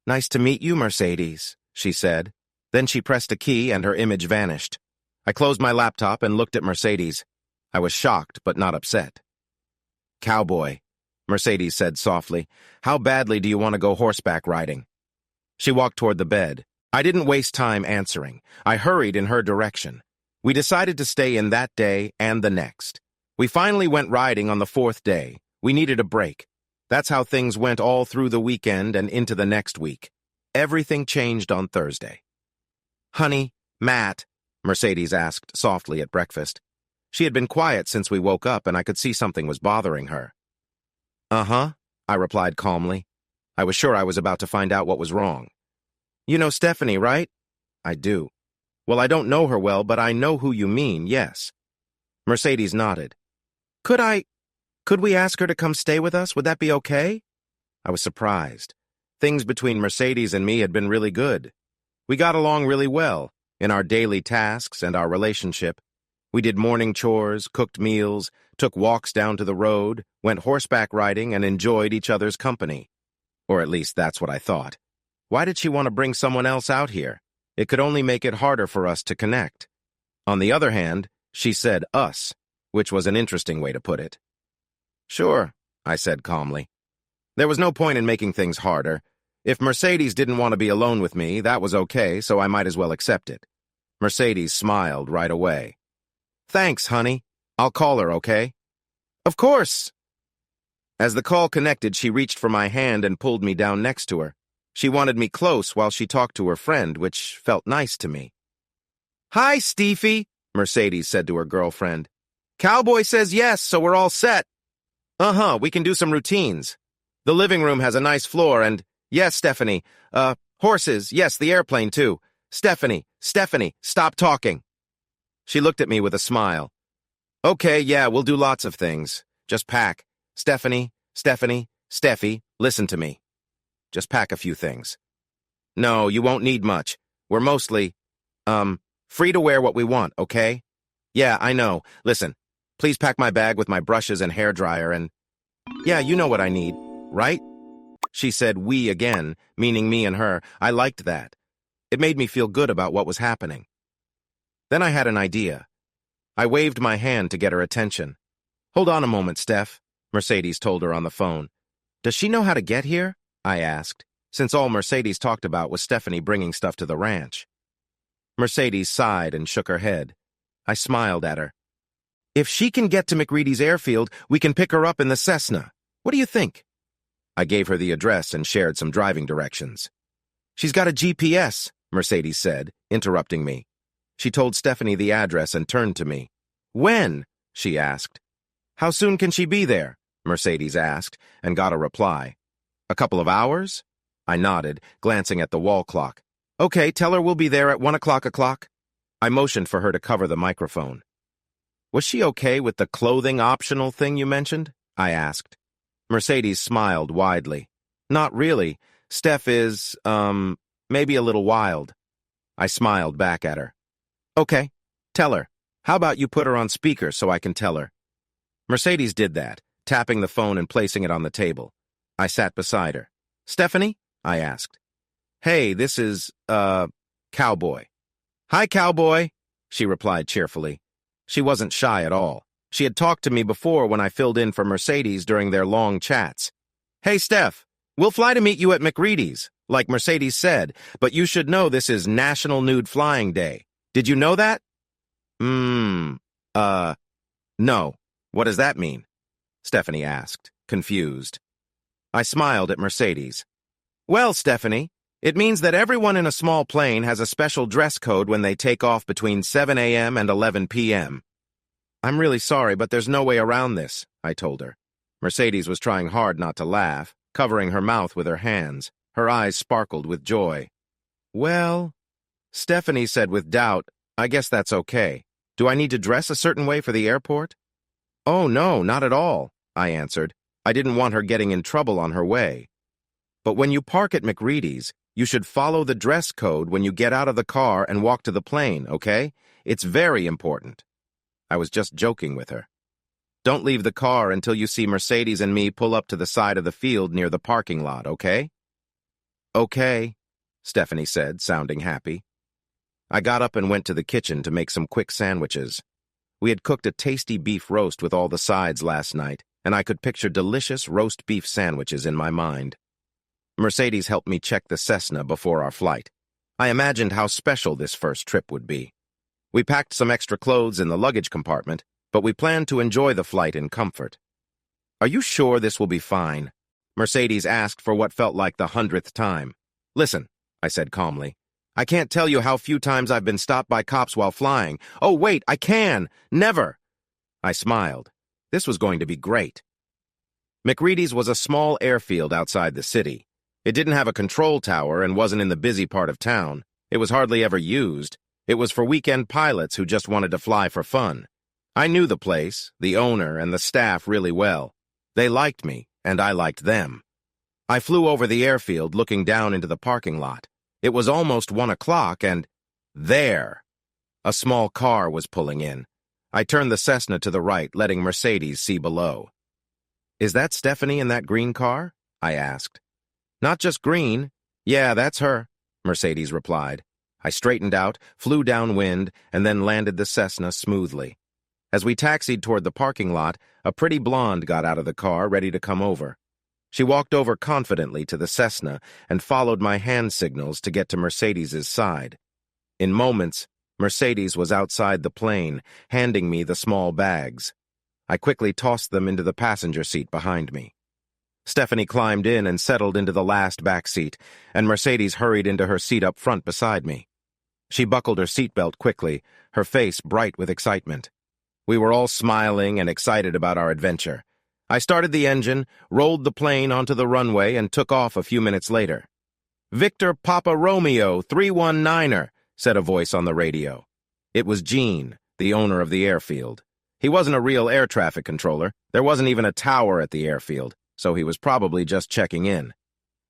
Nice to meet you, Mercedes, she said. Then she pressed a key and her image vanished. I closed my laptop and looked at Mercedes. I was shocked, but not upset. Cowboy, Mercedes said softly, how badly do you want to go horseback riding? She walked toward the bed. I didn't waste time answering. I hurried in her direction. We decided to stay in that day and the next. We finally went riding on the fourth day. We needed a break. That's how things went all through the weekend and into the next week. Everything changed on Thursday. Honey, Matt, Mercedes asked softly at breakfast. She had been quiet since we woke up and I could see something was bothering her. Uh-huh, I replied calmly. I was sure I was about to find out what was wrong. You know Stephanie, right? I do. Well, I don't know her well, but I know who you mean, yes. Mercedes nodded. Could we ask her to come stay with us? Would that be okay? I was surprised. Things between Mercedes and me had been really good. We got along really well in our daily tasks and our relationship. We did morning chores, cooked meals, took walks down to the road, went horseback riding, and enjoyed each other's company. Or at least that's what I thought. Why did she want to bring someone else out here? It could only make it harder for us to connect. On the other hand, she said us, which was an interesting way to put it. Sure, I said calmly. There was no point in making things harder. If Mercedes didn't want to be alone with me, that was okay, so I might as well accept it. Mercedes smiled right away. Thanks, honey. I'll call her, okay? Of course. As the call connected, she reached for my hand and pulled me down next to her. She wanted me close while she talked to her friend, which felt nice to me. Hi, Steffi, Mercedes said to her girlfriend. Cowboy says yes, so we're all set. Uh-huh, we can do some routines. The living room has a nice floor and, yes, Stephanie, horses, yes, the airplane too. Stephanie, stop talking. She looked at me with a smile. Okay, yeah, we'll do lots of things. Just pack. Steffy, listen to me. Just pack a few things. No, you won't need much. We're mostly, free to wear what we want, okay? Yeah, I know. Listen, please pack my bag with my brushes and hairdryer and... Yeah, you know what I need, right? She said we again, meaning me and her. I liked that. It made me feel good about what was happening. Then I had an idea. I waved my hand to get her attention. Hold on a moment, Steph, Mercedes told her on the phone. Does she know how to get here? I asked, since all Mercedes talked about was Stephanie bringing stuff to the ranch. Mercedes sighed and shook her head. I smiled at her. If she can get to McReady's airfield, we can pick her up in the Cessna. What do you think? I gave her the address and shared some driving directions. She's got a GPS, Mercedes said, interrupting me. She told Stephanie the address and turned to me. When? She asked. How soon can she be there? Mercedes asked, and got a reply. A couple of hours? I nodded, glancing at the wall clock. Okay, tell her we'll be there at 1 o'clock. I motioned for her to cover the microphone. Was she okay with the clothing optional thing you mentioned? I asked. Mercedes smiled widely. Not really. Steph is, maybe a little wild. I smiled back at her. Okay, tell her. How about you put her on speaker so I can tell her? Mercedes did that, tapping the phone and placing it on the table. I sat beside her. Stephanie? I asked. Hey, this is, Cowboy. Hi, Cowboy, she replied cheerfully. She wasn't shy at all. She had talked to me before when I filled in for Mercedes during their long chats. Hey, Steph, we'll fly to meet you at McReady's, like Mercedes said, but you should know this is National Nude Flying Day. Did you know that? No. What does that mean? Stephanie asked, confused. I smiled at Mercedes. Well, Stephanie, it means that everyone in a small plane has a special dress code when they take off between 7 a.m. and 11 p.m. I'm really sorry, but there's no way around this, I told her. Mercedes was trying hard not to laugh, covering her mouth with her hands. Her eyes sparkled with joy. Well, Stephanie said with doubt, I guess that's okay. Do I need to dress a certain way for the airport? Oh, no, not at all, I answered. I didn't want her getting in trouble on her way. But when you park at McReady's, you should follow the dress code when you get out of the car and walk to the plane, okay? It's very important. I was just joking with her. Don't leave the car until you see Mercedes and me pull up to the side of the field near the parking lot, okay? Okay, Stephanie said, sounding happy. I got up and went to the kitchen to make some quick sandwiches. We had cooked a tasty beef roast with all the sides last night, and I could picture delicious roast beef sandwiches in my mind. Mercedes helped me check the Cessna before our flight. I imagined how special this first trip would be. We packed some extra clothes in the luggage compartment, but we planned to enjoy the flight in comfort. Are you sure this will be fine? Mercedes asked for what felt like the 100th time. Listen, I said calmly. I can't tell you how few times I've been stopped by cops while flying. Oh, wait, I can! Never! I smiled. This was going to be great. McReady's was a small airfield outside the city. It didn't have a control tower and wasn't in the busy part of town. It was hardly ever used. It was for weekend pilots who just wanted to fly for fun. I knew the place, the owner, and the staff really well. They liked me, and I liked them. I flew over the airfield, looking down into the parking lot. It was almost 1 o'clock, and there! A small car was pulling in. I turned the Cessna to the right, letting Mercedes see below. Is that Stephanie in that green car? I asked. Not just green. Yeah, that's her, Mercedes replied. I straightened out, flew downwind, and then landed the Cessna smoothly. As we taxied toward the parking lot, a pretty blonde got out of the car, ready to come over. She walked over confidently to the Cessna and followed my hand signals to get to Mercedes's side. In moments, Mercedes was outside the plane, handing me the small bags. I quickly tossed them into the passenger seat behind me. Stephanie climbed in and settled into the last back seat, and Mercedes hurried into her seat up front beside me. She buckled her seatbelt quickly, her face bright with excitement. We were all smiling and excited about our adventure. I started the engine, rolled the plane onto the runway, and took off a few minutes later. Victor Papa Romeo 319er, said a voice on the radio. It was Jean, the owner of the airfield. He wasn't a real air traffic controller. There wasn't even a tower at the airfield, so he was probably just checking in.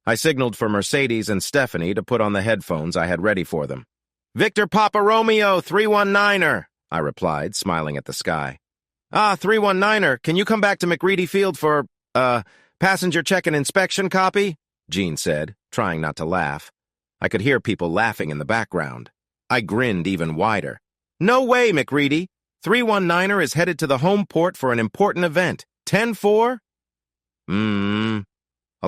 I signaled for Mercedes and Stephanie to put on the headphones I had ready for them. "Victor Papa Romeo, 319er," I replied, smiling at the sky. "Ah, 319er, can you come back to McReady Field for, passenger check and inspection copy?" Jean said, trying not to laugh. I could hear people laughing in the background. I grinned even wider. "No way, McReady. 319er is headed to the home port for an important event. 10-4? A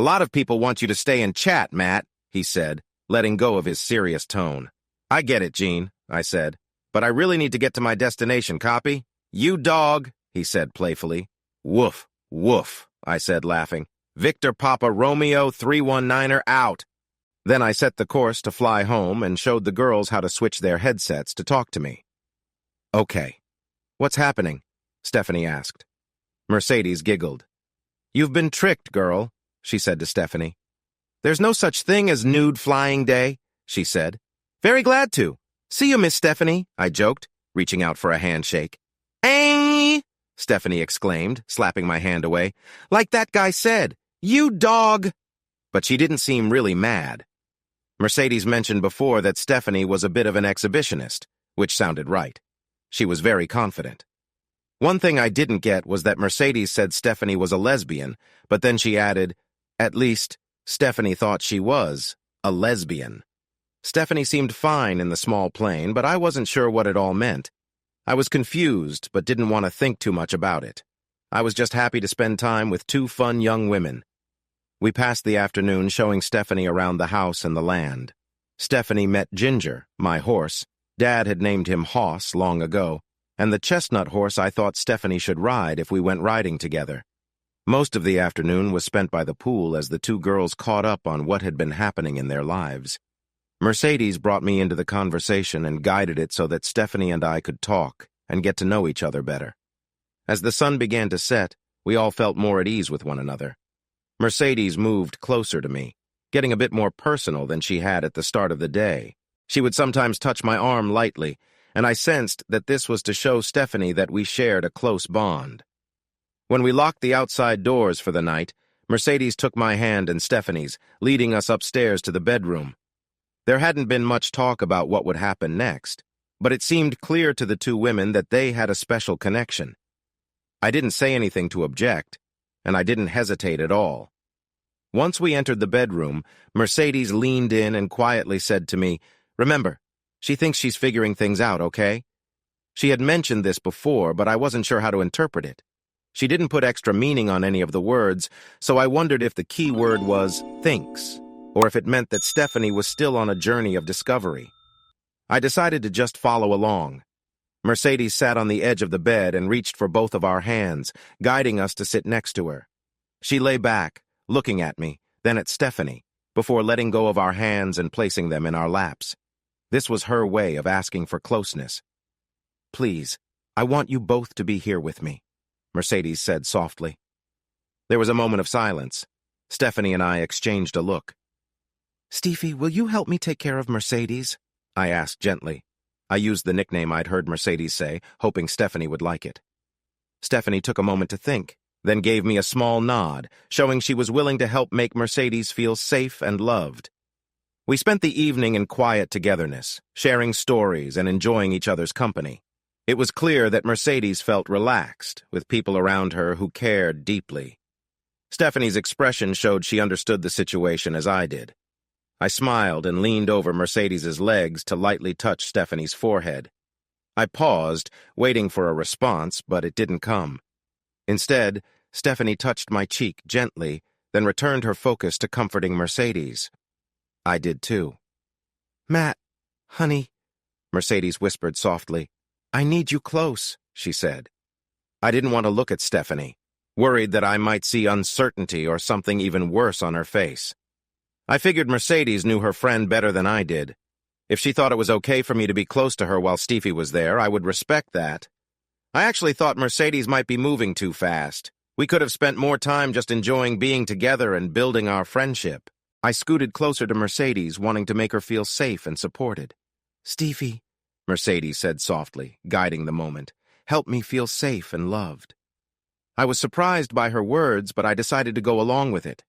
lot of people want you to stay and chat, Matt," he said, letting go of his serious tone. "I get it, Jean," I said, "but I really need to get to my destination, copy?" "You dog," he said playfully. "Woof, woof," I said, laughing. "Victor Papa Romeo 319er out." Then I set the course to fly home and showed the girls how to switch their headsets to talk to me. "Okay. What's happening?" Stephanie asked. Mercedes giggled. "You've been tricked, girl," she said to Stephanie. "There's no such thing as nude flying day," she said. "Very glad to. See you, Miss Stephanie," I joked, reaching out for a handshake. "Eh!" Stephanie exclaimed, slapping my hand away. "Like that guy said, you dog!" But she didn't seem really mad. Mercedes mentioned before that Stephanie was a bit of an exhibitionist, which sounded right. She was very confident. One thing I didn't get was that Mercedes said Stephanie was a lesbian, but then she added, "At least, Stephanie thought she was a lesbian." Stephanie seemed fine in the small plane, but I wasn't sure what it all meant. I was confused, but didn't want to think too much about it. I was just happy to spend time with two fun young women. We passed the afternoon showing Stephanie around the house and the land. Stephanie met Ginger, my horse. Dad had named him Hoss long ago, and the chestnut horse I thought Stephanie should ride if we went riding together. Most of the afternoon was spent by the pool as the two girls caught up on what had been happening in their lives. Mercedes brought me into the conversation and guided it so that Stephanie and I could talk and get to know each other better. As the sun began to set, we all felt more at ease with one another. Mercedes moved closer to me, getting a bit more personal than she had at the start of the day. She would sometimes touch my arm lightly, and I sensed that this was to show Stephanie that we shared a close bond. When we locked the outside doors for the night, Mercedes took my hand and Stephanie's, leading us upstairs to the bedroom. There hadn't been much talk about what would happen next, but it seemed clear to the two women that they had a special connection. I didn't say anything to object, and I didn't hesitate at all. Once we entered the bedroom, Mercedes leaned in and quietly said to me, "Remember, she thinks she's figuring things out, okay?" She had mentioned this before, but I wasn't sure how to interpret it. She didn't put extra meaning on any of the words, so I wondered if the key word was thinks, or if it meant that Stephanie was still on a journey of discovery. I decided to just follow along. Mercedes sat on the edge of the bed and reached for both of our hands, guiding us to sit next to her. She lay back, looking at me, then at Stephanie, before letting go of our hands and placing them in our laps. This was her way of asking for closeness. "Please, I want you both to be here with me," Mercedes said softly. There was a moment of silence. Stephanie and I exchanged a look. "Steffi, will you help me take care of Mercedes?" I asked gently. I used the nickname I'd heard Mercedes say, hoping Stephanie would like it. Stephanie took a moment to think, then gave me a small nod, showing she was willing to help make Mercedes feel safe and loved. We spent the evening in quiet togetherness, sharing stories and enjoying each other's company. It was clear that Mercedes felt relaxed, with people around her who cared deeply. Stephanie's expression showed she understood the situation as I did. I smiled and leaned over Mercedes's legs to lightly touch Stephanie's forehead. I paused, waiting for a response, but it didn't come. Instead, Stephanie touched my cheek gently, then returned her focus to comforting Mercedes. I did too. "Matt, honey," Mercedes whispered softly. "I need you close," she said. I didn't want to look at Stephanie, worried that I might see uncertainty or something even worse on her face. I figured Mercedes knew her friend better than I did. If she thought it was okay for me to be close to her while Steffi was there, I would respect that. I actually thought Mercedes might be moving too fast. We could have spent more time just enjoying being together and building our friendship. I scooted closer to Mercedes, wanting to make her feel safe and supported. "Steffi, Mercedes said softly, guiding the moment. Help me feel safe and loved. I was surprised by her words, but I decided to go along with it.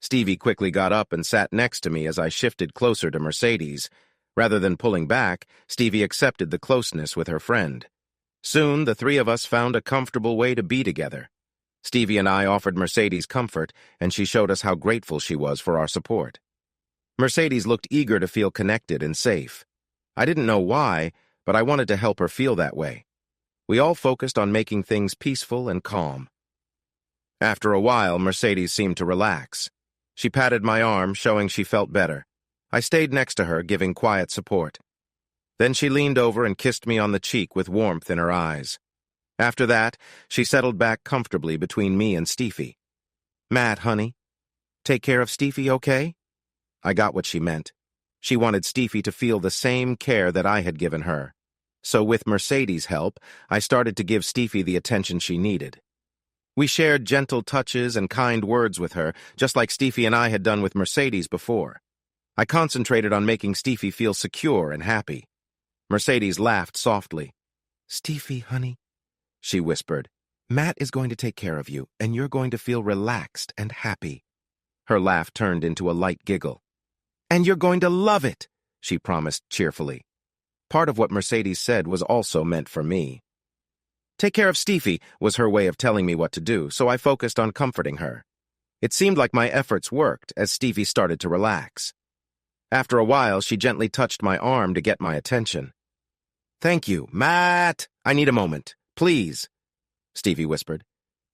Stevie quickly got up and sat next to me as I shifted closer to Mercedes. Rather than pulling back, Stevie accepted the closeness with her friend. Soon, the three of us found a comfortable way to be together. Stevie and I offered Mercedes comfort, and she showed us how grateful she was for our support. Mercedes looked eager to feel connected and safe. I didn't know why, but I wanted to help her feel that way. We all focused on making things peaceful and calm. After a while, Mercedes seemed to relax. She patted my arm, showing she felt better. I stayed next to her, giving quiet support. Then she leaned over and kissed me on the cheek with warmth in her eyes. After that, she settled back comfortably between me and Stevie. Matt, honey, take care of Stevie, okay? I got what she meant. She wanted Stevie to feel the same care that I had given her. So with Mercedes' help, I started to give Stevie the attention she needed. We shared gentle touches and kind words with her, just like Stevie and I had done with Mercedes before. I concentrated on making Stevie feel secure and happy. Mercedes laughed softly. Stevie, honey, she whispered, Matt is going to take care of you, and you're going to feel relaxed and happy. Her laugh turned into a light giggle. And you're going to love it, she promised cheerfully. Part of what Mercedes said was also meant for me. Take care of Stevie was her way of telling me what to do, so I focused on comforting her. It seemed like my efforts worked as Stevie started to relax. After a while, she gently touched my arm to get my attention. Thank you, Matt. I need a moment. Please, Stevie whispered.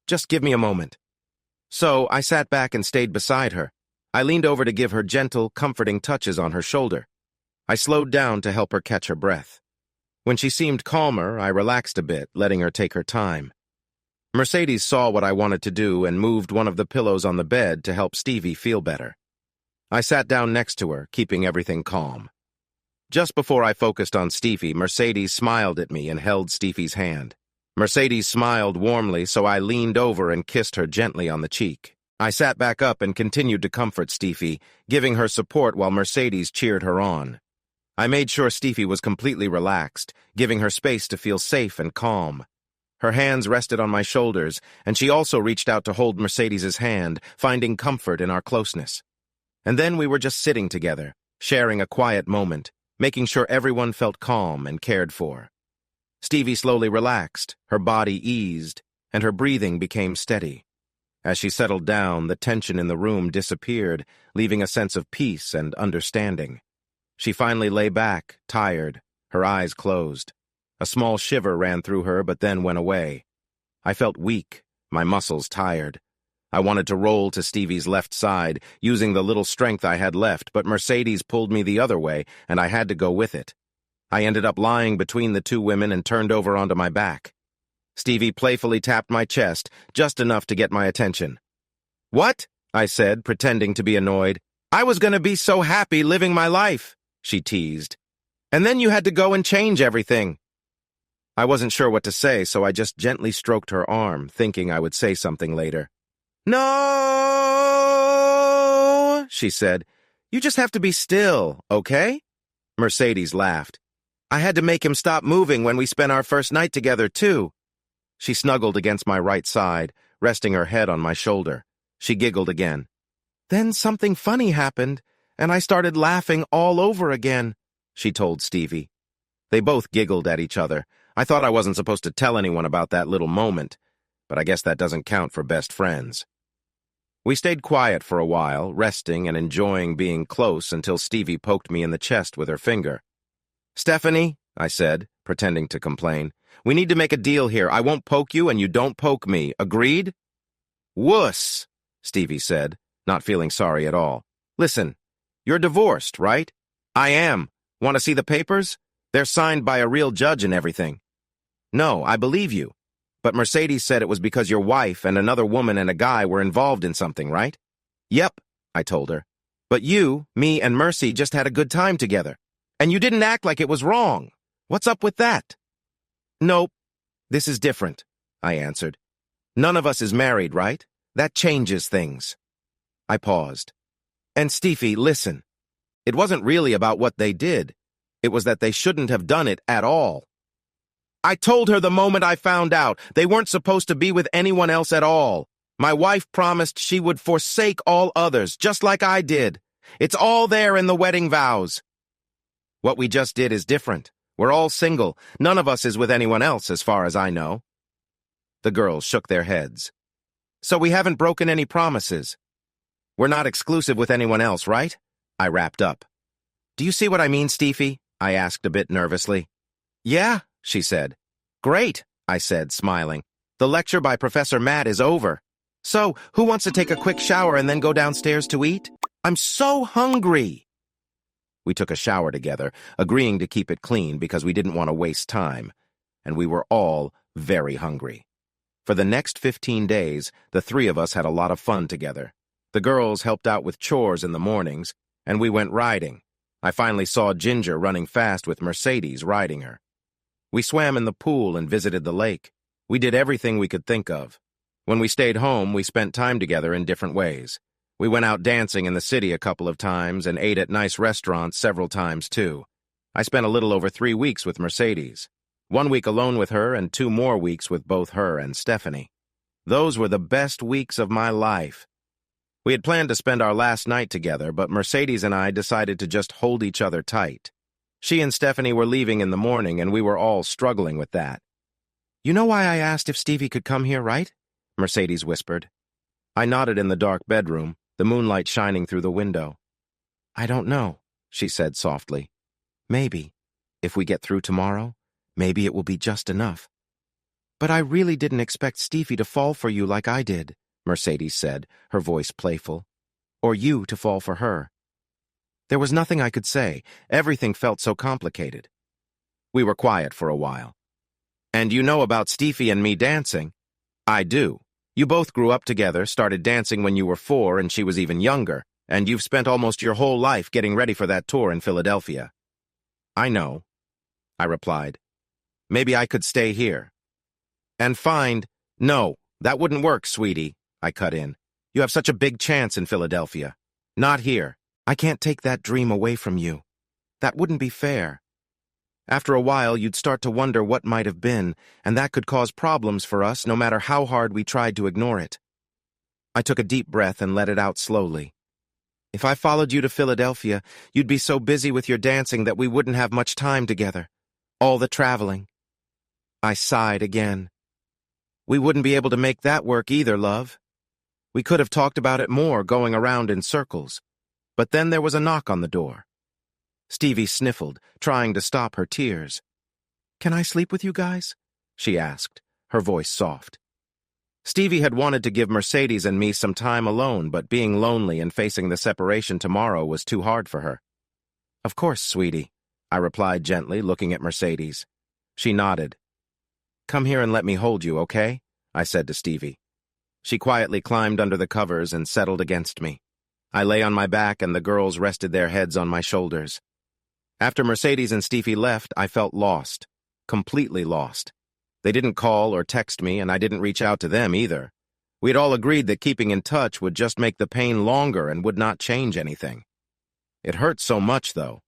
Just give me a moment. So I sat back and stayed beside her. I leaned over to give her gentle, comforting touches on her shoulder. I slowed down to help her catch her breath. When she seemed calmer, I relaxed a bit, letting her take her time. Mercedes saw what I wanted to do and moved one of the pillows on the bed to help Stevie feel better. I sat down next to her, keeping everything calm. Just before I focused on Stevie, Mercedes smiled at me and held Stevie's hand. Mercedes smiled warmly, so I leaned over and kissed her gently on the cheek. I sat back up and continued to comfort Stevie, giving her support while Mercedes cheered her on. I made sure Stevie was completely relaxed, giving her space to feel safe and calm. Her hands rested on my shoulders, and she also reached out to hold Mercedes's hand, finding comfort in our closeness. And then we were just sitting together, sharing a quiet moment, making sure everyone felt calm and cared for. Stevie slowly relaxed, her body eased, and her breathing became steady. As she settled down, the tension in the room disappeared, leaving a sense of peace and understanding. She finally lay back, tired, her eyes closed. A small shiver ran through her, but then went away. I felt weak, my muscles tired. I wanted to roll to Stevie's left side, using the little strength I had left, but Mercedes pulled me the other way, and I had to go with it. I ended up lying between the two women and turned over onto my back. Stevie playfully tapped my chest, just enough to get my attention. What? I said, pretending to be annoyed. I was going to be so happy living my life, she teased. And then you had to go and change everything. I wasn't sure what to say, so I just gently stroked her arm, thinking I would say something later. No, she said. You just have to be still, okay? Mercedes laughed. I had to make him stop moving when we spent our first night together, too. She snuggled against my right side, resting her head on my shoulder. She giggled again. Then something funny happened, and I started laughing all over again, she told Stevie. They both giggled at each other. I thought I wasn't supposed to tell anyone about that little moment, but I guess that doesn't count for best friends. We stayed quiet for a while, resting and enjoying being close until Stevie poked me in the chest with her finger. Stephanie, I said, pretending to complain, we need to make a deal here. I won't poke you and you don't poke me. Agreed? Wuss, Stevie said, not feeling sorry at all. Listen, you're divorced, right? I am. Want to see the papers? They're signed by a real judge and everything. No, I believe you. But Mercedes said it was because your wife and another woman and a guy were involved in something, right? Yep, I told her. But you, me, and Mercy just had a good time together. And you didn't act like it was wrong. What's up with that? Nope, this is different, I answered. None of us is married, right? That changes things. I paused. And Stevie, listen. It wasn't really about what they did. It was that they shouldn't have done it at all. I told her the moment I found out they weren't supposed to be with anyone else at all. My wife promised she would forsake all others, just like I did. It's all there in the wedding vows. What we just did is different. We're all single. None of us is with anyone else, as far as I know. The girls shook their heads. So we haven't broken any promises. We're not exclusive with anyone else, right? I wrapped up. Do you see what I mean, Steffi? I asked a bit nervously. Yeah, she said. Great, I said, smiling. The lecture by Professor Matt is over. So, who wants to take a quick shower and then go downstairs to eat? I'm so hungry. We took a shower together, agreeing to keep it clean because we didn't want to waste time. And we were all very hungry. For the next 15 days, the three of us had a lot of fun together. The girls helped out with chores in the mornings, and we went riding. I finally saw Ginger running fast with Mercedes riding her. We swam in the pool and visited the lake. We did everything we could think of. When we stayed home, we spent time together in different ways. We went out dancing in the city a couple of times and ate at nice restaurants several times, too. I spent a little over 3 weeks with Mercedes. 1 week alone with her and 2 more weeks with both her and Stephanie. Those were the best weeks of my life. We had planned to spend our last night together, but Mercedes and I decided to just hold each other tight. She and Stephanie were leaving in the morning, and we were all struggling with that. You know why I asked if Stevie could come here, right? Mercedes whispered. I nodded in the dark bedroom, the moonlight shining through the window. I don't know, she said softly. Maybe. If we get through tomorrow, maybe it will be just enough. But I really didn't expect Stevie to fall for you like I did, Mercedes said, her voice playful. Or you to fall for her. There was nothing I could say. Everything felt so complicated. We were quiet for a while. And you know about Stevie and me dancing? I do. You both grew up together, started dancing when you were 4 and she was even younger, and you've spent almost your whole life getting ready for that tour in Philadelphia. I know, I replied. Maybe I could stay here. And find... No, that wouldn't work, sweetie, I cut in. You have such a big chance in Philadelphia. Not here. I can't take that dream away from you. That wouldn't be fair. After a while, you'd start to wonder what might have been, and that could cause problems for us no matter how hard we tried to ignore it. I took a deep breath and let it out slowly. If I followed you to Philadelphia, you'd be so busy with your dancing that we wouldn't have much time together. All the traveling. I sighed again. We wouldn't be able to make that work either, love. We could have talked about it more, going around in circles. But then there was a knock on the door. Stevie sniffled, trying to stop her tears. Can I sleep with you guys? She asked, her voice soft. Stevie had wanted to give Mercedes and me some time alone, but being lonely and facing the separation tomorrow was too hard for her. Of course, sweetie, I replied gently, looking at Mercedes. She nodded. Come here and let me hold you, okay? I said to Stevie. She quietly climbed under the covers and settled against me. I lay on my back and the girls rested their heads on my shoulders. After Mercedes and Stevie left, I felt lost. Completely lost. They didn't call or text me, and I didn't reach out to them either. We had all agreed that keeping in touch would just make the pain longer and would not change anything. It hurt so much, though.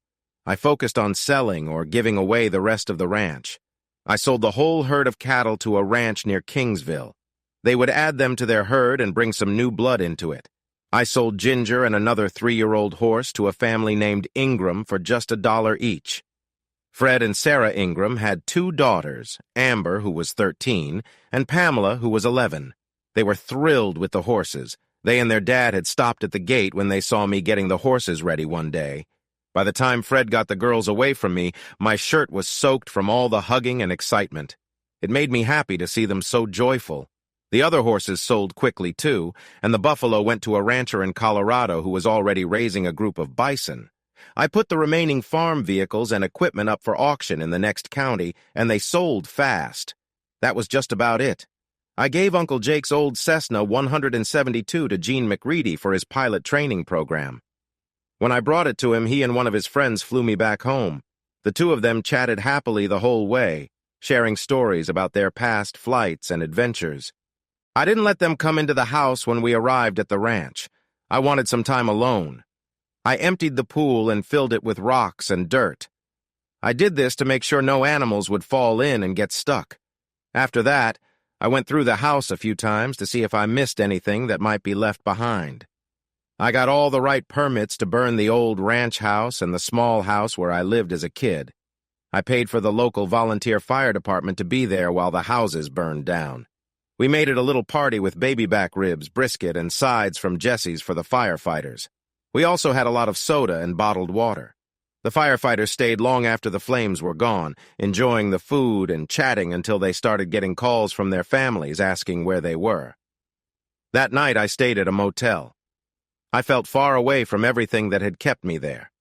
I focused on selling or giving away the rest of the ranch. I sold the whole herd of cattle to a ranch near Kingsville. They would add them to their herd and bring some new blood into it. I sold Ginger and another 3-year-old horse to a family named Ingram for just $1 each. Fred and Sarah Ingram had 2 daughters, Amber, who was 13, and Pamela, who was 11. They were thrilled with the horses. They and their dad had stopped at the gate when they saw me getting the horses ready one day. By the time Fred got the girls away from me, my shirt was soaked from all the hugging and excitement. It made me happy to see them so joyful. The other horses sold quickly, too, and the buffalo went to a rancher in Colorado who was already raising a group of bison. I put the remaining farm vehicles and equipment up for auction in the next county, and they sold fast. That was just about it. I gave Uncle Jake's old Cessna 172 to Gene McReady for his pilot training program. When I brought it to him, he and one of his friends flew me back home. The two of them chatted happily the whole way, sharing stories about their past flights and adventures. I didn't let them come into the house when we arrived at the ranch. I wanted some time alone. I emptied the pool and filled it with rocks and dirt. I did this to make sure no animals would fall in and get stuck. After that, I went through the house a few times to see if I missed anything that might be left behind. I got all the right permits to burn the old ranch house and the small house where I lived as a kid. I paid for the local volunteer fire department to be there while the houses burned down. We made it a little party with baby back ribs, brisket, and sides from Jesse's for the firefighters. We also had a lot of soda and bottled water. The firefighters stayed long after the flames were gone, enjoying the food and chatting until they started getting calls from their families asking where they were. That night I stayed at a motel. I felt far away from everything that had kept me there.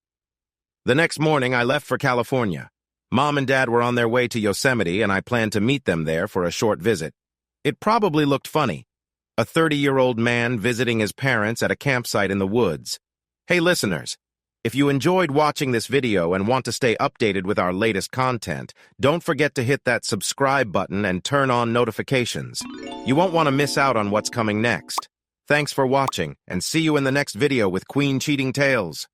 The next morning I left for California. Mom and Dad were on their way to Yosemite and I planned to meet them there for a short visit. It probably looked funny. A 30-year-old man visiting his parents at a campsite in the woods. Hey listeners, if you enjoyed watching this video and want to stay updated with our latest content, don't forget to hit that subscribe button and turn on notifications. You won't want to miss out on what's coming next. Thanks for watching, and see you in the next video with Queen Cheating Tales.